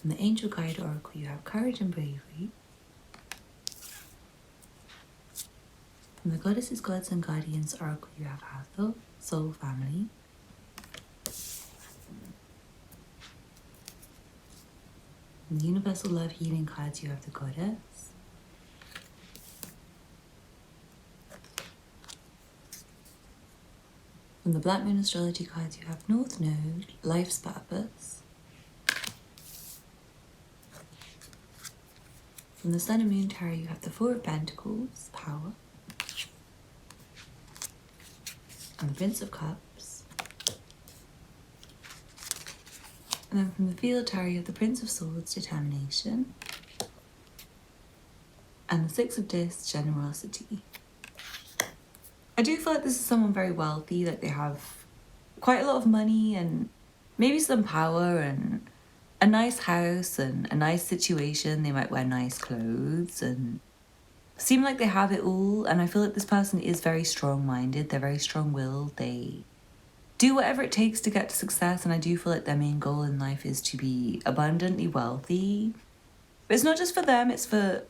From the Angel Guide Oracle, you have Courage and Bravery. From the Goddesses, Gods and Guardians Oracle, you have Hateful, Soul Family. From the Universal Love Healing cards, you have the Goddess. From the Black Moon Astrology cards, you have North Node, Life's Purpose. From the Sun and Moon Tarot, you have the Four of Pentacles, Power. And the Prince of Cups. And then from the Field Tarot, you have the Prince of Swords, Determination. And the Six of Discs, Generosity. I do feel like this is someone very wealthy, like they have quite a lot of money and maybe some power and a nice house and a nice situation. They might wear nice clothes and seem like they have it all. And I feel like this person is very strong-minded. They're very strong-willed. They do whatever it takes to get to success. And I do feel like their main goal in life is to be abundantly wealthy. But it's not just for them. It's for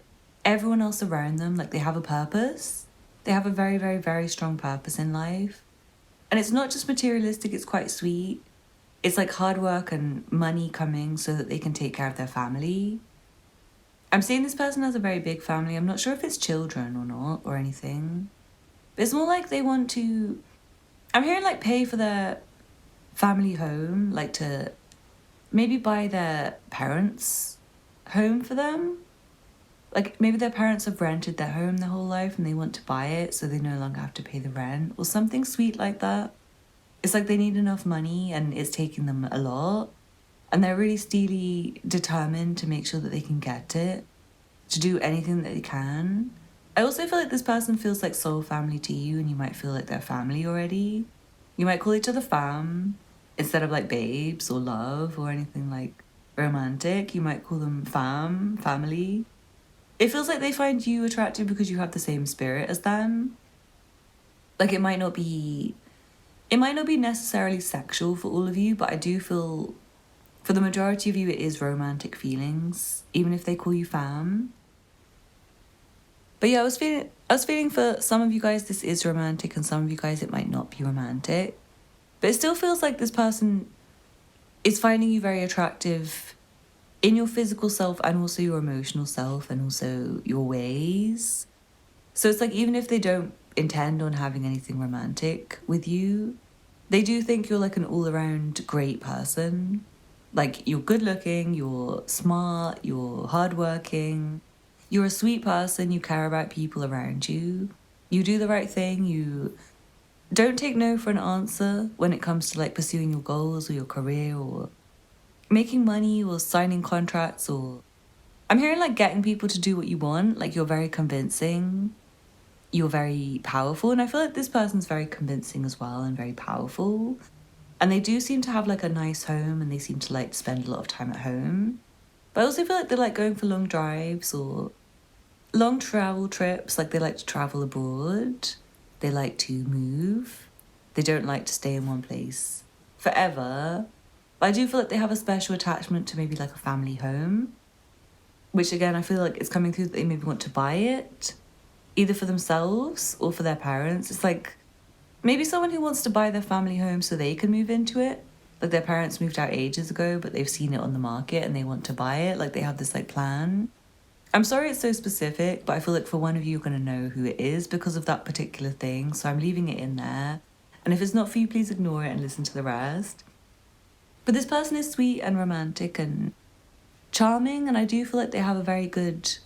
everyone else around them. Like they have a purpose. They have a very, very, very strong purpose in life. And it's not just materialistic. It's quite sweet. It's like hard work and money coming so that they can take care of their family. I'm seeing this person has a very big family. I'm not sure if it's children or not or anything. But it's more like they want to... I'm hearing like pay for their family home. Like to maybe buy their parents' home for them. Like maybe their parents have rented their home their whole life and they want to buy it so they no longer have to pay the rent. Or something sweet like that. It's like they need enough money and it's taking them a lot. And they're really steely determined to make sure that they can get it. To do anything that they can. I also feel like this person feels like soul family to you and you might feel like they're family already. You might call each other fam instead of like babes or love or anything like romantic. You might call them family. It feels like they find you attractive because you have the same spirit as them. Like it might not be necessarily sexual for all of you, but I do feel for the majority of you it is romantic feelings, even if they call you fam. But yeah, I was feeling for some of you guys this is romantic and some of you guys it might not be romantic. But it still feels like this person is finding you very attractive in your physical self and also your emotional self and also your ways. So it's like even if they don't intend on having anything romantic with you, they do think you're like an all-around great person. Like you're good looking, you're smart, you're hardworking, you're a sweet person, you care about people around you, you do the right thing, you don't take no for an answer when it comes to like pursuing your goals or your career or making money or signing contracts or... I'm hearing like getting people to do what you want. Like you're very convincing. You're very powerful. And I feel like this person's very convincing as well and very powerful. And they do seem to have like a nice home and they seem to like spend a lot of time at home. But I also feel like they like going for long drives or long travel trips. Like they like to travel abroad. They like to move. They don't like to stay in one place forever. But I do feel like they have a special attachment to maybe like a family home. Which again, I feel like it's coming through that they maybe want to buy it. Either for themselves or for their parents. It's like maybe someone who wants to buy their family home so they can move into it. Like their parents moved out ages ago, but they've seen it on the market and they want to buy it. Like they have this like plan. I'm sorry it's so specific, but I feel like for one of you, you're going to know who it is because of that particular thing. So I'm leaving it in there. And if it's not for you, please ignore it and listen to the rest. But this person is sweet and romantic and charming. And I do feel like they have a very good...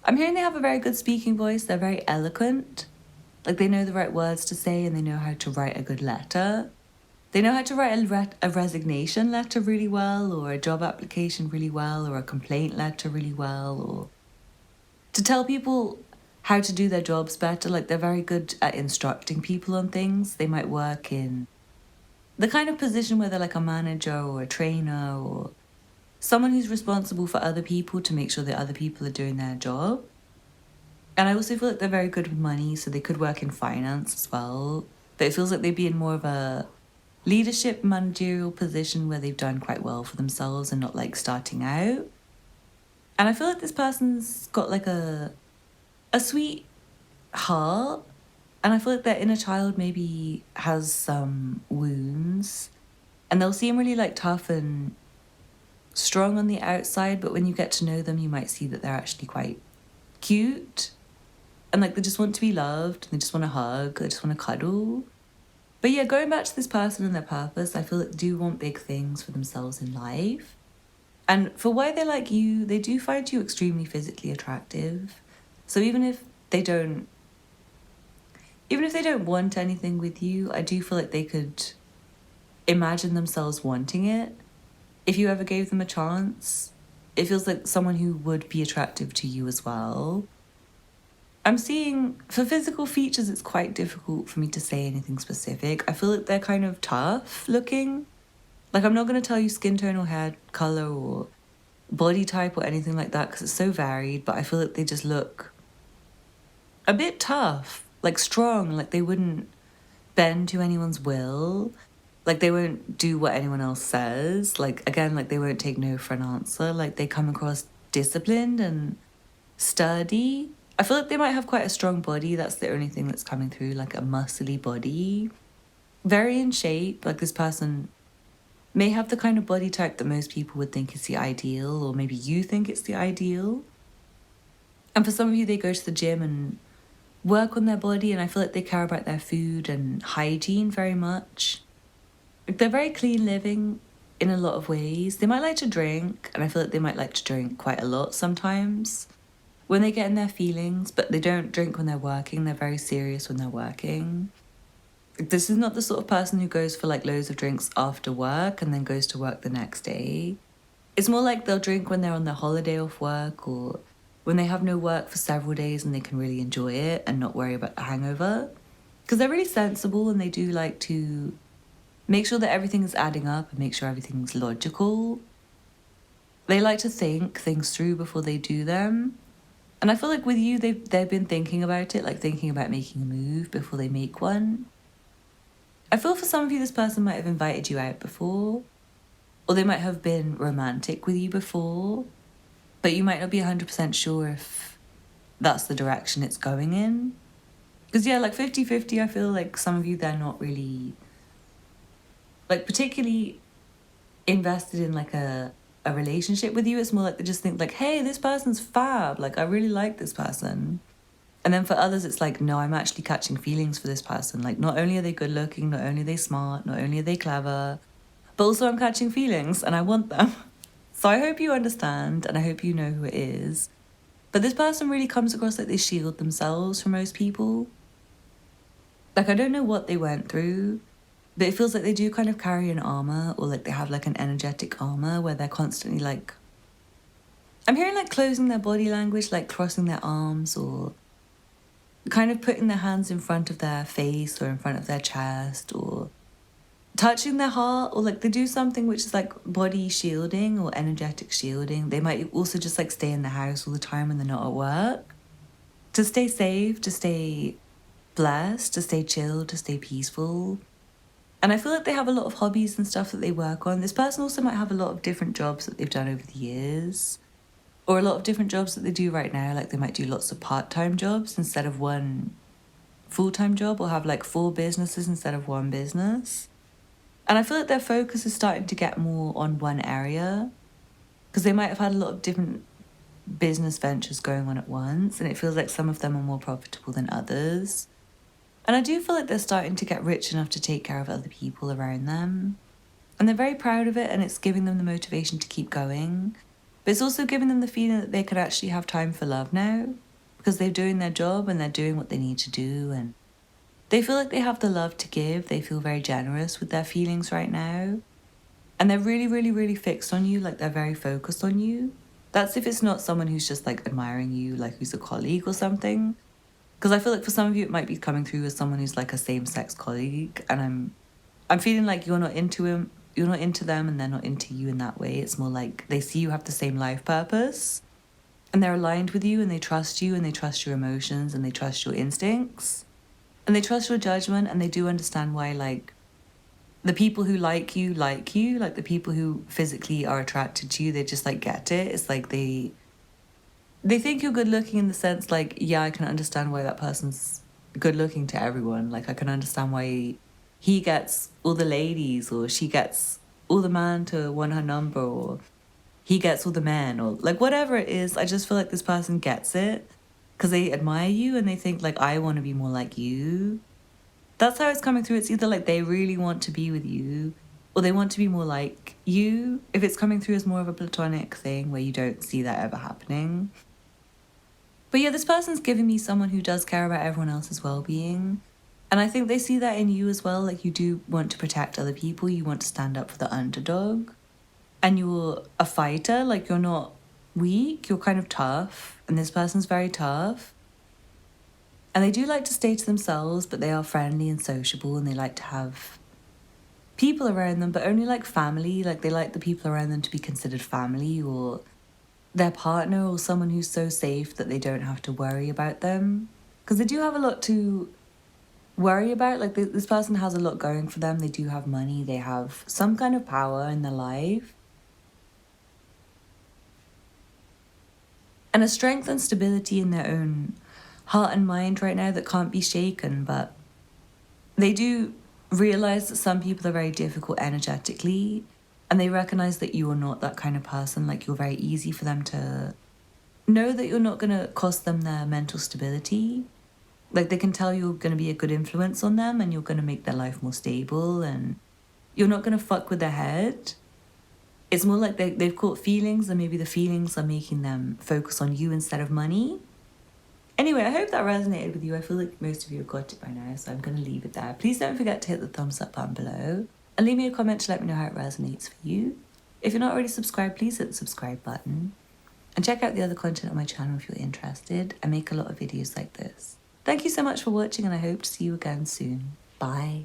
I'm hearing they have a very good speaking voice. They're very eloquent. Like they know the right words to say and they know how to write a good letter. They know how to write a resignation letter really well, or a job application really well, or a complaint letter really well, or to tell people how to do their jobs better. Like they're very good at instructing people on things. They might work in the kind of position where they're like a manager or a trainer or someone who's responsible for other people to make sure that other people are doing their job. And I also feel like they're very good with money, so they could work in finance as well. But it feels like they'd be in more of a leadership managerial position where they've done quite well for themselves and not like starting out. And I feel like this person's got like a sweet heart. And I feel like their inner child maybe has some wounds. And they'll seem really like tough and strong on the outside, but when you get to know them, you might see that they're actually quite cute. And like they just want to be loved, and they just want to hug, they just want to cuddle. But yeah, going back to this person and their purpose, I feel like they do want big things for themselves in life. And for why they like you, they do find you extremely physically attractive. So even if they don't want anything with you, I do feel like they could imagine themselves wanting it. If you ever gave them a chance, it feels like someone who would be attractive to you as well. I'm seeing, for physical features, it's quite difficult for me to say anything specific. I feel like they're kind of tough looking. Like, I'm not going to tell you skin tone or hair color or body type or anything like that because it's so varied, but I feel like they just look a bit tough, like strong, like they wouldn't bend to anyone's will. Like, they won't do what anyone else says. Like, again, like, they won't take no for an answer. Like, they come across disciplined and sturdy. I feel like they might have quite a strong body. That's the only thing that's coming through, like a muscly body. Very in shape. Like, this person may have the kind of body type that most people would think is the ideal, or maybe you think it's the ideal. And for some of you, they go to the gym and work on their body, and I feel like they care about their food and hygiene very much. They're very clean living in a lot of ways. They might like to drink, and I feel like they might like to drink quite a lot sometimes when they get in their feelings, but they don't drink when they're working. They're very serious when they're working. This is not the sort of person who goes for like loads of drinks after work and then goes to work the next day. It's more like they'll drink when they're on their holiday off work or when they have no work for several days and they can really enjoy it and not worry about a hangover. Because they're really sensible and they do like to make sure that everything is adding up and make sure everything's logical. They like to think things through before they do them. And I feel like with you, they've been thinking about it, like thinking about making a move before they make one. I feel for some of you, this person might have invited you out before, or they might have been romantic with you before, but you might not be 100% sure if that's the direction it's going in. Because yeah, like 50-50, I feel like some of you, they're not really like particularly invested in like a relationship with you. It's more like they just think like, hey, this person's fab, like I really like this person. And then for others it's like, no, I'm actually catching feelings for this person. Like, not only are they good looking, not only are they smart, not only are they clever, but also I'm catching feelings and I want them. So I hope you understand and I hope you know who it is. But this person really comes across like they shield themselves from most people. Like, I don't know what they went through, but it feels like they do kind of carry an armor, or like they have like an energetic armor where they're constantly like, I'm hearing like closing their body language, like crossing their arms or kind of putting their hands in front of their face or in front of their chest or touching their heart, or like they do something which is like body shielding or energetic shielding. They might also just like stay in the house all the time when they're not at work to stay safe, to stay blessed, to stay chill, to stay peaceful. And I feel like they have a lot of hobbies and stuff that they work on. This person also might have a lot of different jobs that they've done over the years, or a lot of different jobs that they do right now. Like, they might do lots of part-time jobs instead of one full-time job, or have like 4 businesses instead of 1 business. And I feel like their focus is starting to get more on one area, because they might have had a lot of different business ventures going on at once, and it feels like some of them are more profitable than others. And I do feel like they're starting to get rich enough to take care of other people around them. And they're very proud of it, and it's giving them the motivation to keep going. But it's also giving them the feeling that they could actually have time for love now, because they're doing their job and they're doing what they need to do. And they feel like they have the love to give. They feel very generous with their feelings right now. And they're really, really, really fixed on you. Like, they're very focused on you. That's if it's not someone who's just like admiring you, like who's a colleague or something. Because I feel like for some of you, it might be coming through as someone who's like a same-sex colleague. And I'm feeling like you're not into him, you're not into them, and they're not into you in that way. It's more like they see you have the same life purpose. and they're aligned with you and they trust you and they trust your emotions and they trust your instincts and they trust your judgment, and they do understand why, like, the people who like you, like the people who physically are attracted to you, they just, like, get it. It's like they think you're good looking in the sense, like, yeah, I can understand why that person's good looking to everyone. Like, I can understand why he gets all the ladies, or she gets all the man to want her number, or he gets all the men, or, like, whatever it is. I just feel like this person gets it because they admire you and they think, like, I want to be more like you. That's how it's coming through. It's either like they really want to be with you or they want to be more like you. If it's coming through as more of a platonic thing where you don't see that ever happening. But yeah, this person's giving me someone who does care about everyone else's well-being. And I think they see that in you as well. Like, you do want to protect other people. You want to stand up for the underdog. And you're a fighter. Like, you're not weak. You're kind of tough. And this person's very tough. And they do like to stay to themselves, but they are friendly and sociable, and they like to have people around them, but only like family. Like, they like the people around them to be considered family, or their partner, or someone who's so safe that they don't have to worry about them. Because they do have a lot to worry about. Like, this person has a lot going for them. They do have money. They have some kind of power in their life. And a strength and stability in their own heart and mind right now that can't be shaken. But they do realize that some people are very difficult energetically, and they recognize that you are not that kind of person. Like, you're very easy for them to know that you're not going to cost them their mental stability. Like, they can tell you're going to be a good influence on them and you're going to make their life more stable, and you're not going to fuck with their head. It's more like they've caught feelings, and maybe the feelings are making them focus on you instead of money. Anyway, I hope that resonated with you. I feel like most of you have got it by now, so I'm going to leave it there. Please don't forget to hit the thumbs up button below and leave me a comment to let me know how it resonates for you. If you're not already subscribed, please hit the subscribe button. And check out the other content on my channel if you're interested. I make a lot of videos like this. Thank you so much for watching, and I hope to see you again soon. Bye.